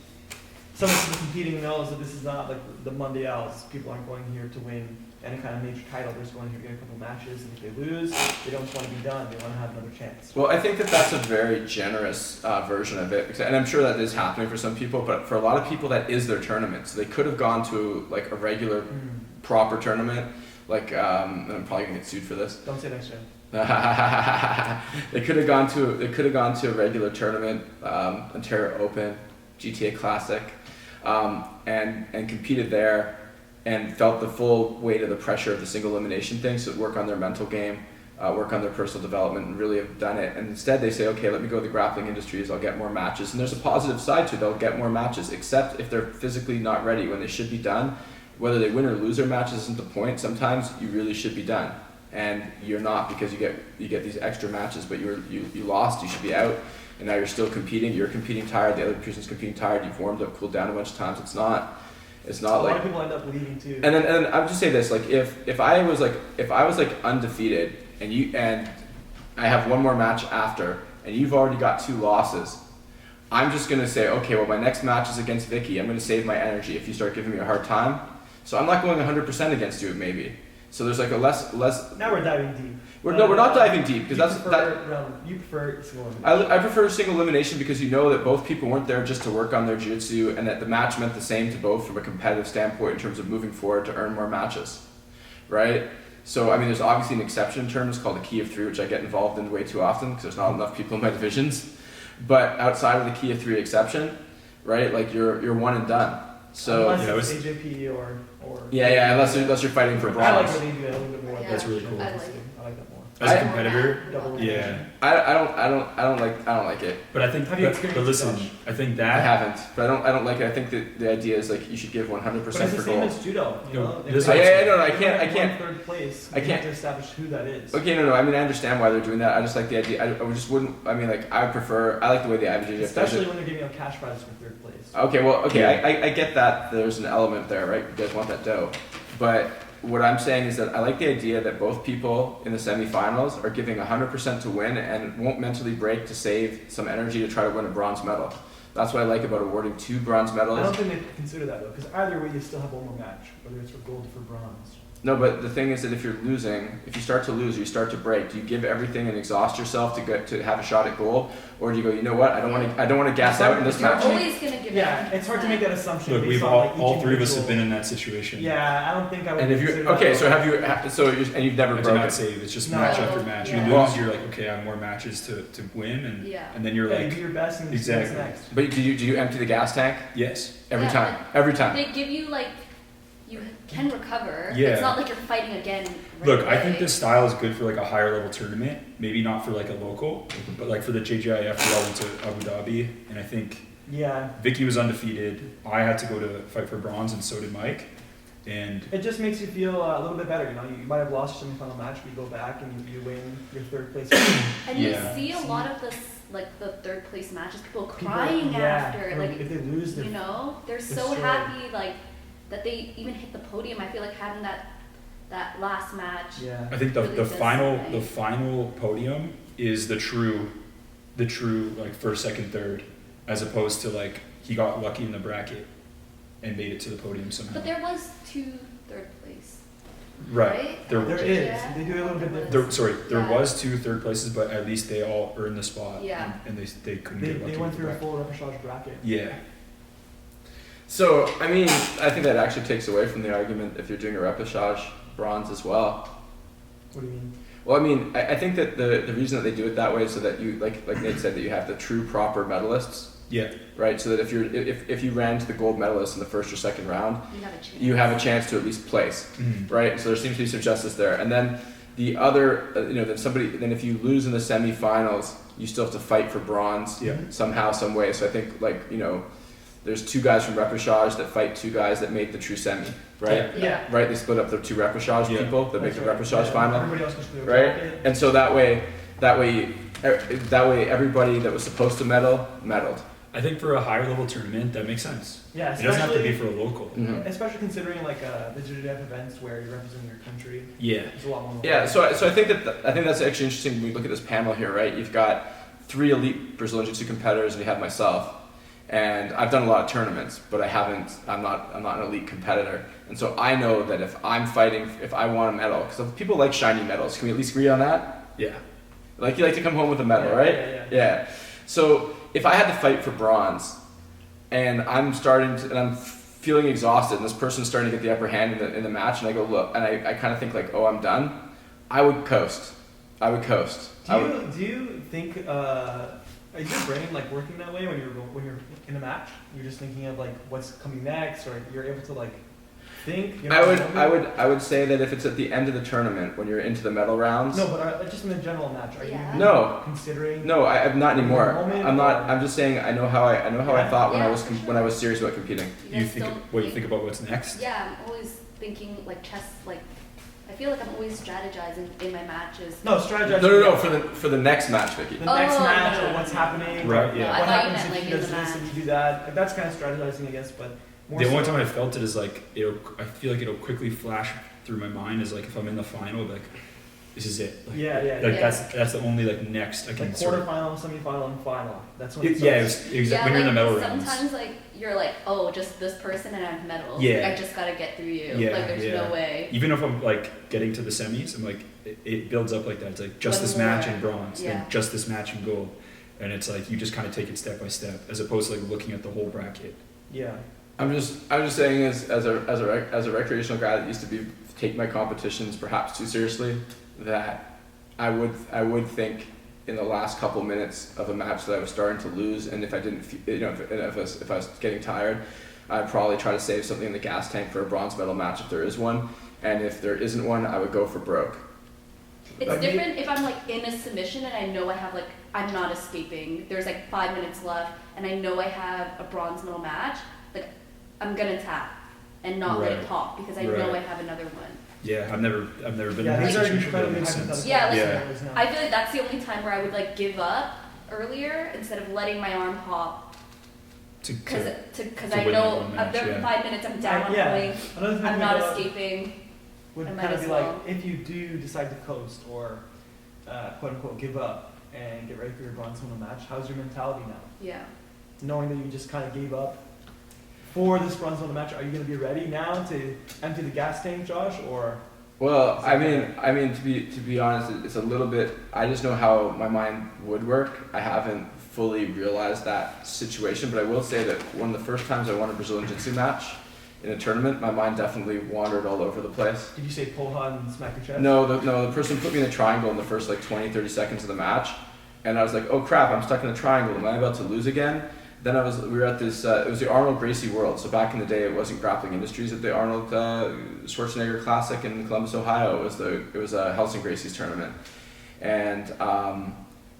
someone who's competing knows that this is not like the Mondials. People aren't going here to win any kind of major title. They're just going here to get a couple matches, and if they lose, they don't want to be done. They want to have another chance. Well, I think that that's a very generous version of it, and I'm sure that is happening for some people, but for a lot of people that is their tournament. So they could have gone to, like, a regular proper tournament, like, and I'm probably gonna get sued for this. Don't say next time. They could have gone to a regular tournament, Ontario Open, GTA Classic, and competed there and felt the full weight of the pressure of the single elimination thing, so work on their mental game, work on their personal development, and really have done it. And instead they say, okay, let me go to the grappling industries, I'll get more matches. And there's a positive side to it, they'll get more matches, except if they're physically not ready when they should be done. Whether they win or lose their matches isn't the point. Sometimes you really should be done, and you're not, because you get these extra matches, but you lost, you should be out, and now you're still competing. You're competing tired, the other person's competing tired. You've warmed up, cooled down a bunch of times. It's not A like. lot of people end up leaving too. And then I would just say this: like, if I was undefeated, and I have one more match after, and you've already got 2 losses, I'm just gonna say, okay, well, my next match is against Vicky. I'm gonna save my energy if you start giving me a hard time. So I'm not going 100% against you, maybe. So there's like a less. Now we're diving deep. We're not diving deep, because you prefer single elimination. I prefer single elimination because you know that both people weren't there just to work on their jiu-jitsu, and that the match meant the same to both from a competitive standpoint in terms of moving forward to earn more matches, right? So, I mean, there's obviously an exception in terms called the key of 3, which I get involved in way too often because there's not enough people in my divisions. But outside of the key of 3 exception, right, like, you're one and done. So unless it's AJP or yeah, unless you're fighting for I bronze. like when they do it a little bit more. Yeah, That's really cool. I like that more. As a competitor, Double yeah. I don't like it. But I think, Have you but experienced listen, Dutch? I think I that, haven't, but I don't like it. I think that the idea is, like, you should give 100% But it's for the same gold. as judo, you know? This If is- they- No, I if they can't. won third place. I You can't. have to establish who that is. Okay, no. I mean, I understand why they're doing that. I just like the idea. I just wouldn't. I mean, like, I like the way the IBJJF does Especially it. when they're giving out cash prizes for third place. Okay, I get that. There's an element there, right? You guys want that dough, but what I'm saying is that I like the idea that both people in the semifinals are giving 100% to win and won't mentally break to save some energy to try to win a bronze medal. That's what I like about awarding 2 bronze I medals. don't think they consider that though, because either way you still have one more match, whether it's for gold or for bronze. No, but the thing is that if you're losing, if you start to lose or you start to break, do you give everything and exhaust yourself to have a shot at gold, or do you go, you know what, I don't want to gas out in this You're match? always gonna give Yeah, it. it's hard to make that assumption. Look, based we've on, all, like, each all 3 of us have individual- been in that situation. Yeah, I don't think I would. And if you consider that okay, though. so have you? So you're, and you've never I do broken. not save. It's just No. match after match. Yeah. You Well- lose, you're like, okay, I have more matches to win, and Yeah. and then you're Yeah, you like, do your best and Exactly. what's next. But do you empty the gas tank yes. every Yeah, time? like- Every time. They give you like, you can recover. Yeah. It's not like you're fighting again. Right Look, I think away. this style is good for like a higher level tournament. Maybe not for like a local, but like for the JJIF, we all went to Abu Dhabi, and I think Yeah, Vicky was undefeated. I had to go to fight for bronze, and so did Mike. And it just makes you feel a little bit better. You know, you might have lost your semifinal match, but you go back and you win your 3rd place. And Yeah. you see a lot of this, like the 3rd place matches, people People- crying yeah, after, or like, if they lose, you know, they're so destroyed. happy, like, that they even hit the podium. I feel like having that last match. yeah. I think the, Really the does final something. the final podium is the true like 1st, 2nd, 3rd, as opposed to like he got lucky in the bracket and made it to the podium somehow. But there was 2 3rd place, right. right? There, There is. Yeah. They do a little bit different. there Yeah. was 2 3rd places, but at least they all earned the spot. Yeah. And they couldn't They, get lucky. they went with the through a bracket. full repechage bracket. Yeah. So I mean, I think that actually takes away from the argument if you're doing a repechage bronze as well. What do you mean? Well, I mean, I think that the reason that they do it that way is so that you like Nate said, that you have the true proper medalists, Yeah. right? So that if you ran to the gold medalist in the 1st or 2nd round, You have a chance. you have a chance to at least place, Mhm. right? So there seems to be some justice there. And then the other, then if you lose in the semifinals, you still have to fight for bronze Yeah. somehow, some way. So I think there's 2 guys from repechage that fight 2 guys that made the true semi, right? Yeah. Right, they split up the 2 repechage Yeah. people that make the That's repechage right. final, Everybody else goes through the right? bracket. And so that way everybody that was supposed to medaled. I think for a higher level tournament, that makes sense. Yeah, It doesn't have to be especially, for a local. Mhm. especially considering like the JJF events where you're representing your country. Yeah. There's a lot more. Yeah, so I think that's actually interesting when we look at this panel here, right? You've got 3 elite Brazilian Jiu-Jitsu competitors, and you have myself. And I've done a lot of tournaments, but I'm not an elite competitor. And so I know that if I'm fighting, if I want a medal, because people like shiny medals, can we at least agree on that? Yeah. Like you like to come home with a medal, Yeah, right? yeah. So if I had to fight for bronze, and I'm feeling exhausted, and this person's starting to get the upper hand in the match, and I go look, and I kind of think like, oh, I'm done. I would coast. Do you think is your brain like working that way when you're in a match? You're just thinking of like what's coming next, or you're able to like think. You're not remembering? I would say that if it's at the end of the tournament when you're into the medal rounds. No, but just in the general match, are Yeah. you No. considering? No, I'm not anymore. Moment, I'm not. or- I'm just saying I know how I thought when Yeah, I was for sure. when I was serious about competing. You guys think don't what you think about what's next? Yeah, I'm always thinking like chess. Like, I feel like I'm always strategizing in my matches. No, strategize. No, for the next match, Vicky. The next Oh, match no. or what's happening. Right, or yeah. I What thought you happens meant, if like, he in does the this match. and you do that? Like, that's kind of strategizing, I guess, but more The only so- time I felt it is like I feel like it'll quickly flash through my mind is like if I'm in the final, like this is it. Like, Yeah, yeah. Like Yeah. that's the only like next I can Like sort of. quarterfinal, semifinal, and final. That's when it Yeah, it starts. was exactly when you're in the medal rounds. sometimes like you're like, oh, just this person and I'm medals. Yeah. Like, I just gotta get through you. Yeah, Like there's yeah. no way. Even if I'm like getting to the semis, I'm like it builds up like that. It's like just One this match more. in bronze, Yeah. then just this match in gold, and it's like you just kind of take it step by step as opposed to like looking at the whole bracket. Yeah. I'm just saying as a recreational guy that used to take my competitions perhaps too seriously, that I would think in the last couple minutes of a match that I was starting to lose, and if I didn't, if I was getting tired, I'd probably try to save something in the gas tank for a bronze medal match if there is one, and if there isn't one, I would go for broke. It's Like- different if I'm like in a submission and I know I have like, I'm not escaping. There's like 5 minutes left and I know I have a bronze medal match. Like, I'm gonna tap and not let Right. it talk because I know Right. I have another one. Yeah, I've never been Yeah, in that these are situation, but it incredibly makes sense. hypothetical. Yeah, like- scenarios now. I feel like that's the only time where I would like give up earlier instead of letting my arm pop To because to I win know that one match, after yeah. 5 minutes I'm down on Yeah. points. Another thing I'm we not brought up escaping. would I might kind of as be well. like if you do decide to coast or quote unquote give up and get ready for your bronze medal match, how's your mentality now? Yeah. knowing that you just kind of gave up for this bronze medal match? Are you going to be ready now to empty the gas tank, Josh, or? Well, I mean, to be honest, it's a little bit. I just know how my mind would work. I haven't fully realized that situation, but I will say that one of the first times I won a Brazilian Jiu-Jitsu match in a tournament, my mind definitely wandered all over the place. Did you say Poha and smack your chest? No, the person put me in a triangle in the first like 20, 30 seconds of the match, and I was like, oh crap, I'm stuck in a triangle. Am I about to lose again? Then we were at this, it was the Arnold Gracie World. So back in the day, it wasn't Grappling Industries at the Arnold Schwarzenegger Classic in Columbus, Ohio. It was a Helsing Gracie's tournament. And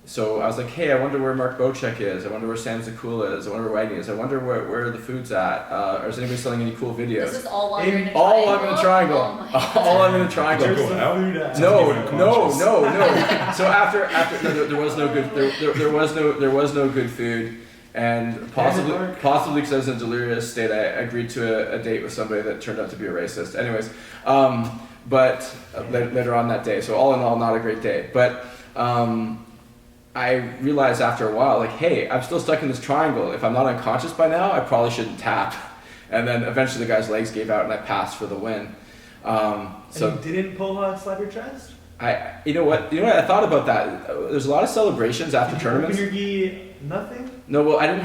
so I was like, hey, I wonder where Mark Bocek is. I wonder where Sam Zakula is. I wonder where Whitey is. I wonder where the food's at. Or is anybody selling any cool videos? This is all while you're in a triangle? All I'm in a triangle. Oh my God. All I'm in a triangle. Did you go out? No. So after no, there was no good there was no good food, and possibly because I was in a delirious state, I agreed to a date with somebody that turned out to be a racist. Anyways, but later on that day. So all in all, not a great day. But I realized after a while, like, hey, I'm still stuck in this triangle. If I'm not unconscious by now, I probably shouldn't tap. And then eventually the guy's legs gave out and I passed for the win. So and you didn't Poha slap your chest? You know what? I thought about that. There's a lot of celebrations after Did tournaments. You open your gi, nothing? No, well, I didn't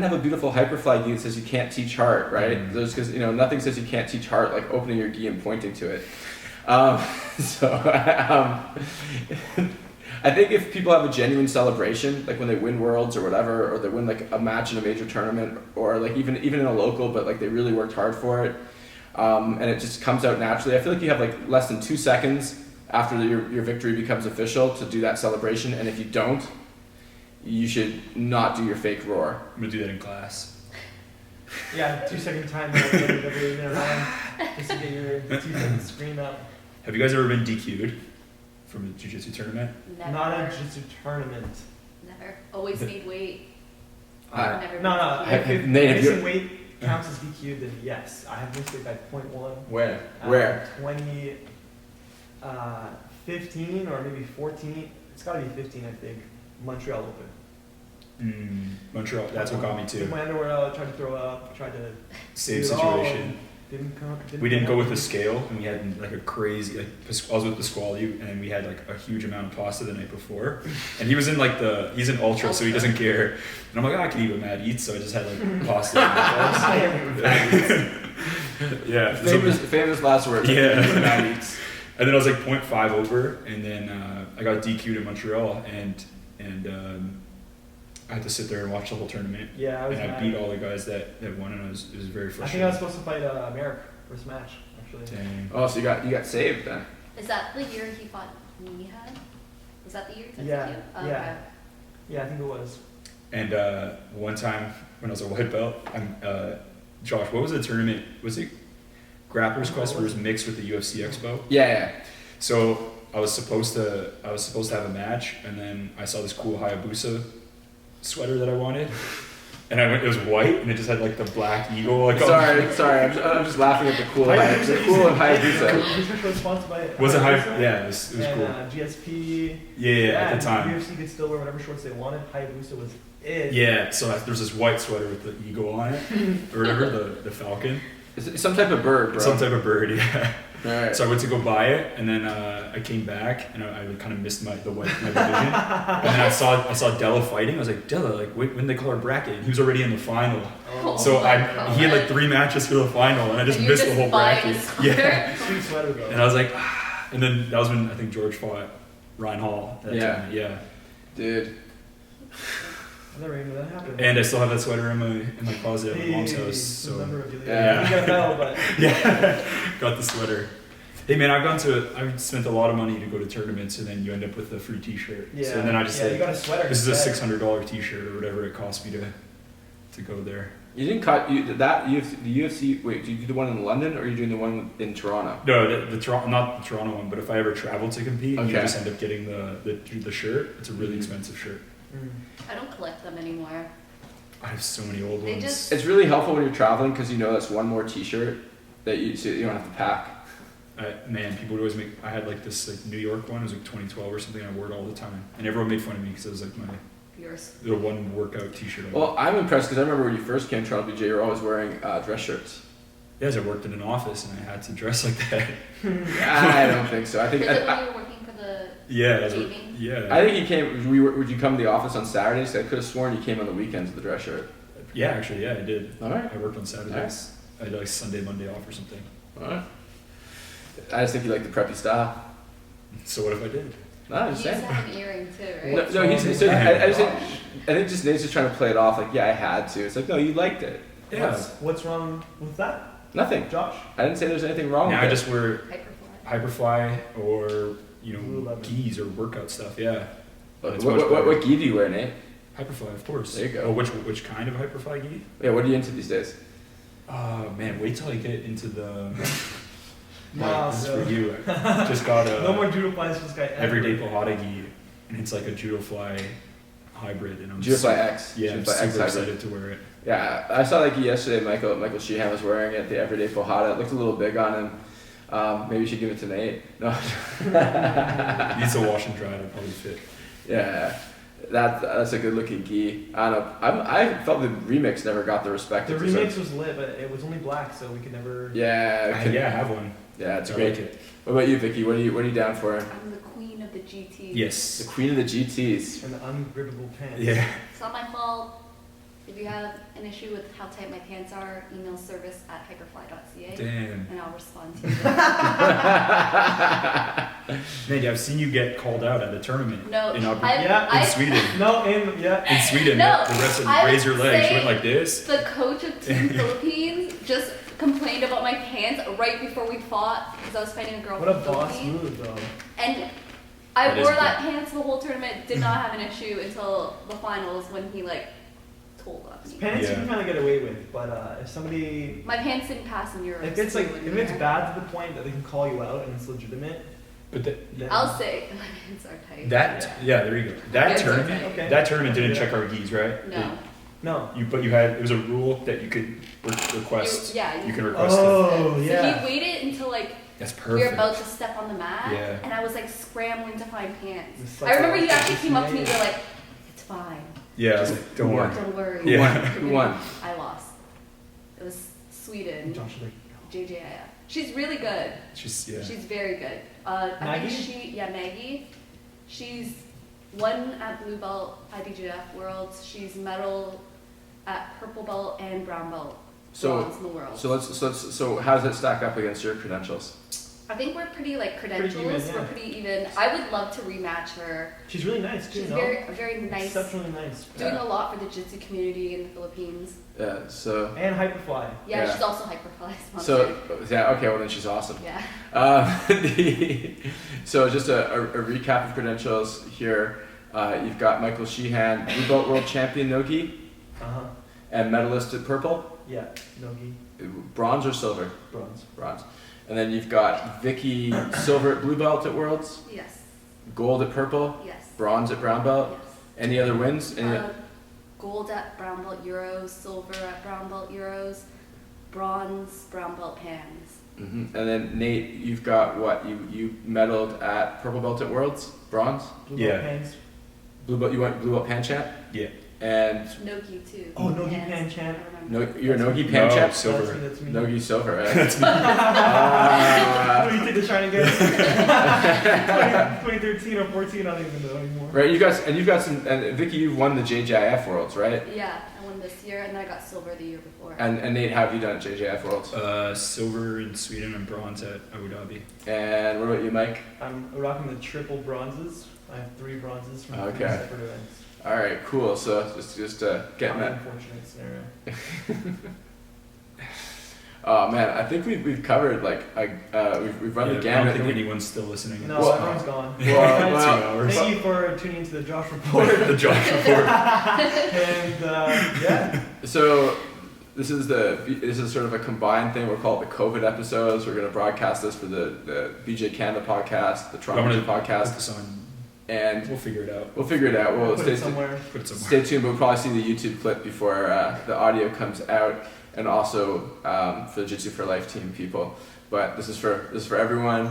have a beautiful hyperfly gi that says you can't teach heart, right? Mm-hmm. There's because nothing says you can't teach heart like opening your gi and pointing to it. I think if people have a genuine celebration, like when they win worlds or whatever, or they win like a match in a major tournament, or like even in a local, but like they really worked hard for it, and it just comes out naturally. I feel like you have like less than 2 seconds after your victory becomes official to do that celebration, and if you don't, you should not do your fake roar. I'm gonna do that in class. Yeah, 2 second time just to get your 2 second scream out. Have you guys ever been DQ'd from a jiu-jitsu tournament? Never. Not a jiu-jitsu tournament. Never. Always made weight. No. Never If Nate, have you- missing weight counts as DQ, then yes. I have missed weight by 0.1. Where? 2015 or maybe 14. It's got to be 15, I think. Montreal Open. Montreal, that's what got me too. Took my underwear out, tried to throw up, tried to Same do it all, situation. and We didn't go with the scale, and we had like a crazy, like I was with Pasquale, and we had like a huge amount of pasta the night before, and he was in like he's an ultra, so he doesn't care, and I'm like, I can eat what Matt eats, so I just had like pasta. Yeah, Famous last words. Yeah. Matt eats. And then I was like 0.5 over, and then I got DQ'd in Montreal, and I had to sit there and watch the whole tournament. Yeah, I was and I mad. beat all the guys that won, and it was very I think frustrating. I was supposed to fight Merrick first match, actually. Dang. Oh, so you got saved then. Is that the year he fought Mihad? Was that the year? Yeah, Oh, yeah. okay. Yeah, I think it was. And one time when I was a white belt, Josh, what was the tournament? Was it Grappler's Quest where it was mixed with the UFC Expo? Yeah. So I was supposed to have a match, and then I saw this cool Hayabusa sweater that I wanted, and it was white, and it just had like the black eagle. Like, Sorry. I'm just laughing at the cool and Hayabusa. Research was sponsored by Was it Hayabusa, Hayabusa? Yeah, it was and, cool. GSP. Yeah, at the time. UFC could still wear whatever shorts they wanted. Hayabusa was it. Yeah, so there's this white sweater with the eagle on it, or whatever, the falcon. It's some type of bird, bro. Some type of bird, yeah. Alright. So I went to go buy it, and then I came back, and I kind of missed my division. And then I saw Della fighting. I was like, Della, like when they call her bracket, and he was already in the final. Oh, So my he had God. like 3 matches for the final, and I just And you missed the just whole buying bracket. a sweater? Yeah. sweet sweater though. And I was like, ah. And then that was when I think George fought Ryan Hall. That tournament. Yeah. Dude. I never even knew that happened. And I still have that sweater in my closet at my mom's house. So Yeah. You got a medal, but yeah, got the sweater. Hey man, I've spent a lot of money to go to tournaments, and then you end up with a free T-shirt. yeah. So then I just you said, got a sweater. this is a instead. $600 T-shirt or whatever it cost me to go there. You didn't cut the UFC. Wait, did you do the one in London or are you doing the one in Toronto? No, the Toronto, not the Toronto one, but if I ever travel to compete, you Okay. just end up getting the shirt. It's a really expensive shirt. Mm. I don't collect them anymore. I have so many old They ones. just- It's really helpful when you're traveling because you know that's one more T-shirt that you don't have to pack. Man, people would always make. I had like this like New York one. It was like 2012 or something. I wore it all the time, and everyone made fun of me because it was like yours. The one workout T-shirt. on. Well, I'm impressed because I remember when you first came to Toronto BJJ, you were always wearing dress shirts. Yeah, as I worked in an office and I had to dress like that. I don't think so. I think Was it when you were working for the Yeah, gaming? yeah. I think you came. Would you come to the office on Saturdays? I could have sworn you came on the weekends with the dress shirt. Yeah, actually, yeah, I did. All right. I worked on Saturdays. I had like Sunday, Monday off or something. All right. I just think you like the preppy style. So what if I did? No, I'm You just used saying. to have an earring too, right? No, he's. So I just think. I think just Nate's just trying to play it off like, yeah, I had to. It's like, no, you liked it. Yeah. What's wrong with that, Nothing. Josh? I didn't say there's anything wrong Now with I it. just wear Hyperfly. Hyperfly or Lululemon. gis or workout stuff. Yeah. It's What, much what, better. what gi do you wear, Nate? Hyperfly, of course. There you go. Oh, which kind of Hyperfly gi? Yeah, what are you into these days? Man, wait till I get into the. Wow, this is no. for you. I just got a No more judo flies for this guy ever. everyday Pohada gi, and it's like a judo fly hybrid, and I'm Judo Fly super- X. Yeah, Judo I'm Fly X super hybrid. excited to wear it. Yeah, I saw that gi yesterday. Michael Sheehan was wearing it. The Everyday Pohada. It looked a little big on him. Maybe you should give it to Nate. No. Needs to wash and dry. It'll probably fit. Yeah, that's a good looking gi. I don't know. I felt the remix never got the respect. The it deserved. remix was lit, but it was only black, so we could never. Yeah. Yeah, I have one. Yeah, it's I great. like it. What about you, Vicky? What are you down for? I'm the queen of the GT. Yes. The queen of the GTs. And the unrippable pants. Yeah. It's not my fault. If you have an issue with how tight my pants are, email service@hyperfly.ca Damn. and I'll respond to you. Mandy, I've seen you get called out at a tournament. No, in, Yeah, in Sweden. No, yeah. In Sweden, No, the rest of I raise your would legs. say- Went like this. The coach of Team Philippines just complained about my pants right before we fought because I was fighting a girl What a from the boss Philippines. move, though. And I That is wore good. that pants the whole tournament, did not have an issue until the finals when he told on me. Pants you Yeah. can kind of get away with, but if somebody, My pants didn't pass in Europe. if it's bad to the point that they can call you out and it's legitimate, But then I'll say my pants are tight. yeah, there you go. That It's tournament, okay. Okay. that tournament didn't Yeah. check our gis, right? No. No. But you had, it was a rule that you could request. You can request it. Oh, So yeah. he waited until That's we were perfect. about to step on the mat, Yeah. and I was scrambling to find pants. It's I remember you like- actually came up to me and you were like, "It's fine, Yeah, I was like, don't worry. don't worry." Who Yeah. won? Who won? I lost. It was Sweden. Josh is like, JJIF. She's really good. She's, yeah. She's very good. I Maggie? think Maggie. She's won at blue belt IBJJF Worlds. She's medal at purple belt and brown belt. So- bronze in the world. So how does it stack up against your credentials? I think we're pretty credentials. even, yeah. We're pretty even. I would love to rematch her. she's really nice too, She's no? very nice. Exceptionally nice. Doing a lot for the Jiu-Jitsu community in the Philippines. Yeah. So. And Hyperfly. Yeah, Yeah. she's also Hyperfly sponsored. So yeah. Okay. Well, then she's awesome. Yeah. So just a recap of credentials here. You've got Michael Sheehan, blue belt world champion no-gi, Uh-huh. and medalist at purple, Yeah, no-gi, bronze or silver, bronze. bronze. And then you've got Vicky, silver at blue belt at worlds, Yes. gold at purple, Yes. bronze at brown belt. Yes. Any other wins? Gold at brown belt Euros, silver at brown belt Euros, bronze brown belt Pans. And then Nate, you've got what? You medaled at purple belt at worlds, bronze, Blue Yeah. belt pants. blue belt. You went blue belt pan champ, Yeah. and Nogi too. Oh, no-gi Pans. pan champ. I remember. no, you're a no-gi pan No, champ. silver. That's me. No-gi silver, right? That's me. What do you think they're trying to get? 2013 or 14, I don't even know anymore. Right, you've got some, and Vicky, you've won the JJIF Worlds, right? Yeah, I won this year and then I got silver the year before. And Nate, how have you done at JJIF Worlds? Silver in Sweden and bronze at Abu Dhabi. And what about you, Mike? I'm rocking the triple bronzes. I have 3 bronzes from 3 Okay. separate events. All right, cool. So just getting that. Unfortunate scenario. Oh man, I think we've covered we've run the I don't gamut. think anyone's still listening. No, Well, everyone's gone. well, 2 hours. Thank you for tuning into the Josh Report. The Josh Report. And yeah, So this is sort of a combined thing. We'll call it the COVID episodes. We're going to broadcast this for the BJ Canada podcast, the Toronto BJJ podcast, Focus on And We'll figure it out. we'll figure it out. We'll Put it somewhere. Put it somewhere. stay tuned. We'll probably see the YouTube clip before the audio comes out, and also for the Jiu-Jitsu for Life team people. But this is for everyone.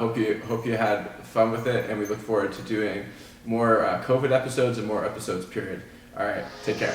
Hope you had fun with it, and we look forward to doing more COVID episodes and more episodes. Period. All right, take care.